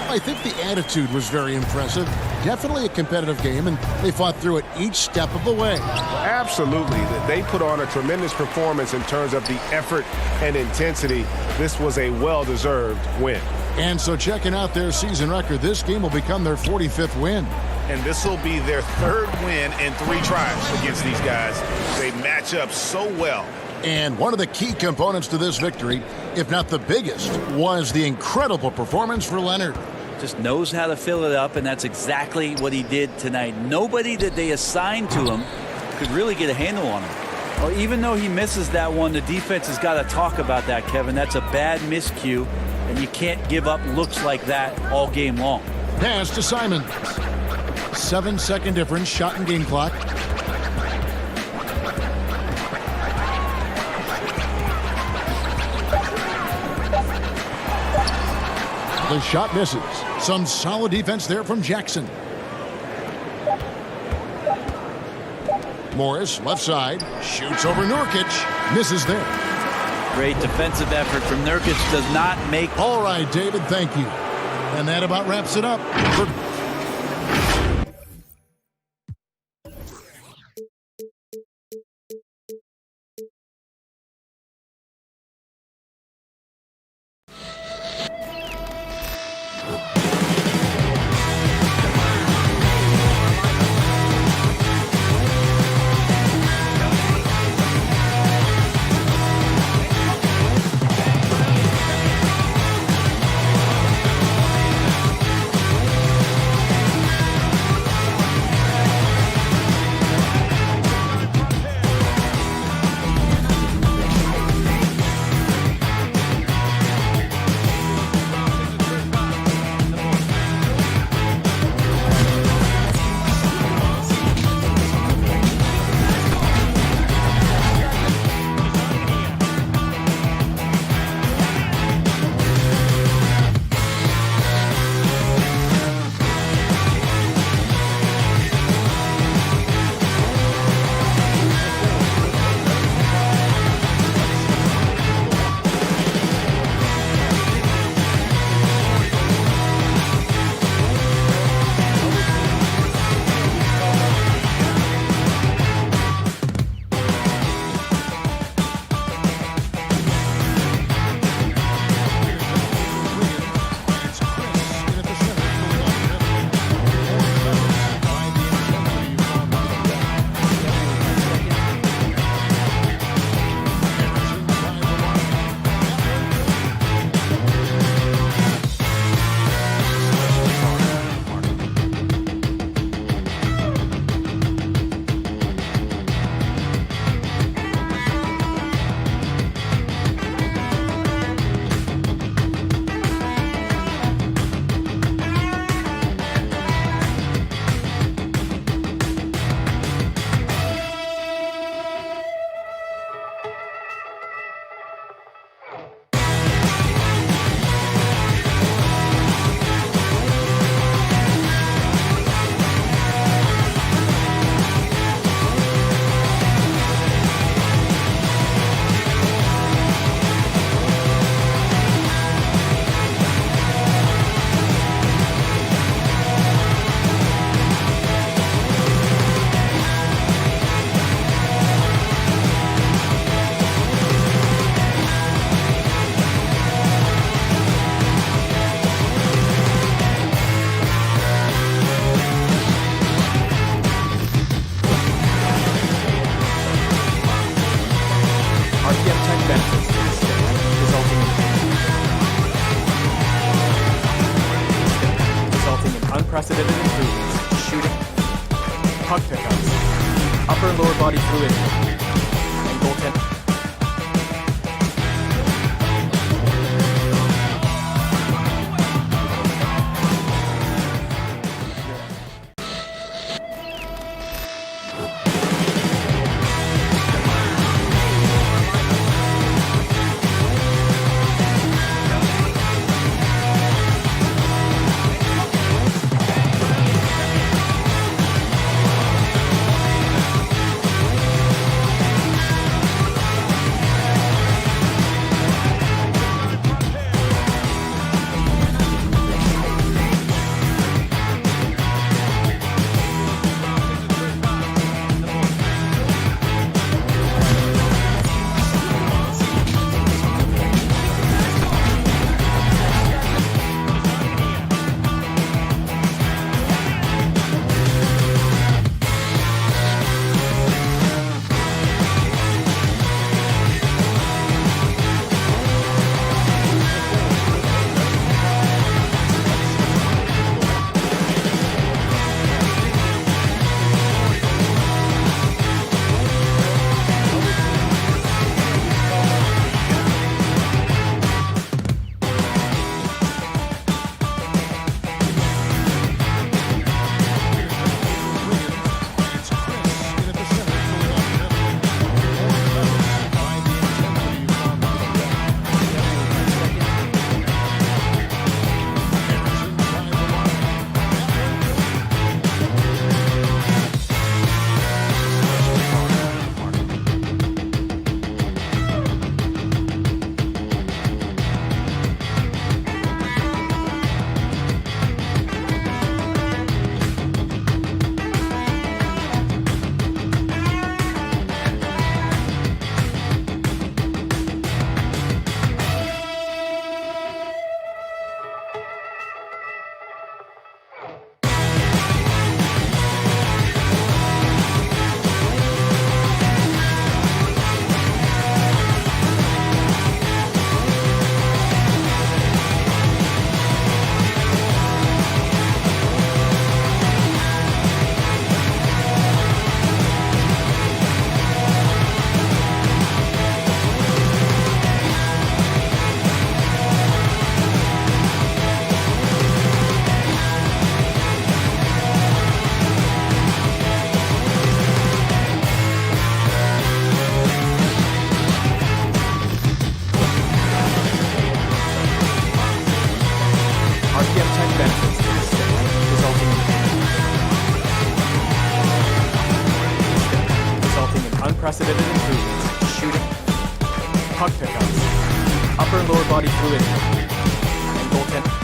I think the attitude was very impressive. Definitely a competitive game, and they fought through it each step of the way. Absolutely. They put on a tremendous performance in terms of the effort and intensity. This was a well-deserved win. And so checking out their season record, this game will become their 45th win. And this will be their third win in 3 tries against these guys. They match up so well. And one of the key components to this victory, if not the biggest, was the incredible performance for Leonard. Just knows how to fill it up, and that's exactly what he did tonight. Nobody that they assigned to him could really get a handle on him. Well, even though he misses that one, the defense has got to talk about that, Kevin. That's a bad miscue, and you can't give up looks like that all game long. Pass to Simon. 7-second difference, shot and game clock. The shot misses. Some solid defense there from Jackson. Morris, left side, shoots over Nurkic, misses there. Great defensive effort from Nurkic, does not make... All right, David, thank you. And that about wraps it up. unprecedented improvements, shooting, puck pickups, upper and lower body fluidity, and goaltending. unprecedented improvements. Shooting, puck pickups, upper and lower body fluidity, and goaltending.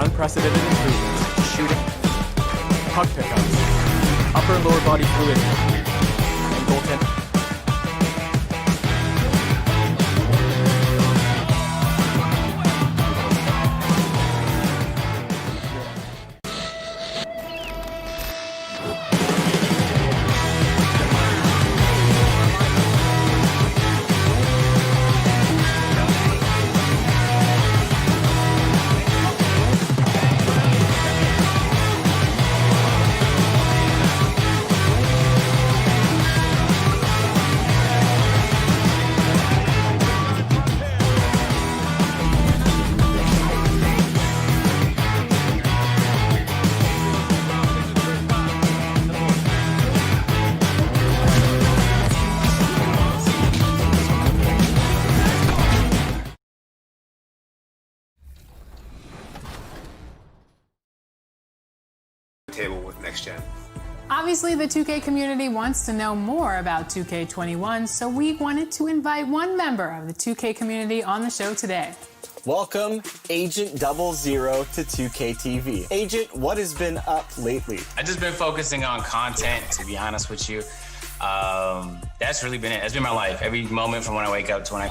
Unprecedented improvements. Shooting, puck pickups, upper and lower body fluidity, and goaltending. Table with Next Gen. Obviously, the 2K community wants to know more about 2K21, so we wanted to invite one member of the 2K community on the show today. Welcome, Agent 00 to 2K TV. Agent, what has been up lately? I've just been focusing on content, to be honest with you. That's really been it. That's been my life. Every moment from when I wake up to when I...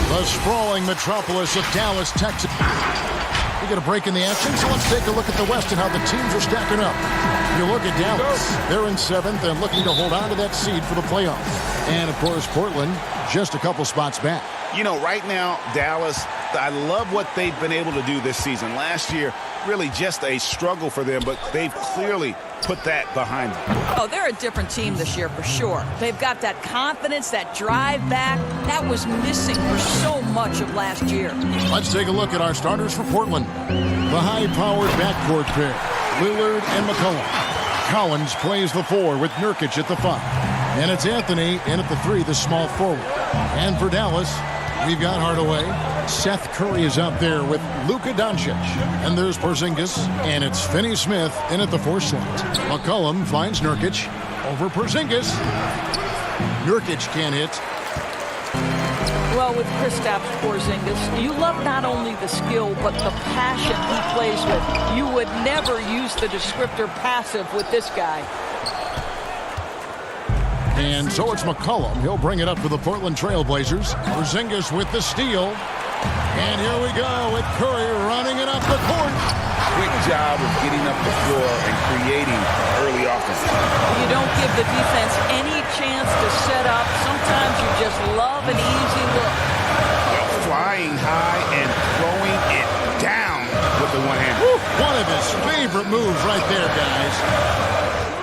The sprawling metropolis of Dallas, Texas. We get a break in the action, so let's take a look at the West and how the teams are stacking up. You look at Dallas, they're in 7th and looking to hold on to that seed for the playoffs. And, of course, Portland just a couple spots back. You know, right now, Dallas I love what they've been able to do this season. Last year, really just a struggle for them, but they've clearly put that behind them. Oh, they're a different team this year for sure. They've got that confidence, that drive back. That was missing for so much of last year. Let's take a look at our starters for Portland. The high-powered backcourt pair, Lillard and McCollum. Collins plays the 4 with Nurkic at the 5. And it's Anthony in at the 3, the small forward. And for Dallas, we've got Hardaway. Seth Curry is out there with Luka Doncic. And there's Porzingis. And it's Finney-Smith in at the 4 slot. McCollum finds Nurkic over Porzingis. Nurkic can't hit. Well, with Kristaps Porzingis, you love not only the skill, but the passion he plays with. You would never use the descriptor passive with this guy. And so it's McCollum. He'll bring it up for the Portland Trail Blazers. Porzingis with the steal. And here we go with Curry running it up the court. Quick job of getting up the floor and creating early offense. You don't give the defense any chance to set up. Sometimes you just love an easy look. Well, flying high and throwing it down with the one hand. One of his favorite moves right there, guys.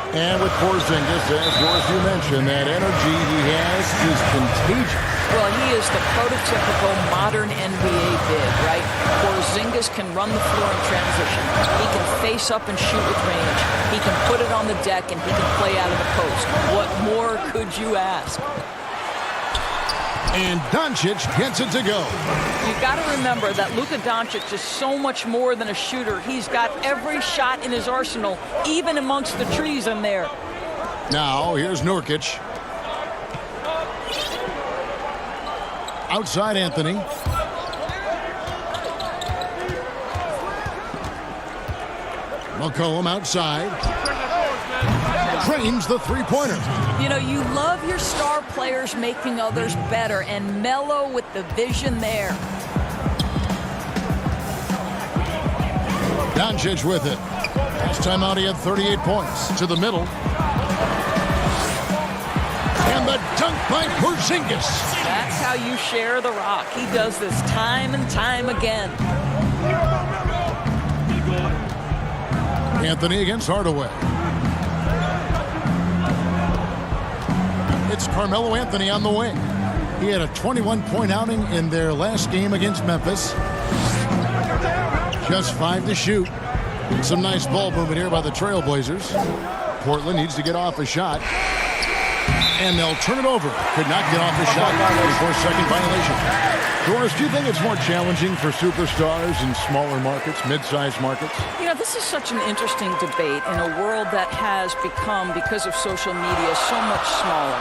And with Porzingis, as you mentioned, that energy he has is contagious. Well, he is the prototypical modern NBA big, right? Porzingis can run the floor in transition. He can face up and shoot with range. He can put it on the deck, and he can play out of the post. What more could you ask? And Doncic gets it to go. You've got to remember that Luka Doncic is so much more than a shooter. He's got every shot in his arsenal, even amongst the trees in there. Now, here's Nurkic. Outside Anthony. McCollum outside. Trains the three-pointer. You know, you love your star players making others better, and Melo with the vision there. Doncic with it. Last time out he had 38 points. To the middle. And the dunk by Porzingis. That's how you share the rock. He does this time and time again. Anthony against Hardaway. It's Carmelo Anthony on the wing. He had a 21-point outing in their last game against Memphis. Just 5 to shoot. Some nice ball movement here by the Trailblazers. Portland needs to get off a shot. And they'll turn it over. Could not get off the shot before second violation. Doris, do you think it's more challenging for superstars in smaller markets, mid-sized markets? You know, this is such an interesting debate in a world that has become, because of social media, so much smaller.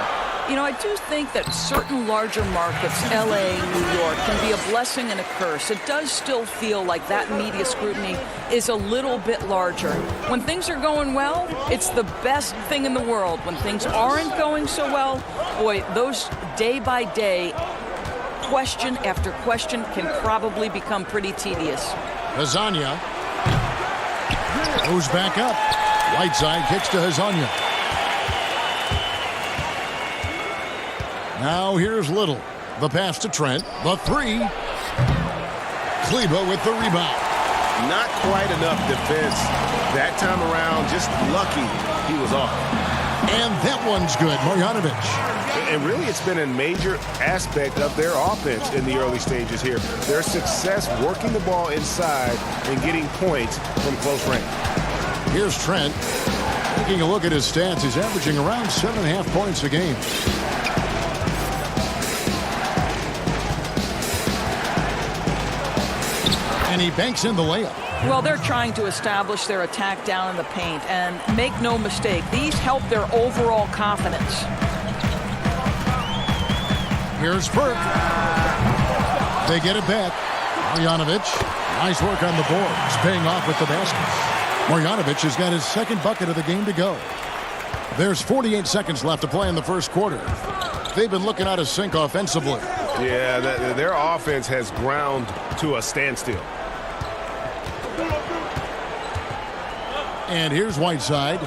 You know, I do think that certain larger markets, LA, New York, can be a blessing and a curse. It does still feel like that media scrutiny is a little bit larger. When things are going well, it's the best thing in the world. When things aren't going so well, boy, those day-by-day, question after question can probably become pretty tedious. Hezonja goes back up. Whiteside kicks to Hezonja. Now here's Little. The pass to Trent. The 3. Kleber with the rebound. Not quite enough defense that time around. Just lucky he was off. And that one's good. Marjanovic. And really, it's been a major aspect of their offense in the early stages here. Their success working the ball inside and getting points from close range. Here's Trent. Taking a look at his stats, he's averaging around 7.5 points a game. And he banks in the layup. Well, they're trying to establish their attack down in the paint. And make no mistake, these help their overall confidence. Here's Burke. They get it back. Marjanovic. Nice work on the boards. Paying off with the basket. Marjanovic has got his second bucket of the game to go. There's 48 seconds left to play in the first quarter. They've been looking out of sync offensively. Yeah, their offense has ground to a standstill. And here's Whiteside.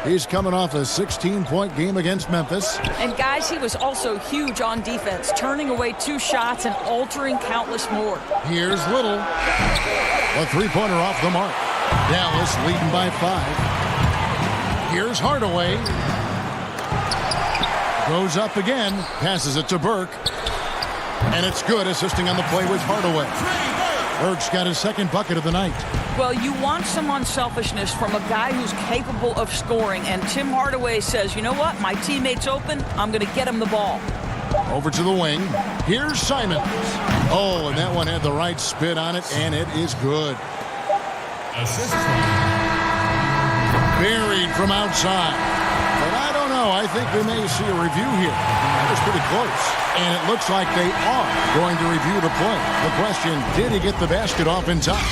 He's coming off a 16-point game against Memphis. And guys, he was also huge on defense, turning away 2 shots and altering countless more. Here's Little. A three-pointer off the mark. Dallas leading by 5. Here's Hardaway. Goes up again. Passes it to Burke. And it's good, assisting on the play with Hardaway. Burke's got his second bucket of the night. Well, you want some unselfishness from a guy who's capable of scoring. And Tim Hardaway says, you know what? My teammate's open. I'm going to get him the ball. Over to the wing. Here's Simons. Oh, and that one had the right spin on it, and it is good. Buried from outside. But I don't know. I think we may see a review here. That was pretty close. And it looks like they are going to review the play. The question, did he get the basket off in time?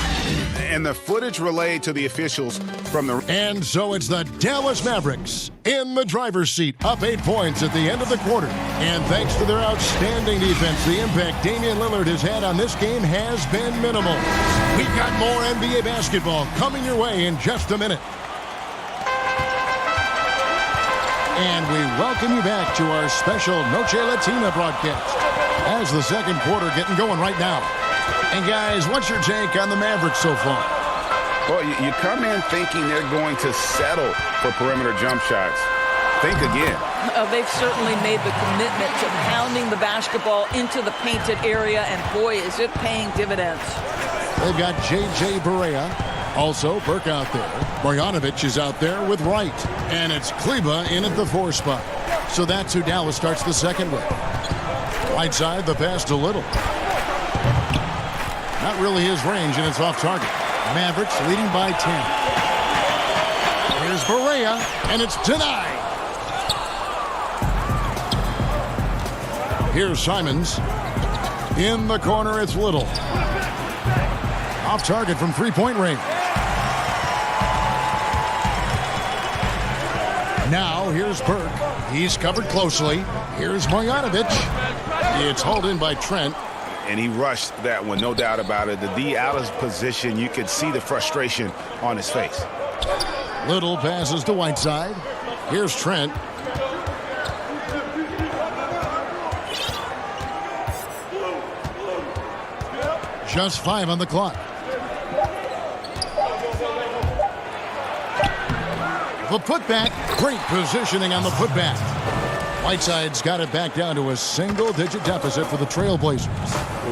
And the footage relayed to the officials from the... And so it's the Dallas Mavericks in the driver's seat, up 8 points at the end of the quarter. And thanks to their outstanding defense, the impact Damian Lillard has had on this game has been minimal. We've got more NBA basketball coming your way in just a minute. And we welcome you back to our special Noche Latina broadcast as the second quarter getting going right now. And guys, what's your take on the Mavericks so far? Well, you come in thinking they're going to settle for perimeter jump shots. Think again. They've certainly made the commitment to pounding the basketball into the painted area, and boy, is it paying dividends. They've got J.J. Barea. Also, Burke out there. Marjanovic is out there with Wright. And it's Kleber in at the 4 spot. So that's who Dallas starts the second with. Right side, the pass to Little. Not really his range, and it's off target. Mavericks leading by 10. Here's Barea, and it's denied. Here's Simons. In the corner, it's Little. Off target from three-point range. Now, here's Burke. He's covered closely. Here's Marjanovic. It's hauled in by Trent. And he rushed that one, no doubt about it. The D out of position, you could see the frustration on his face. Little passes to Whiteside. Here's Trent. Just 5 on the clock. The putback. Great positioning on the putback. Whiteside's got it back down to a single-digit deficit for the Trailblazers.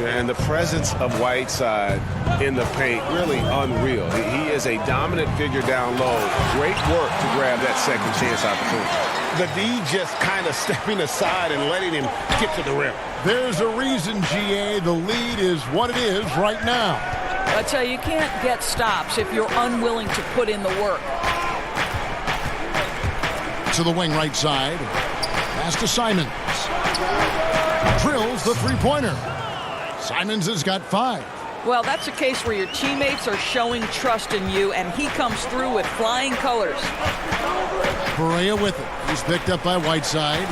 And the presence of Whiteside in the paint, really unreal. He is a dominant figure down low. Great work to grab that second chance opportunity. The D just kind of stepping aside and letting him get to the rim. There's a reason, GA, the lead is what it is right now. I tell you, you can't get stops if you're unwilling to put in the work. To the wing right side. Pass to Simons. Drills the three-pointer. Simons has got 5. Well, that's a case where your teammates are showing trust in you, and he comes through with flying colors. Barea with it. He's picked up by Whiteside.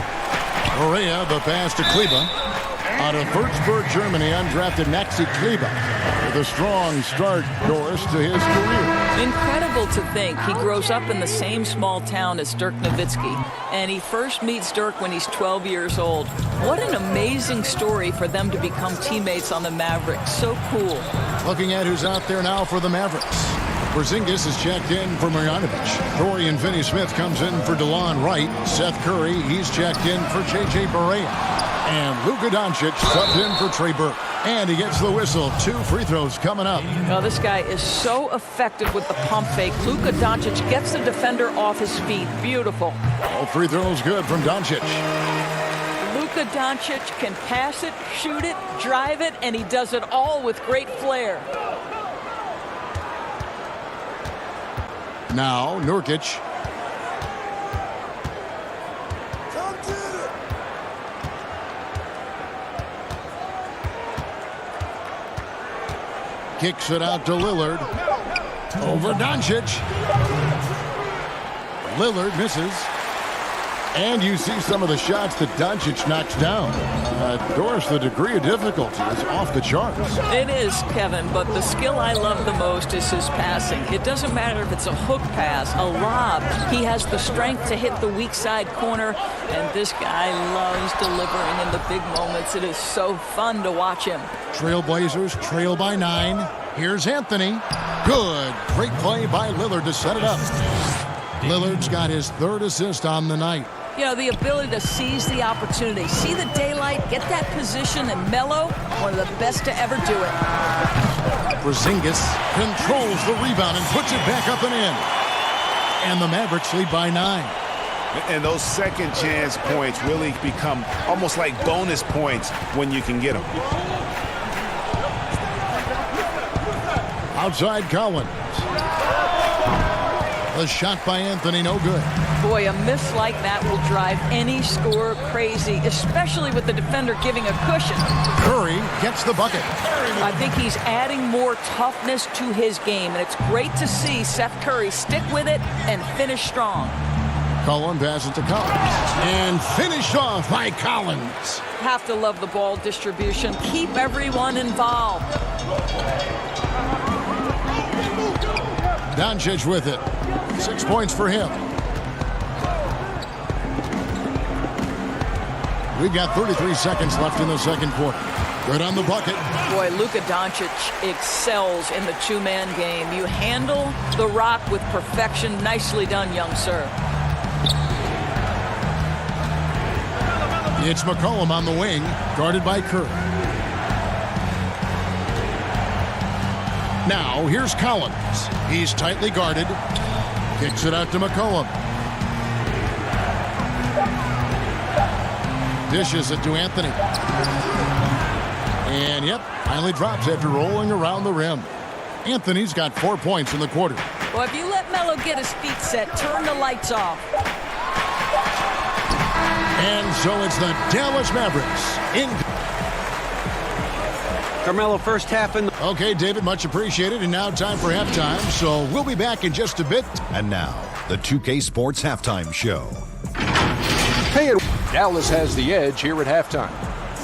Barea, the pass to Kleber. Out of Würzburg, Germany, undrafted Maxi Kleber with a strong start, Doris, to his career. Incredible to think he grows up in the same small town as Dirk Nowitzki, and he first meets Dirk when he's 12 years old. What an amazing story for them to become teammates on the Mavericks. So cool. Looking at who's out there now for the Mavericks. Porzingis is checked in for Marjanovic. Dorian Finney-Smith comes in for DeLon Wright. Seth Curry, he's checked in for J.J. Barea. And Luka Doncic subbed in for Trey Burke. And he gets the whistle. 2 free throws coming up. Oh, this guy is so effective with the pump fake. Luka Doncic gets the defender off his feet. Beautiful. All free throws good from Doncic. Luka Doncic can pass it, shoot it, drive it, and he does it all with great flair. Now, Nurkic. Kicks it out to Lillard. Over Doncic. Lillard misses. And you see some of the shots that Doncic knocks down. Doris, the degree of difficulty is off the charts. It is, Kevin, but the skill I love the most is his passing. It doesn't matter if it's a hook pass, a lob. He has the strength to hit the weak side corner, and this guy loves delivering in the big moments. It is so fun to watch him. Trailblazers trail by 9. Here's Anthony. Good. Great play by Lillard to set it up. Lillard's got his 3rd assist on the night. You know, the ability to seize the opportunity, see the daylight, get that position, and Melo, one of the best to ever do it. Porzingis controls the rebound and puts it back up and in. And the Mavericks lead by 9. And those second chance points really become almost like bonus points when you can get them. Outside Collins. The shot by Anthony, no good. Boy, a miss like that will drive any scorer crazy, especially with the defender giving a cushion. Curry gets the bucket. I think he's adding more toughness to his game, and it's great to see Seth Curry stick with it and finish strong. Cullen passes to Collins. And finished off by Collins. Have to love the ball distribution. Keep everyone involved. Doncic with it. 6 points for him. We've got 33 seconds left in the second quarter. Good on the bucket. Boy, Luka Doncic excels in the two-man game. You handle the rock with perfection. Nicely done, young sir. It's McCollum on the wing, guarded by Curry. Now, here's Collins. He's tightly guarded. Kicks it out to McCollum. Dishes it to Anthony. And, yep, finally drops after rolling around the rim. Anthony's got 4 points in the quarter. Well, if you let Melo get his feet set, turn the lights off. And so it's the Dallas Mavericks in. Carmelo, first half in. Okay, David, much appreciated. And now time for halftime. So we'll be back in just a bit. And now, the 2K Sports Halftime Show. Hey, Dallas has the edge here at halftime.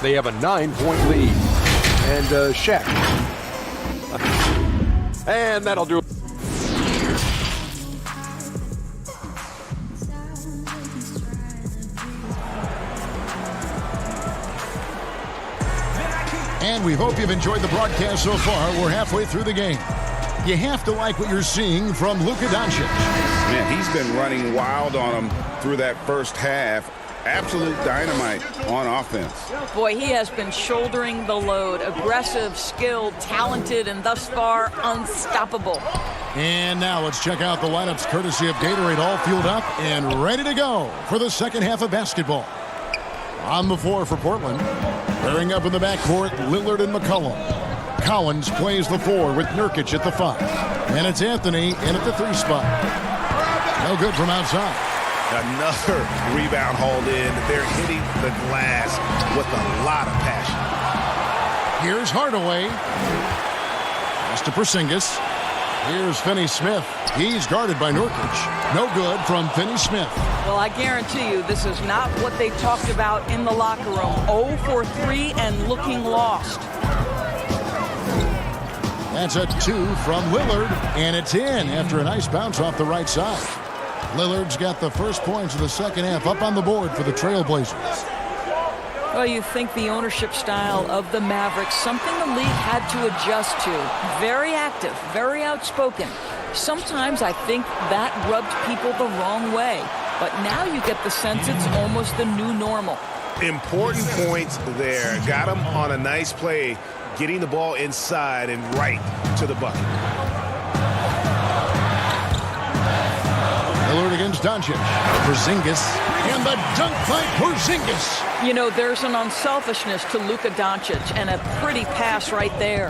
They have a 9-point lead. And Shaq. And that'll do it. And we hope you've enjoyed the broadcast so far. We're halfway through the game. You have to like what you're seeing from Luka Doncic. Man, he's been running wild on him through that first half. Absolute dynamite on offense. Boy, he has been shouldering the load. Aggressive, skilled, talented, and thus far unstoppable. And now let's check out the lineups courtesy of Gatorade, all fueled up and ready to go for the second half of basketball. On the floor for Portland. Pairing up in the backcourt, Lillard and McCollum. Collins plays the 4 with Nurkic at the 5. And it's Anthony in at the 3 spot. No good from outside. Another rebound hauled in. They're hitting the glass with a lot of passion. Here's Hardaway. Pass to Porzingis. Here's Finney-Smith. He's guarded by Nurkic. No good from Finney-Smith. Well, I guarantee you this is not what they talked about in the locker room. 0 for 3 and looking lost. That's a 2 from Lillard, and it's in after a nice bounce off the right side. Lillard's got the first points of the second half up on the board for the Trailblazers. Well, you think the ownership style of the Mavericks, something the league had to adjust to. Very active, very outspoken. Sometimes I think that rubbed people the wrong way. But now you get the sense it's almost the new normal. Important points there. Got him on a nice play, getting the ball inside and right to the bucket. Lillard against Doncic. Porzingis. And the dunk by Porzingis. You know, there's an unselfishness to Luka Doncic and a pretty pass right there.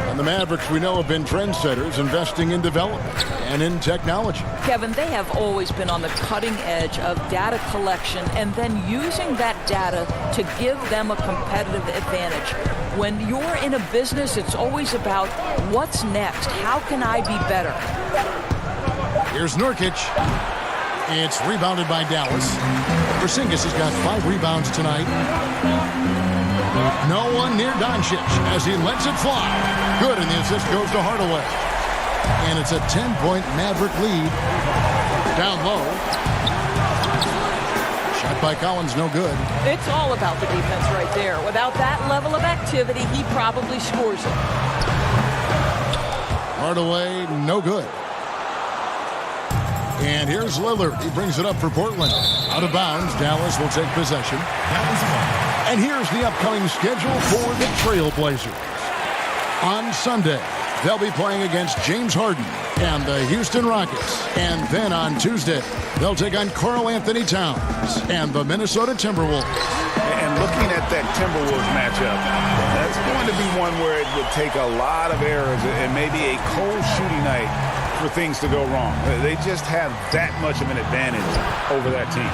And the Mavericks, we know, have been trendsetters, investing in development and in technology. Kevin, they have always been on the cutting edge of data collection and then using that data to give them a competitive advantage. When you're in a business, it's always about what's next? How can I be better? Here's Nurkic. It's rebounded by Dallas. Porzingis has got 5 rebounds tonight. No one near Doncic as he lets it fly. Good, and the assist goes to Hardaway. And it's a 10-point Maverick lead. Down low. Shot by Collins, no good. It's all about the defense right there. Without that level of activity, he probably scores it. Hardaway, no good. And here's Lillard. He brings it up for Portland. Out of bounds. Dallas will take possession. And here's the upcoming schedule for the Trailblazers. On Sunday, they'll be playing against James Harden and the Houston Rockets. And then on Tuesday, they'll take on Karl Anthony Towns and the Minnesota Timberwolves. And looking at that Timberwolves matchup, that's going to be one where it would take a lot of errors and maybe a cold shooting night for things to go wrong. They just have that much of an advantage over that team.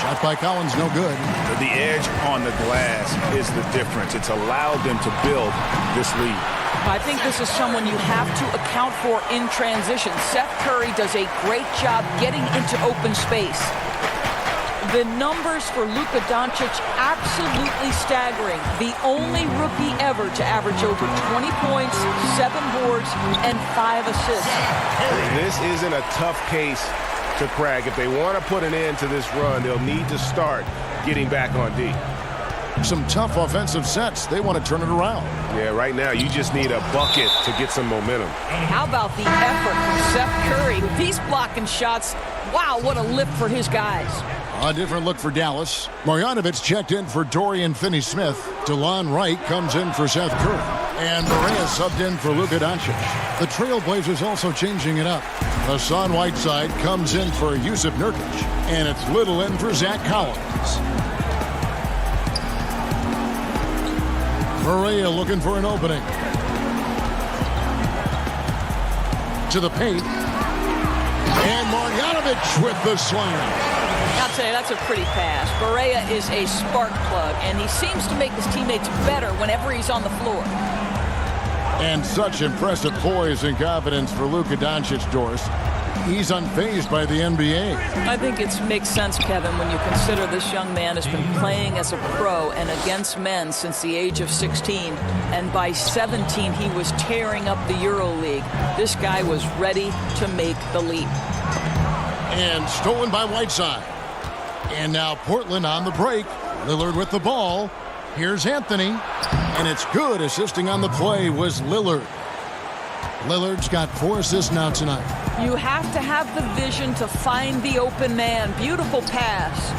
Shot by Collins, no good. The edge on the glass is the difference. It's allowed them to build this lead. I think this is someone you have to account for in transition. Seth Curry does a great job getting into open space. The numbers for Luka Doncic, absolutely staggering. The only rookie ever to average over 20 points, 7 boards, and 5 assists. This isn't a tough case to crack. If they want to put an end to this run, they'll need to start getting back on D. Some tough offensive sets. They want to turn it around. Yeah, right now you just need a bucket to get some momentum. How about the effort from Seth Curry? These blocking shots, wow, what a lift for his guys. A different look for Dallas. Marjanovic checked in for Dorian Finney-Smith. DeLon Wright comes in for Seth Curry. And Barea subbed in for Luka Doncic. The Trailblazers also changing it up. Hassan Whiteside comes in for Yusuf Nurkic. And it's Little in for Zach Collins. Barea looking for an opening. To the paint. And Marjanovic with the slam. I'll tell you, that's a pretty pass. Barea is a spark plug, and he seems to make his teammates better whenever he's on the floor. And such impressive poise and confidence for Luka Doncic, Doris. He's unfazed by the NBA. I think it makes sense, Kevin, when you consider this young man has been playing as a pro and against men since the age of 16. And by 17, he was tearing up the EuroLeague. This guy was ready to make the leap. And stolen by Whiteside. And now Portland on the break. Lillard with the ball. Here's Anthony. And it's good. Assisting on the play was Lillard. Lillard's got 4 assists now tonight. You have to have the vision to find the open man. Beautiful pass.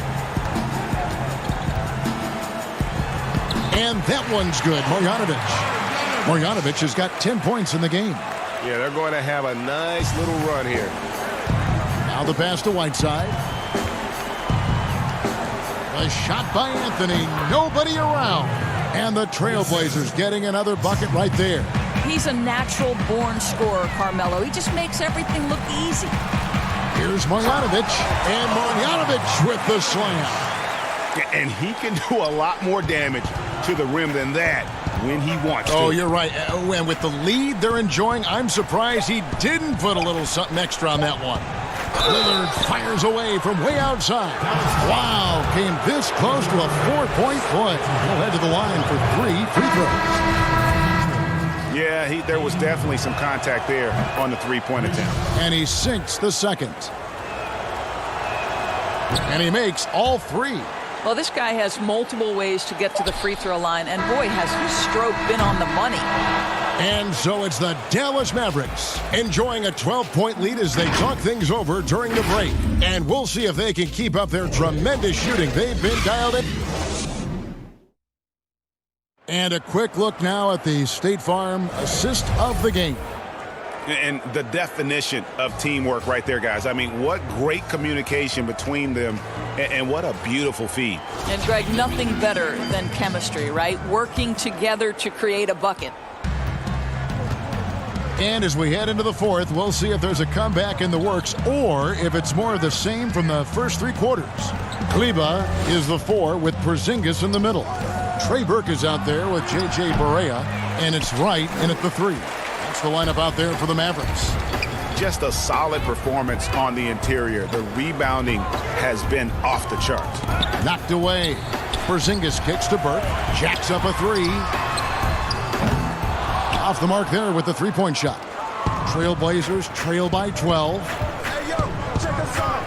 And that one's good. Marjanovic has got 10 points in the game. Yeah, they're going to have a nice little run here. Now the pass to Whiteside. A shot by Anthony. Nobody around. And the Trailblazers getting another bucket right there. He's a natural-born scorer, Carmelo. He just makes everything look easy. Here's Marjanovic. And Marjanovic with the slam. And he can do a lot more damage to the rim than that when he wants to. Oh, you're right. And with the lead they're enjoying, I'm surprised he didn't put a little something extra on that one. Lillard fires away from way outside. Wow, came this close to a 4-point play. He'll head to the line for 3 free throws. Yeah, there was definitely some contact there on the three-point attempt. And he sinks the second. And he makes all 3. Well, this guy has multiple ways to get to the free throw line, and boy, has his stroke been on the money. And so it's the Dallas Mavericks enjoying a 12-point lead as they talk things over during the break. And we'll see if they can keep up their tremendous shooting. They've been dialed in. And a quick look now at the State Farm assist of the game. And the definition of teamwork right there, guys. I mean, what great communication between them, and what a beautiful feed. And, Greg, nothing better than chemistry, right? Working together to create a bucket. And as we head into the fourth, we'll see if there's a comeback in the works or if it's more of the same from the first 3 quarters. Kleber is the 4 with Porzingis in the middle. Trey Burke is out there with J.J. Barea, and it's Wright in at the 3. That's the lineup out there for the Mavericks. just a solid performance on the interior. The rebounding has been off the charts. Knocked away. Porzingis kicks to Burke. Jacks up a three. Off the mark there with the three-point shot. Trailblazers trail by 12. Hey, yo, check us out.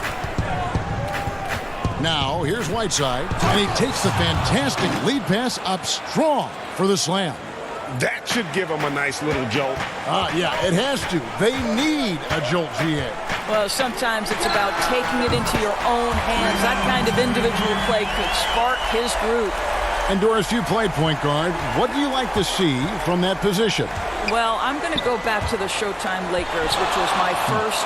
Now, here's Whiteside, and he takes the fantastic lead pass up strong for the slam. That should give them a nice little jolt. Yeah, it has to. They need a jolt, GA. Well, sometimes it's about taking it into your own hands. That kind of individual play could spark his group. And Doris, you played point guard. What do you like to see from that position? Well, I'm going to go back to the Showtime Lakers, which was my first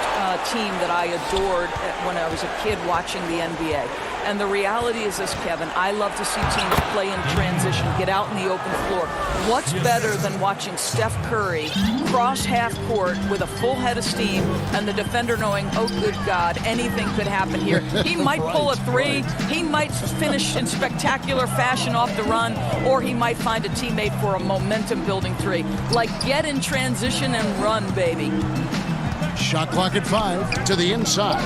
team that I adored when I was a kid watching the NBA. And the reality is this, Kevin, I love to see teams play in transition, get out in the open floor. What's better than watching Steph Curry cross half court with a full head of steam and the defender knowing, oh, good God, anything could happen here. He might pull a three, he might finish in spectacular fashion off the run, or he might find a teammate for a momentum-building three. Like, get in transition and run, baby. Shot clock at 5 to the inside.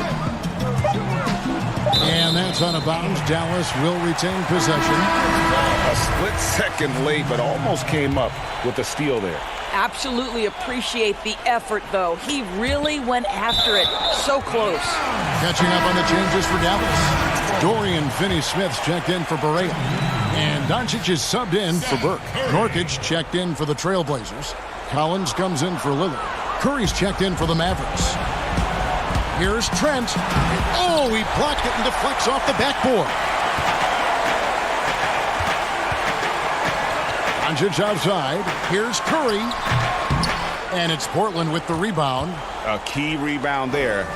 And that's out of bounds. Dallas will retain possession. A split second late, but almost came up with a steal there. Absolutely appreciate the effort, though. He really went after it. So close. Catching up on the changes for Dallas. Dorian Finney-Smith's checked in for Barea. And Doncic is subbed in for Burke. Nurkic checked in for the Trailblazers. Collins comes in for Lillard. Curry's checked in for the Mavericks. Here's Trent. Oh, he blocked it and deflects off the backboard. Doncic outside. Here's Curry. And it's Portland with the rebound. A key rebound there,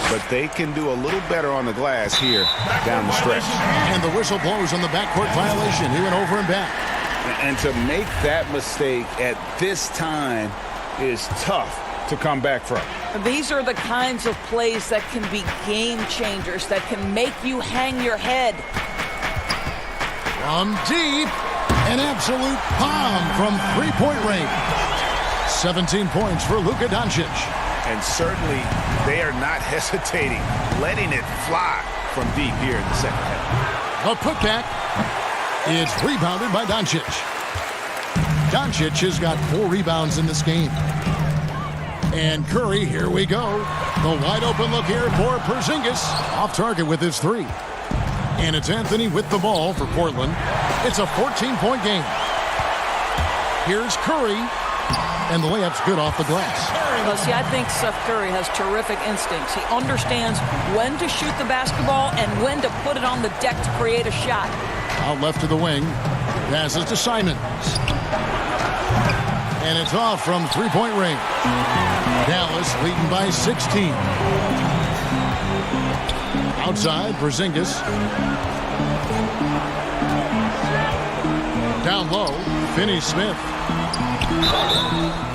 but they can do a little better on the glass here down the stretch. And the whistle blows on the backcourt violation. He went over and back. And to make that mistake at this time is tough to come back from. These are the kinds of plays that can be game changers, that can make you hang your head. From deep, an absolute bomb from three-point range. 17 points for Luka Doncic. And certainly they are not hesitating, letting it fly from deep here in the second half. A putback. It's rebounded by Doncic. Doncic has got 4 rebounds in this game. And Curry, here we go. The wide open look here for Porzingis. Off target with his 3. And it's Anthony with the ball for Portland. It's a 14-point game. Here's Curry. And the layup's good off the glass. Well, see, I think Steph Curry has terrific instincts. He understands when to shoot the basketball and when to put it on the deck to create a shot. Out left to the wing. Passes to Simons. And it's off from three-point range. Dallas leading by 16. Outside, Porzingis. Down low, Finney-Smith.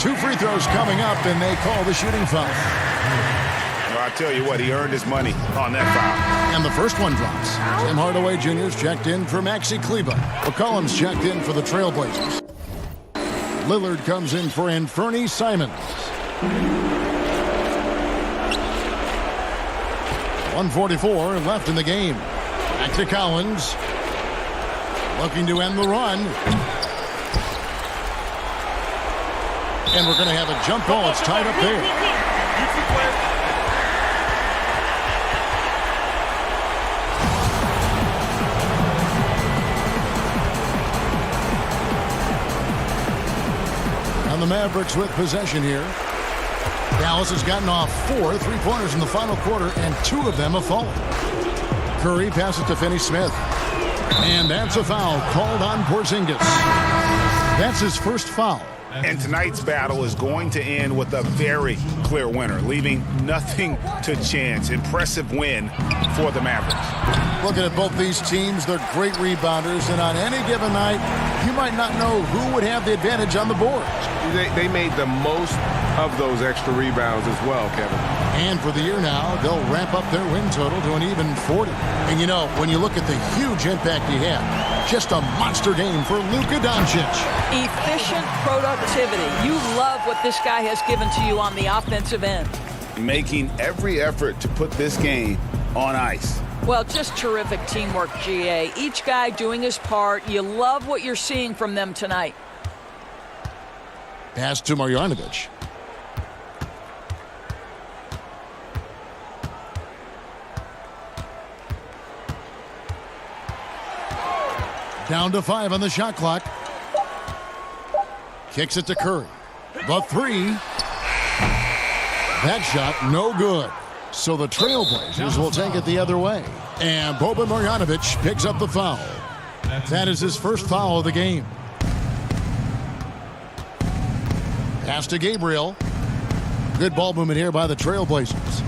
2 free throws coming up, and they call the shooting foul. Well, I tell you what, he earned his money on that foul. And the first one drops. Tim Hardaway Jr.'s checked in for Maxi Kleber. McCollum's checked in for the Trailblazers. Lillard comes in for Anthony Simons. 1:44 left in the game. Back to Collins. Looking to end the run. And we're going to have a jump ball. It's tied up there. And the Mavericks with possession here. Dallas has gotten off 4 3-pointers in the final quarter, and 2 of them have fallen. Curry passes to Finney-Smith. And that's a foul called on Porzingis. That's his first foul. And tonight's battle is going to end with a very clear winner, leaving nothing to chance. Impressive win for the Mavericks. Looking at both these teams, they're great rebounders, and on any given night, you might not know who would have the advantage on the board. They made the most of those extra rebounds as well, Kevin. And for the year now, they'll ramp up their win total to an even 40. And you know, when you look at the huge impact he had, just a monster game for Luka Doncic. Efficient productivity. You love what this guy has given to you on the offensive end. making every effort to put this game on ice. Well, just terrific teamwork, GA. Each guy doing his part. You love what you're seeing from them tonight. Pass to Marjanovic. Down to 5 on the shot clock. Kicks it to Curry. The 3. That shot, no good. So the Trailblazers will take it the other way. And Boban Marjanovic picks up the foul. That is his first foul of the game. Pass to Gabriel. Good ball movement here by the Trailblazers.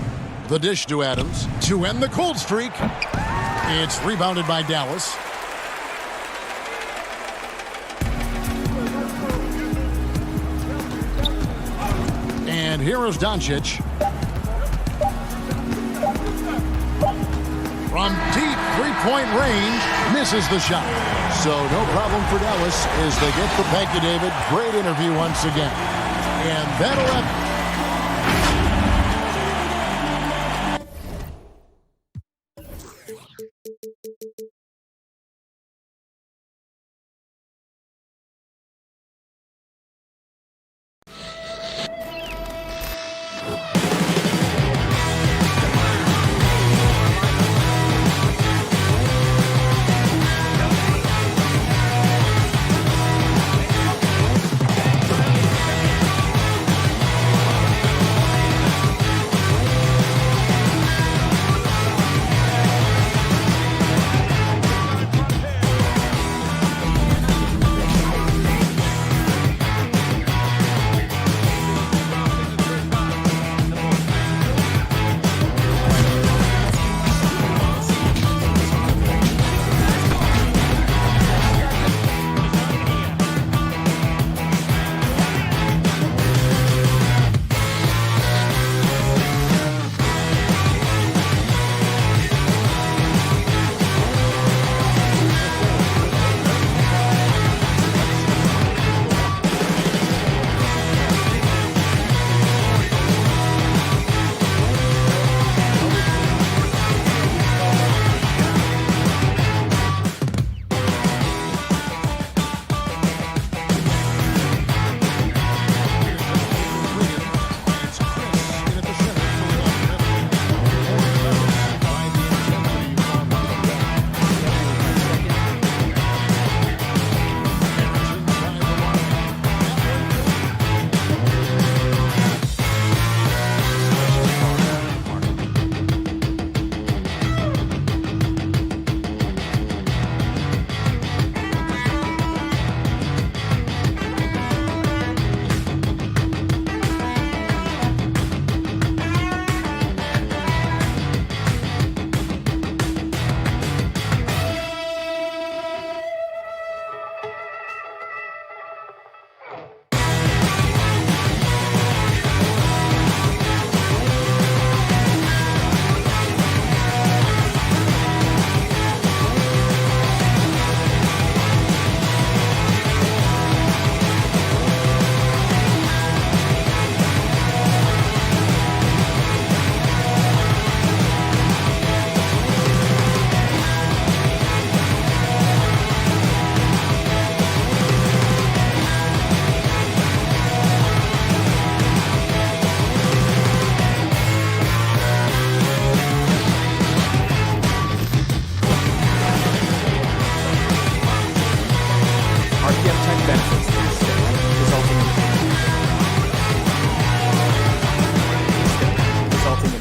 The dish to Adams to end the cold streak. It's rebounded by Dallas. And here is Doncic. From deep three-point range, misses the shot. So no problem for Dallas as they get the peg to David. Great interview once again. And that'll have...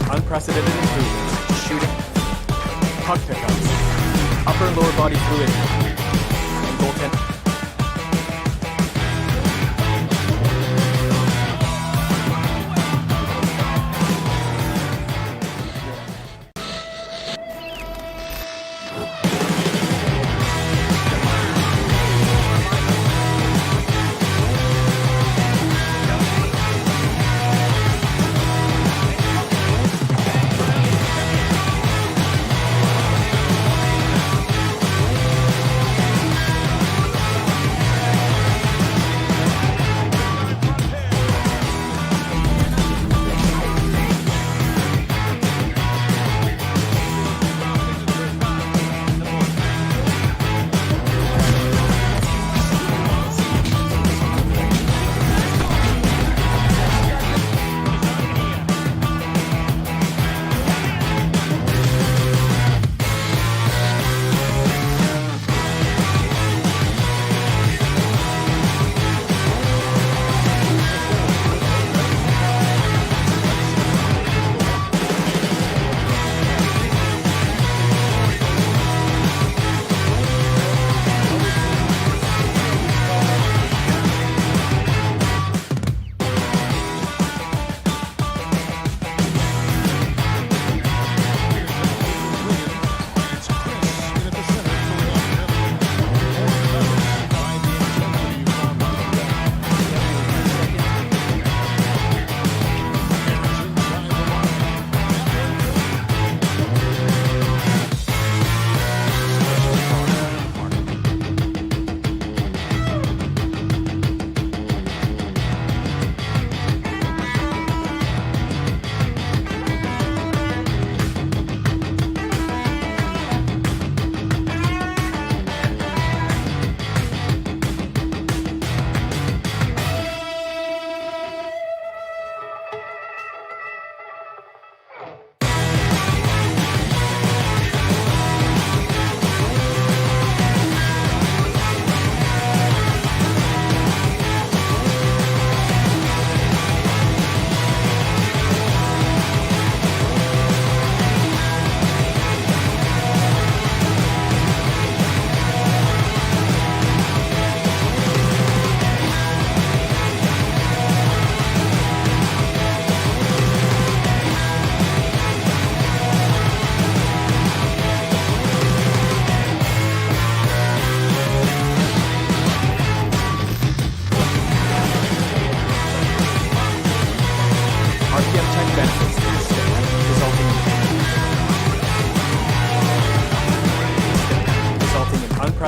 unprecedented improvements, shooting, puck pickups, upper and lower body fluidity, and goaltending.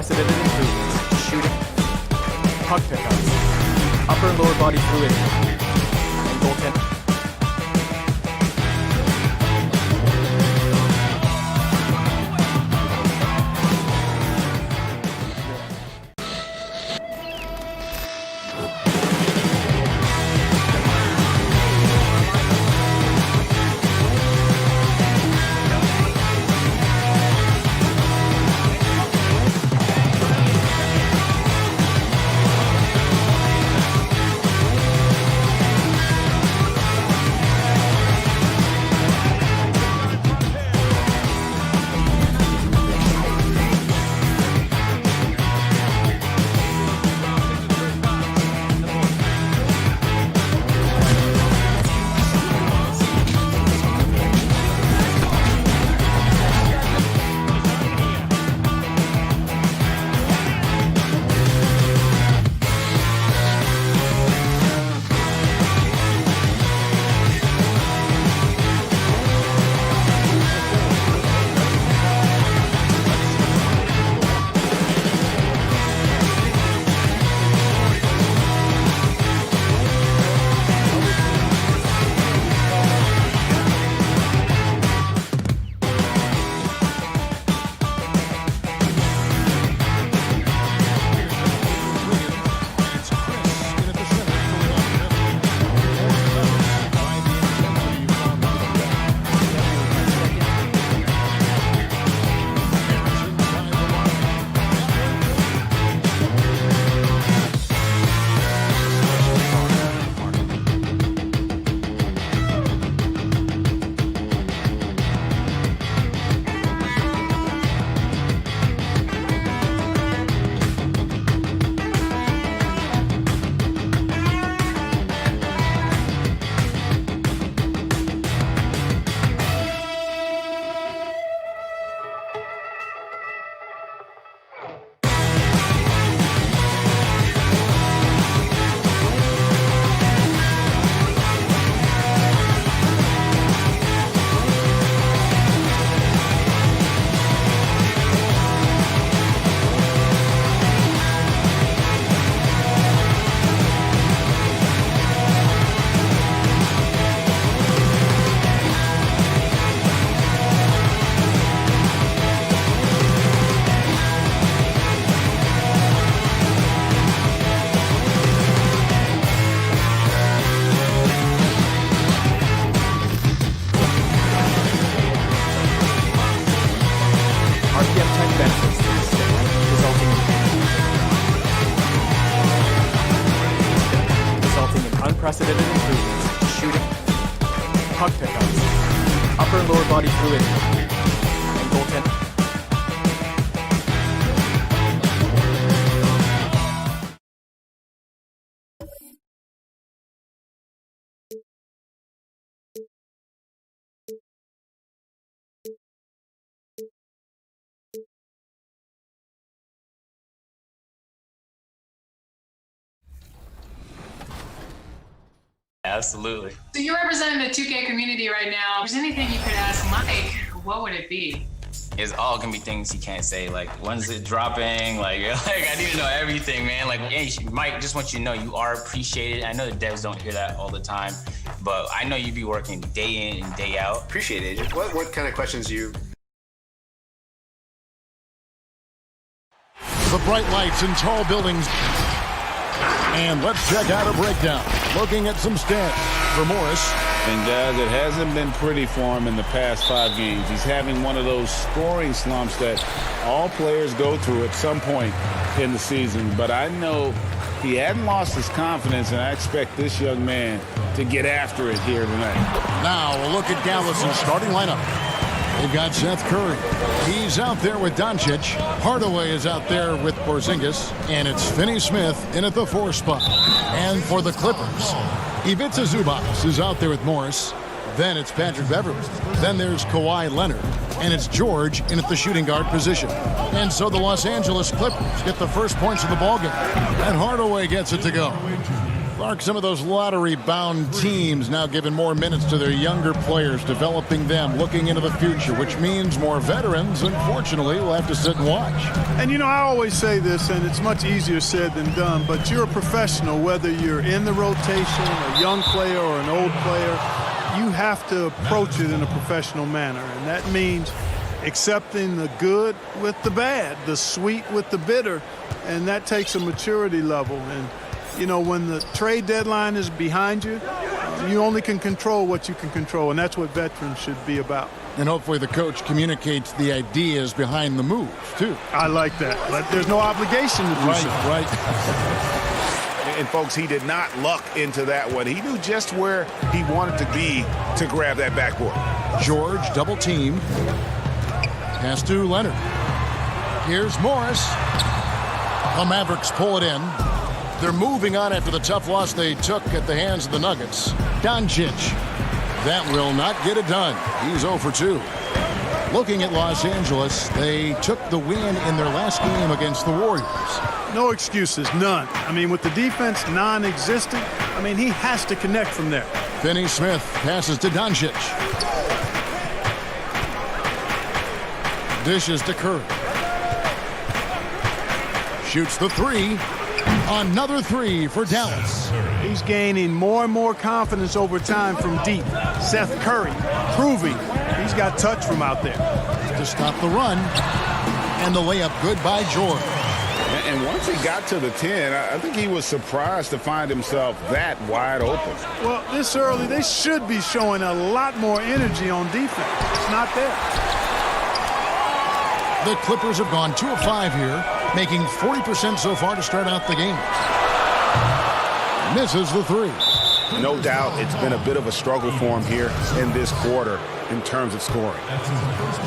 unprecedented improvements. Shooting, puck pickups, upper and lower body fluidity, and goaltending. Unprecedented improvements. Shooting, puck pickups, upper and lower body fluidity, and goaltending. Absolutely. So you're representing the 2K community right now. If there's anything you could ask Mike, what would it be? It's all gonna be things he can't say. Like, when's it dropping? Like I need to know everything, man. Like, hey, Mike, just want you to know you are appreciated. I know the devs don't hear that all the time, but I know you be working day in and day out. Appreciate it, Agent. What kind of questions you? The bright lights and tall buildings. And let's check out a breakdown. Looking at some stats for Morris. And guys, it hasn't been pretty for him in the past 5 games. He's having one of those scoring slumps that all players go through at some point in the season. But I know he hadn't lost his confidence, and I expect this young man to get after it here tonight. Now a look at Gallas's starting lineup. They've got Seth Curry. He's out there with Doncic. Hardaway is out there with Porzingis. And it's Finney Smith in at the 4 spot. And for the Clippers, Ivica Zubac is out there with Morris. Then it's Patrick Beverley. Then there's Kawhi Leonard. And it's George in at the shooting guard position. And so the Los Angeles Clippers get the first points of the ballgame. And Hardaway gets it to go. Clark, some of those lottery-bound teams now giving more minutes to their younger players, developing them, looking into the future, which means more veterans, unfortunately, will have to sit and watch. And, you know, I always say this, and it's much easier said than done, but you're a professional, whether you're in the rotation, a young player or an old player, you have to approach it in a professional manner. And that means accepting the good with the bad, the sweet with the bitter, and that takes a maturity level. And you know, when the trade deadline is behind you, you only can control what you can control, and that's what veterans should be about. And hopefully the coach communicates the ideas behind the moves, too. I like that. But there's no obligation to do so. Right. And, folks, he did not luck into that one. He knew just where he wanted to be to grab that backboard. George double teamed. Pass to Leonard. Here's Morris. The Mavericks pull it in. They're moving on after the tough loss they took at the hands of the Nuggets. Doncic. That will not get it done. He's 0 for 2. Looking at Los Angeles, they took the win in their last game against the Warriors. No excuses, none. I mean, with the defense non-existent, I mean, he has to connect from there. Finney Smith passes to Doncic. Dishes to Curry. Shoots the three. Another three for Dallas. He's gaining more and more confidence over time from deep. Seth Curry proving he's got touch from out there. To stop the run. And the layup good by George. And once he got to the 10, I think he was surprised to find himself that wide open. Well, this early, they should be showing a lot more energy on defense. It's not there. The Clippers have gone 2 of 5 here, making 40% so far to start out the game. Misses the three. No doubt it's been a bit of a struggle for him here in this quarter in terms of scoring.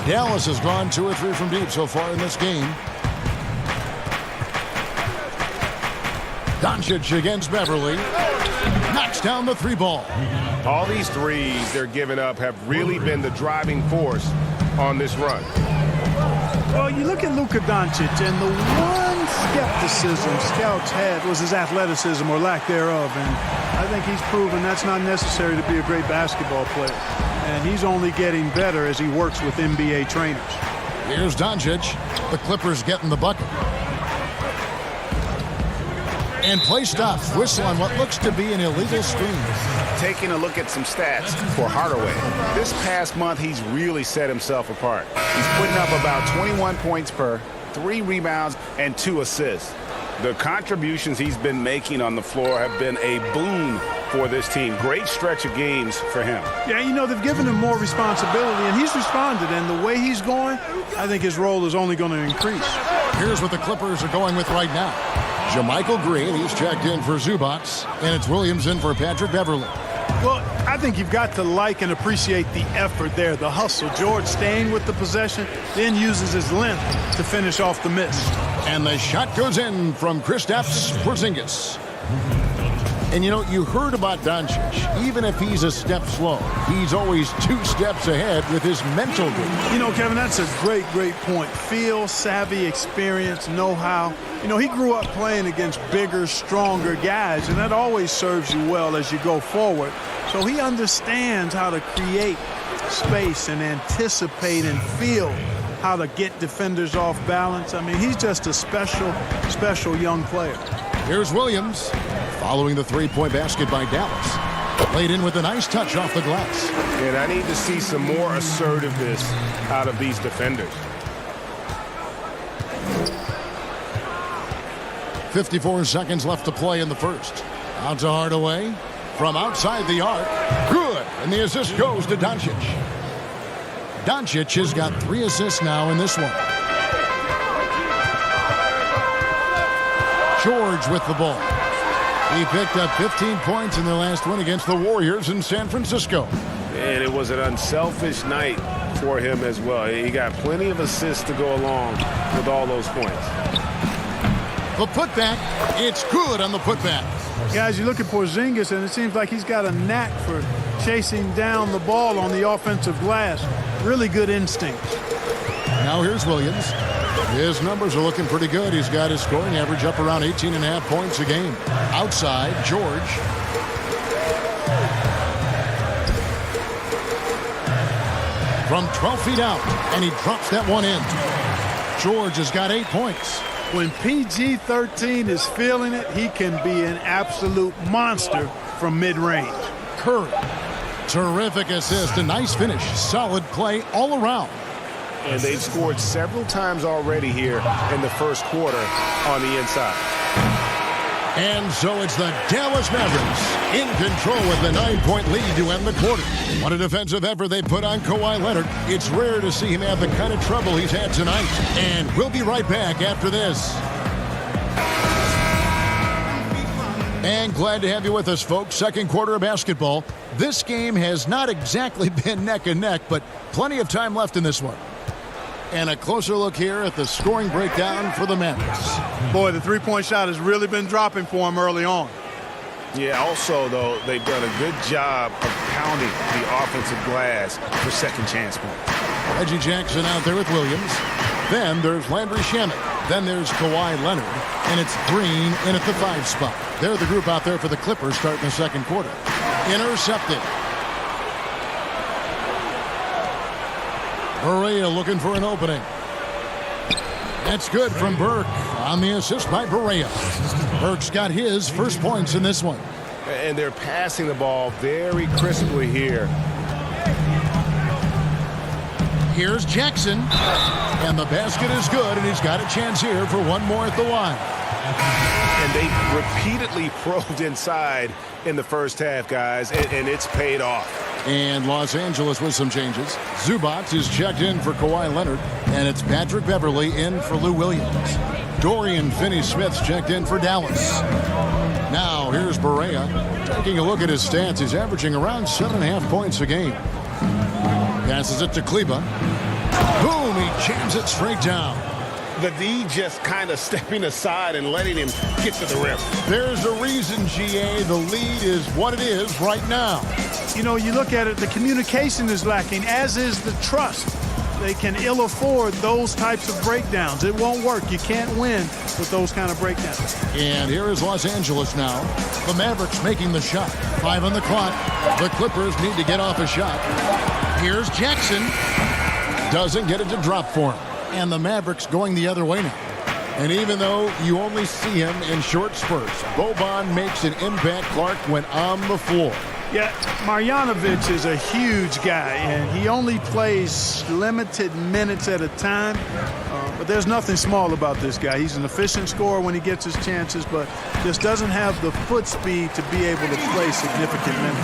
Dallas has gone 2 or 3 from deep so far in this game. Doncic against Beverly. Knocks down the 3 ball. All these threes they're giving up have really been the driving force on this run. Well, you look at Luka Doncic, and the one skepticism scouts had was his athleticism or lack thereof. And I think he's proven that's not necessary to be a great basketball player. And he's only getting better as he works with NBA trainers. Here's Doncic. The Clippers getting the bucket. And play stops. Whistle on what looks to be an illegal screen. Taking a look at some stats for Hardaway. This past month, he's really set himself apart. He's putting up about 21 points per, 3 rebounds, and 2 assists. The contributions he's been making on the floor have been a boon for this team. Great stretch of games for him. Yeah, you know, they've given him more responsibility, and he's responded. And the way he's going, I think his role is only going to increase. Here's what the Clippers are going with right now. JaMychal Green, he's checked in for Zubac, and it's Williams in for Patrick Beverly. Well, I think you've got to like and appreciate the effort there, the hustle. George staying with the possession, then uses his length to finish off the miss. And the shot goes in from Kristaps Porzingis. And, you know, you heard about Doncic. Even if he's a step slow, he's always 2 steps ahead with his mental game. You know, Kevin, that's a great, great point. Feel, savvy, experience, know-how. You know, he grew up playing against bigger, stronger guys, and that always serves you well as you go forward. So he understands how to create space and anticipate and feel how to get defenders off balance. I mean, he's just a special, special young player. Here's Williams following the 3-point basket by Dallas. Laid in with a nice touch off the glass. And I need to see some more assertiveness out of these defenders. 54 seconds left to play in the first. Out to Hardaway. From outside the arc. Good. And the assist goes to Doncic. Doncic has got 3 assists now in this one. George with the ball. He picked up 15 points in their last win against the Warriors in San Francisco. And it was an unselfish night for him as well. He got plenty of assists to go along with all those points. The putback, it's good on the putback. Guys, you look at Porzingis, and it seems like he's got a knack for chasing down the ball on the offensive glass. Really good instinct. Now here's Williams. His numbers are looking pretty good. He's got his scoring average up around 18.5 points a game. Outside, George. From 12 feet out, and he drops that one in. George has got 8 points. When PG-13 is feeling it, he can be an absolute monster from mid-range. Curry. Terrific assist, a nice finish. Solid play all around. And they've scored several times already here in the first quarter on the inside. And so it's the Dallas Mavericks in control with the 9-point lead to end the quarter. What a defensive effort they put on Kawhi Leonard. It's rare to see him have the kind of trouble he's had tonight. And we'll be right back after this. And glad to have you with us, folks. Second quarter of basketball. This game has not exactly been neck and neck, but plenty of time left in this one. And a closer look here at the scoring breakdown for the Mavericks. Boy, the three-point shot has really been dropping for him early on. Yeah, also, though, they've done a good job of pounding the offensive glass for second chance points. Reggie Jackson out there with Williams. Then there's Landry Shamet. Then there's Kawhi Leonard. And it's Green in at the 5 spot. They're the group out there for the Clippers starting the second quarter. Intercepted. Barea looking for an opening. That's good from Burke on the assist by Barea. Burke's got his first points in this one. And they're passing the ball very crisply here. Here's Jackson. And the basket is good, and he's got a chance here for one more at the line. And they repeatedly probed inside in the first half, guys, and it's paid off. And Los Angeles with some changes. Zubac is checked in for Kawhi Leonard, and it's Patrick Beverley in for Lou Williams. Dorian Finney-Smith's checked in for Dallas. Now here's Barea. Taking a look at his stats, he's averaging around 7.5 points a game. Passes it to Kleba. Boom, he jams it straight down. The D just kind of stepping aside and letting him get to the rim. There's a reason, GA, the lead is what it is right now. You know, you look at it, the communication is lacking, as is the trust. They can ill afford those types of breakdowns. It won't work. You can't win with those kind of breakdowns. And here is Los Angeles now. The Mavericks making the shot. 5 on the clock. The Clippers need to get off a shot. Here's Jackson. Doesn't get it to drop for him. And the Mavericks going the other way now. And even though you only see him in short spurts, Boban makes an impact. Clark went on the floor. Yeah, Marjanovic is a huge guy, and he only plays limited minutes at a time. But there's nothing small about this guy. He's an efficient scorer when he gets his chances, but just doesn't have the foot speed to be able to play significant minutes.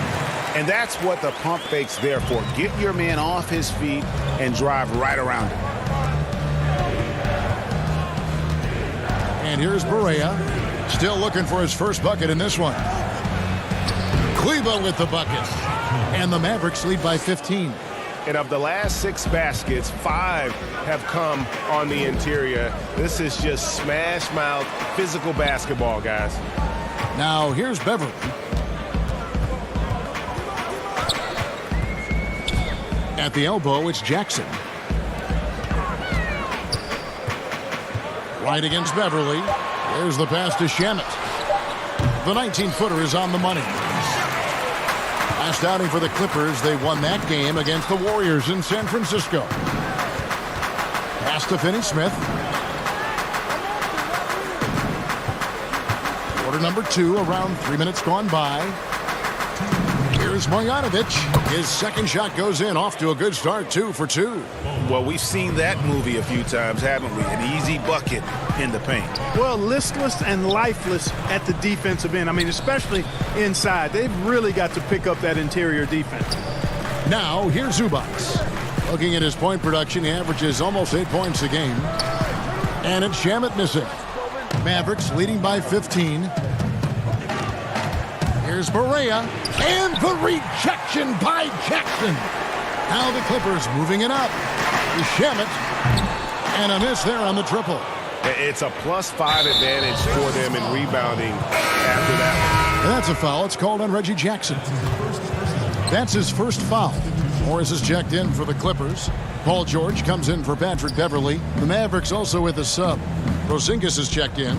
And that's what the pump fake's there for. Get your man off his feet and drive right around him. And here's Barea, still looking for his first bucket in this one. Kleba with the bucket. And the Mavericks lead by 15. And of the last 6 baskets, 5 have come on the interior. This is just smash mouth, physical basketball, guys. Now here's Beverley. At the elbow, it's Jackson. Right against Beverley. There's the pass to Shamet. The 19-footer is on the money. Last outing for the Clippers, they won that game against the Warriors in San Francisco. Pass to Finney-Smith. Quarter number 2, around 3 minutes gone by. Here's Marjanovic. His second shot goes in, off to a good start, 2 for 2. Well, we've seen that movie a few times, haven't we? An easy bucket in the paint. Well, listless and lifeless at the defensive end. I mean, especially inside. They've really got to pick up that interior defense. Now, here's Zubac. Looking at his point production, he averages almost 8 points a game. And it's Shamet missing. Mavericks leading by 15. Here's Barea. And the rejection by Jackson. Now the Clippers moving it up. Shamet. And a miss there on the triple. It's a +5 advantage for them in rebounding after that one. And that's a foul. It's called on Reggie Jackson. That's his first foul. Morris is checked in for the Clippers. Paul George comes in for Patrick Beverly. The Mavericks also with a sub. Porzingis is checked in.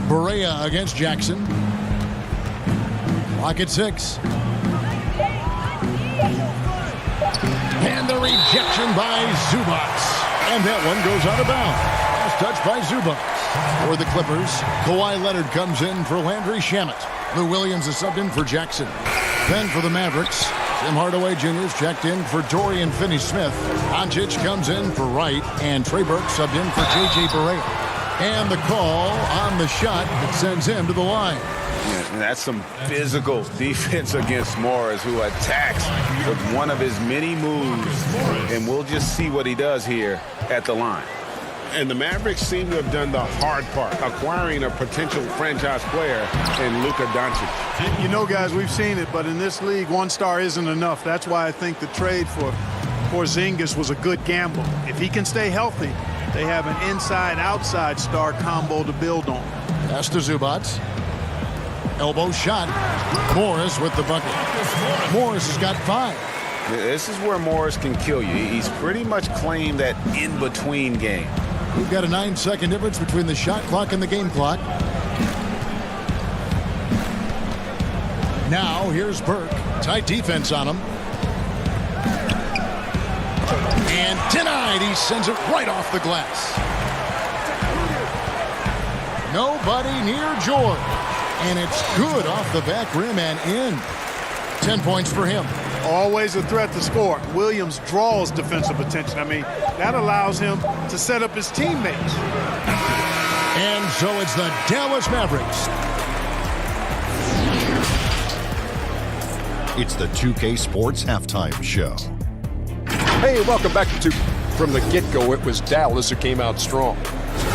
Barea against Jackson. Clock at 6. And the rejection by Zubac. And that one goes out of bounds. Last touch by Zubac. For the Clippers, Kawhi Leonard comes in for Landry Shamet. Lou Williams is subbed in for Jackson. Then for the Mavericks, Tim Hardaway Jr. is checked in for Dorian Finney-Smith. Doncic comes in for Wright, and Trey Burke subbed in for J.J. Barea. And the call on the shot that sends him to the line. Yeah, that's some physical defense against Morris, who attacks with one of his many moves. And we'll just see what he does here at the line. And the Mavericks seem to have done the hard part, acquiring a potential franchise player in Luka Doncic. You know, guys, we've seen it, but in this league, one star isn't enough. That's why I think the trade for Porzingis was a good gamble. If he can stay healthy, they have an inside-outside star combo to build on. Pass to Zubac. Elbow shot. Morris with the bucket. Morris has got 5. This is where Morris can kill you. He's pretty much claimed that in-between game. We've got a 9-second difference between the shot clock and the game clock. Now, here's Burke. Tight defense on him. And denied. He sends it right off the glass. Nobody near George. And it's good off the back rim and in. 10 points for him. Always a threat to score. Williams draws defensive attention. I mean, that allows him to set up his teammates. And so it's the Dallas Mavericks. It's the 2K Sports Halftime Show. Hey, welcome back to From the get-go, it was Dallas who came out strong.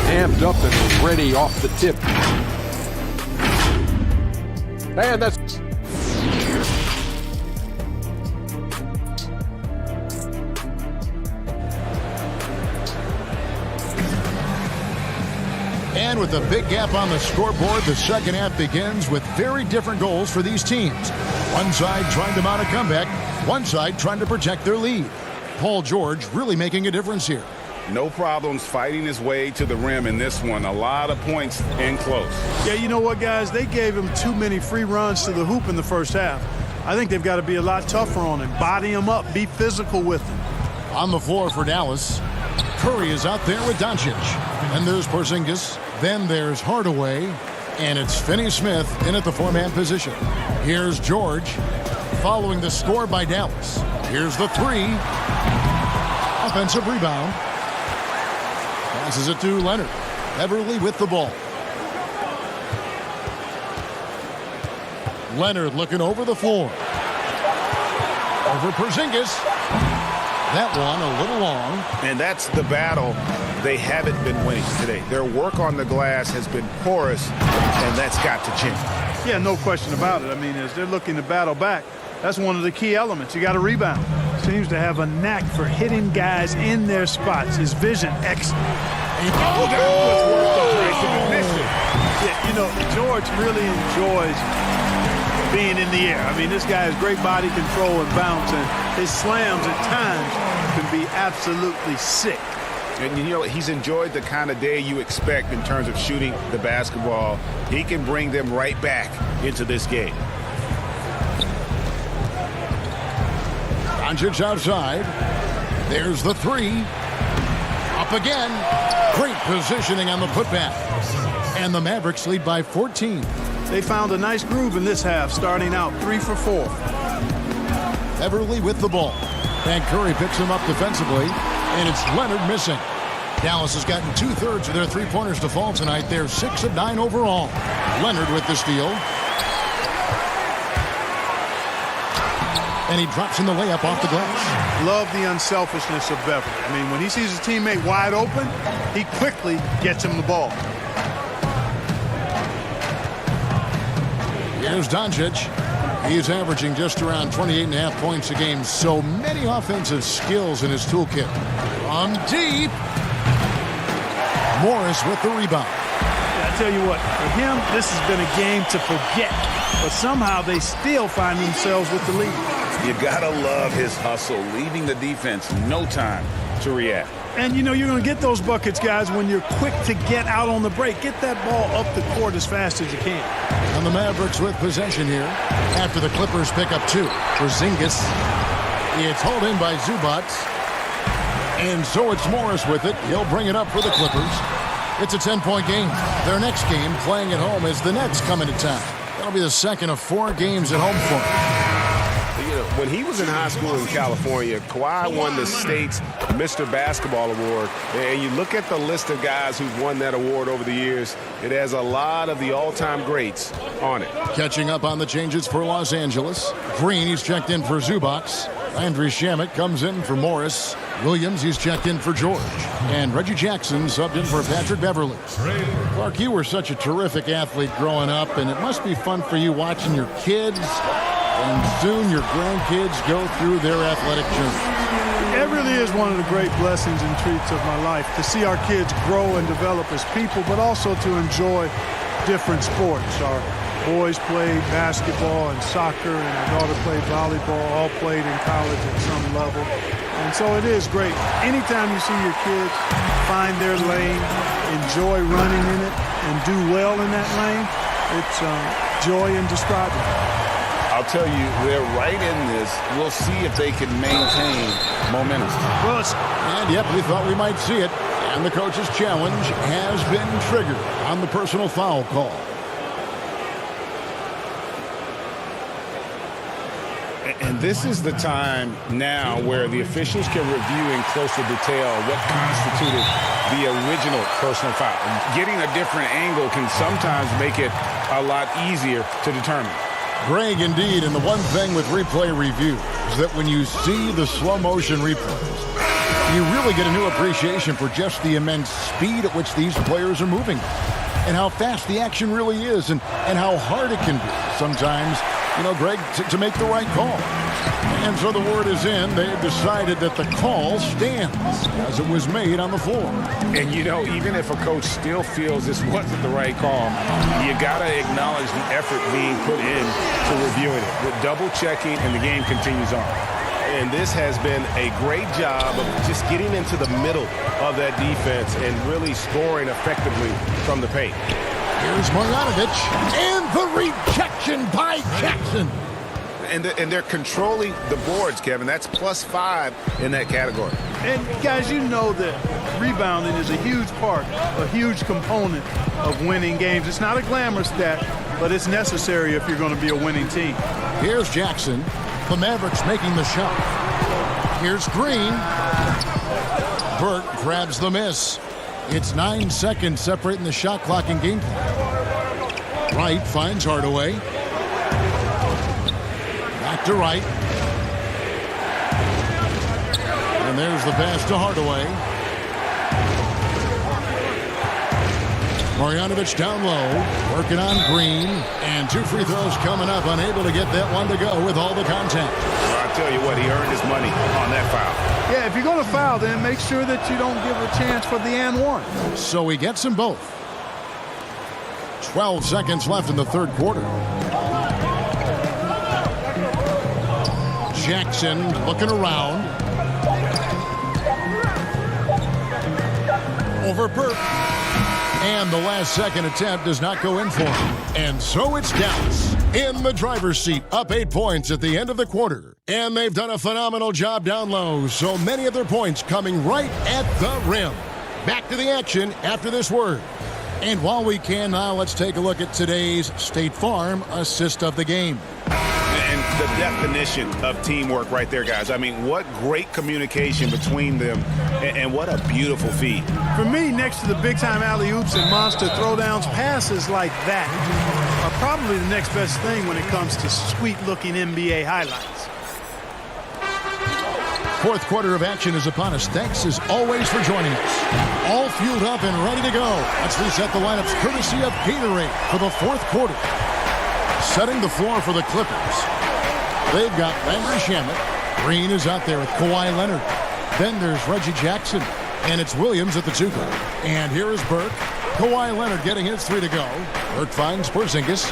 Amped up and was ready off the tip. And that's... And with a big gap on the scoreboard, the second half begins with very different goals for these teams. One side trying to mount a comeback, one side trying to protect their lead. Paul George really making a difference here. No problems fighting his way to the rim in this one. A lot of points in close. Yeah, you know what, guys? They gave him too many free runs to the hoop in the first half. I think they've got to be a lot tougher on him. Body him up. Be physical with him. On the floor for Dallas, Curry is out there with Doncic. And there's Porzingis. Then there's Hardaway. And it's Finney-Smith in at the four-man position. Here's George following the score by Dallas. Here's the three. Offensive rebound. Passes it to Leonard. Beverly with the ball. Leonard looking over the floor. Over Porzingis. That one a little long. And that's the battle they haven't been winning today. Their work on the glass has been porous, and that's got to change. Yeah, no question about it. I mean, as they're looking to battle back, that's one of the key elements. You got to rebound. Seems to have a knack for hitting guys in their spots. His vision, excellent. Yeah, you know, George really enjoys being in the air. I mean, this guy has great body control and bounce, and his slams at times can be absolutely sick. And you know, he's enjoyed the kind of day you expect in terms of shooting the basketball. He can bring them right back into this game. Doncic outside. There's the three. Up again. Great positioning on the putback. And the Mavericks lead by 14. They found a nice groove in this half, starting out 3 for 4. Beverly with the ball. And Curry picks him up defensively. And it's Leonard missing. Dallas has gotten 2/3 of their three-pointers to fall tonight. They're 6 of 9 overall. Leonard with the steal. And he drops in the layup off the glass. Love the unselfishness of Beverly. I mean, when he sees his teammate wide open, he quickly gets him the ball. Here's Doncic. He's averaging just around 28.5 points a game. So many offensive skills in his toolkit. From deep. Morris with the rebound. Yeah, I tell you what, for him, this has been a game to forget. But somehow they still find themselves with the lead. You gotta love his hustle, leaving the defense no time to react. And, you know, you're going to get those buckets, guys, when you're quick to get out on the break. Get that ball up the court as fast as you can. And the Mavericks with possession here after the Clippers pick up 2. Porzingis. It's hauled in by Zubac. And so it's Morris with it. He'll bring it up for the Clippers. It's a 10-point game. Their next game, playing at home, is the Nets coming to town. That'll be the second of 4 games at home for them. You know, when he was in high school in California, Kawhi won the state's Mr. Basketball Award. And you look at the list of guys who've won that award over the years, it has a lot of the all-time greats on it. Catching up on the changes for Los Angeles. Green, he's checked in for Zubac. Landry Shamet comes in for Morris. Williams, he's checked in for George. And Reggie Jackson subbed in for Patrick Beverly. Clark, you were such a terrific athlete growing up, and it must be fun for you watching your kids and soon your grandkids go through their athletic journey. It really is one of the great blessings and treats of my life to see our kids grow and develop as people, but also to enjoy different sports. Our boys played basketball and soccer, and our daughter played volleyball, all played in college at some level. And so it is great. Anytime you see your kids find their lane, enjoy running in it, and do well in that lane, it's joy indescribable. I'll tell you, they're right in this. We'll see if they can maintain momentum. And yep, we thought we might see it. And the coach's challenge has been triggered on the personal foul call. And this is the time now where the officials can review in closer detail what constituted the original personal foul. Getting a different angle can sometimes make it a lot easier to determine. Greg, indeed, and the one thing with replay review is that when you see the slow motion replays, you really get a new appreciation for just the immense speed at which these players are moving and how fast the action really is and how hard it can be sometimes, you know, Greg, to make the right call. And so the word is in. They've decided that the call stands as it was made on the floor. And, you know, even if a coach still feels this wasn't the right call, you got to acknowledge the effort being put in to reviewing it. With double checking, and the game continues on. And this has been a great job of just getting into the middle of that defense and really scoring effectively from the paint. Here's Marjanovic, and the rejection by Jackson. And they're controlling the boards, Kevin. That's +5 in that category. And, guys, you know that rebounding is a huge part, a huge component of winning games. It's not a glamour stat, but it's necessary if you're going to be a winning team. Here's Jackson. The Mavericks making the shot. Here's Green. Burke grabs the miss. It's 9 seconds separating the shot clock and game clock. Wright finds Hardaway. Back to Wright. And there's the pass to Hardaway. Marjanovic down low, working on Green, and 2 free throws coming up, unable to get that one to go with all the contact. Well, I'll tell you what, he earned his money on that foul. Yeah, if you're going to foul, then make sure that you don't give a chance for the and one. So he gets them both. 12 seconds left in the third quarter. Jackson looking around. Over Burke. And the last second attempt does not go in for him. And so it's Dallas in the driver's seat, up 8 points at the end of the quarter. And they've done a phenomenal job down low, so many of their points coming right at the rim. Back to the action after this word. And while we can now, let's take a look at today's State Farm assist of the game. And the definition of teamwork right there, guys. I mean, what great communication between them, and what a beautiful feed. For me, next to the big-time alley-oops and monster throwdowns, passes like that are probably the next best thing when it comes to sweet-looking NBA highlights. Fourth quarter of action is upon us. Thanks, as always, for joining us. All fueled up and ready to go. Let's reset the lineups courtesy of Gatorade for the fourth quarter. Setting the floor for the Clippers. They've got Landry Shamet. Green is out there with Kawhi Leonard. Then there's Reggie Jackson. And it's Williams at the 2 guard. And here is Burke. Kawhi Leonard getting his 3 to go. Burke finds Porzingis.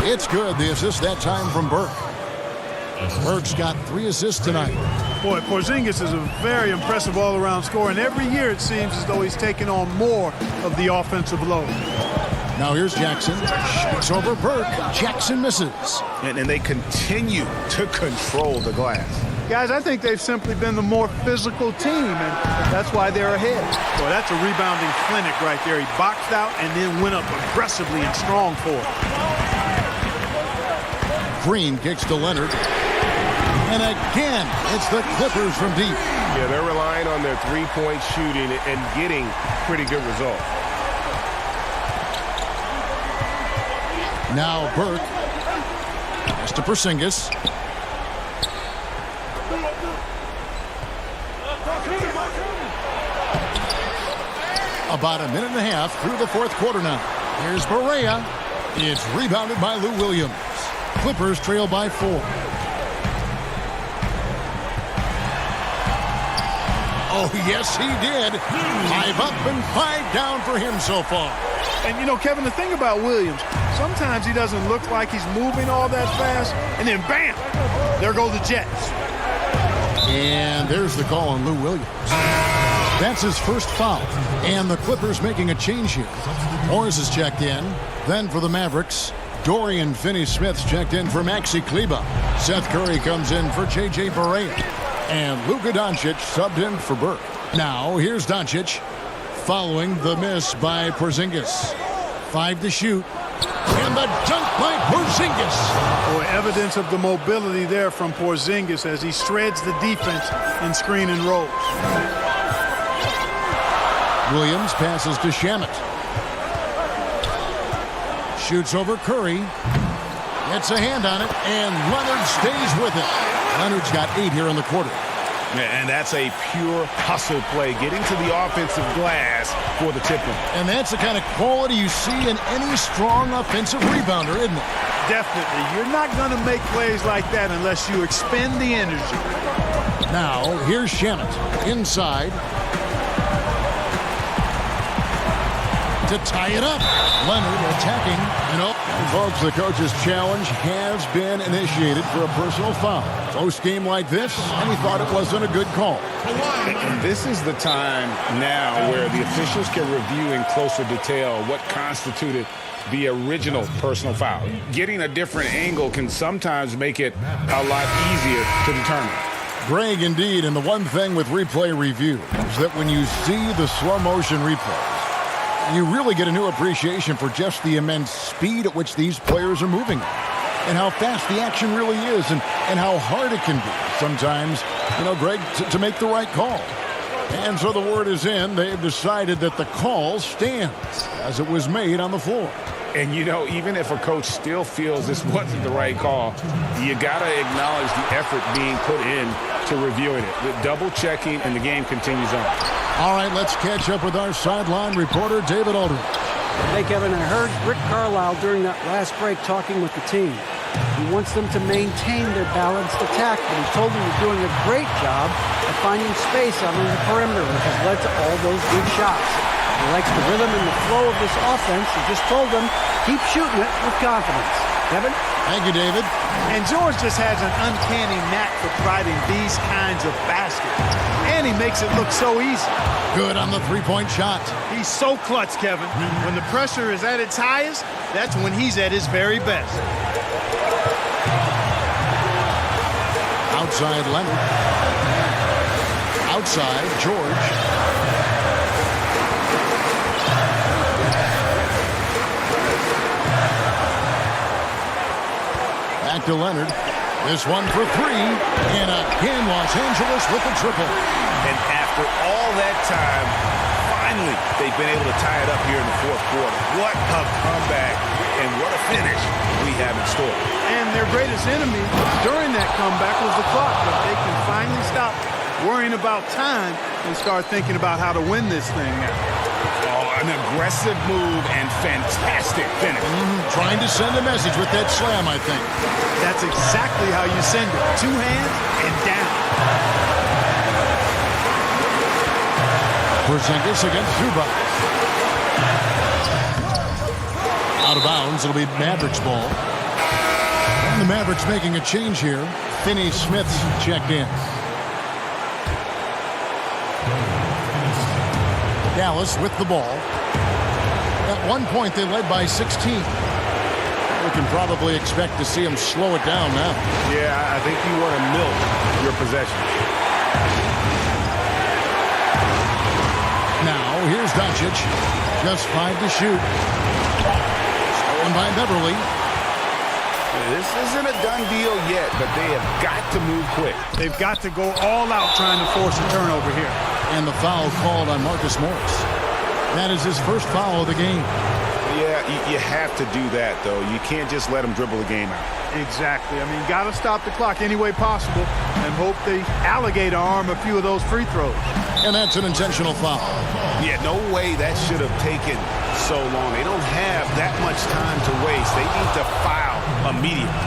It's good. The assist that time from Burke. Burke's got 3 assists tonight. Boy, Porzingis is a very impressive all-around scorer, and every year it seems as though he's taking on more of the offensive load. Now here's Jackson. Shoots over Burke. Jackson misses. And they continue to control the glass. Guys, I think they've simply been the more physical team, and that's why they're ahead. Boy, that's a rebounding clinic right there. He boxed out and then went up aggressively and strong for it. Green kicks to Leonard. And again, it's the Clippers from deep. Yeah, they're relying on their three-point shooting and getting pretty good results. Now Burke. Pass to Porzingis. About a minute and a half through the fourth quarter now. Here's Barea. It's rebounded by Lou Williams. Clippers trail by 4. Oh, yes, he did. 5 up and 5 down for him so far. And, you know, Kevin, the thing about Williams, sometimes he doesn't look like he's moving all that fast, and then bam, there go the Jets. And there's the call on Lou Williams. That's his first foul. And the Clippers making a change here. Morris is checked in. Then for the Mavericks, Dorian Finney-Smith's checked in for Maxi Kleber. Seth Curry comes in for J.J. Barea. And Luka Doncic subbed in for Burke. Now, here's Doncic following the miss by Porzingis. 5 to shoot. And the dunk by Porzingis. Boy, evidence of the mobility there from Porzingis as he shreds the defense in screen and rolls. Williams passes to Shamet. Shoots over Curry. Gets a hand on it, and Leonard stays with it. Leonard's got 8 here in the quarter. And that's a pure hustle play, getting to the offensive glass for the tip-in. And that's the kind of quality you see in any strong offensive rebounder, isn't it? Definitely. You're not going to make plays like that unless you expend the energy. Now, here's Shamet inside. To tie it up. Leonard attacking. And folks, the coach's challenge has been initiated for a personal foul. Close game like this, and he thought it wasn't a good call. And this is the time now where the officials can review in closer detail what constituted the original personal foul. Getting a different angle can sometimes make it a lot easier to determine. Greg, indeed, and the one thing with replay review is that when you see the slow motion replays, you really get a new appreciation for just the immense speed at which these players are moving and how fast the action really is and how hard it can be sometimes, Greg, to make the right call. And so the word is in. They've decided that the call stands as it was made on the floor. And, even if a coach still feels this wasn't the right call, you got to acknowledge the effort being put in to reviewing it. The double-checking, and the game continues on. All right, let's catch up with our sideline reporter, David Aldridge. Hey, Kevin, I heard Rick Carlisle during that last break talking with the team. He wants them to maintain their balanced attack, but he told them they're doing a great job of finding space on the perimeter, which has led to all those big shots. He likes the rhythm and the flow of this offense. He just told them, keep shooting it with confidence. Kevin? Thank you, David. And George just has an uncanny knack for providing these kinds of baskets. And he makes it look so easy. Good on the three-point shot. He's so clutch, Kevin. When the pressure is at its highest, that's when he's at his very best. Outside Leonard. Outside George. Back to Leonard. This one for 3. And again, Los Angeles with the triple. And after all that time, finally, they've been able to tie it up here in the fourth quarter. What a comeback and what a finish we have in store. And their greatest enemy during that comeback was the clock. But they can finally stop worrying about time and start thinking about how to win this thing now. An aggressive move and fantastic finish. Trying to send a message with that slam, I think. That's exactly how you send it. 2 hands and down. Porzingis against Zubac. Out of bounds. It'll be Mavericks ball. And the Mavericks making a change here. Finney Smith's checked in. Dallas with the ball. At one point, they led by 16. We can probably expect to see them slow it down now. Yeah, I think you want to milk your possession. Now, here's Doncic. Just 5 to shoot. Stolen by Beverly. This isn't a done deal yet, but they have got to move quick. They've got to go all out trying to force a turnover here. And the foul called on Marcus Morris. That is his first foul of the game. Yeah, you have to do that, though. You can't just let them dribble the game out. Exactly. I mean, got to stop the clock any way possible and hope they alligator arm a few of those free throws. And that's an intentional foul. Yeah, no way that should have taken so long. They don't have that much time to waste. They need to foul immediately.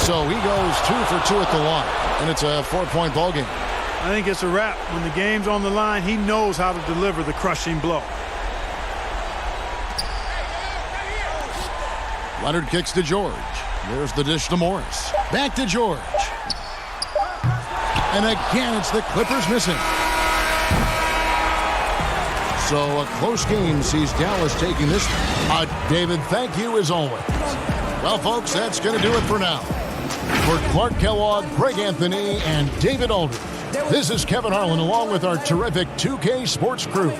So he goes 2 for 2 at the line, and it's a 4-point ball game. I think it's a wrap. When the game's on the line, he knows how to deliver the crushing blow. Leonard kicks to George. There's the dish to Morris. Back to George. And again, it's the Clippers missing. So a close game sees Dallas taking this. David, thank you as always. Well, folks, that's going to do it for now. For Clark Kellogg, Greg Anthony, and David Aldridge, this is Kevin Harlan along with our terrific 2K Sports crew.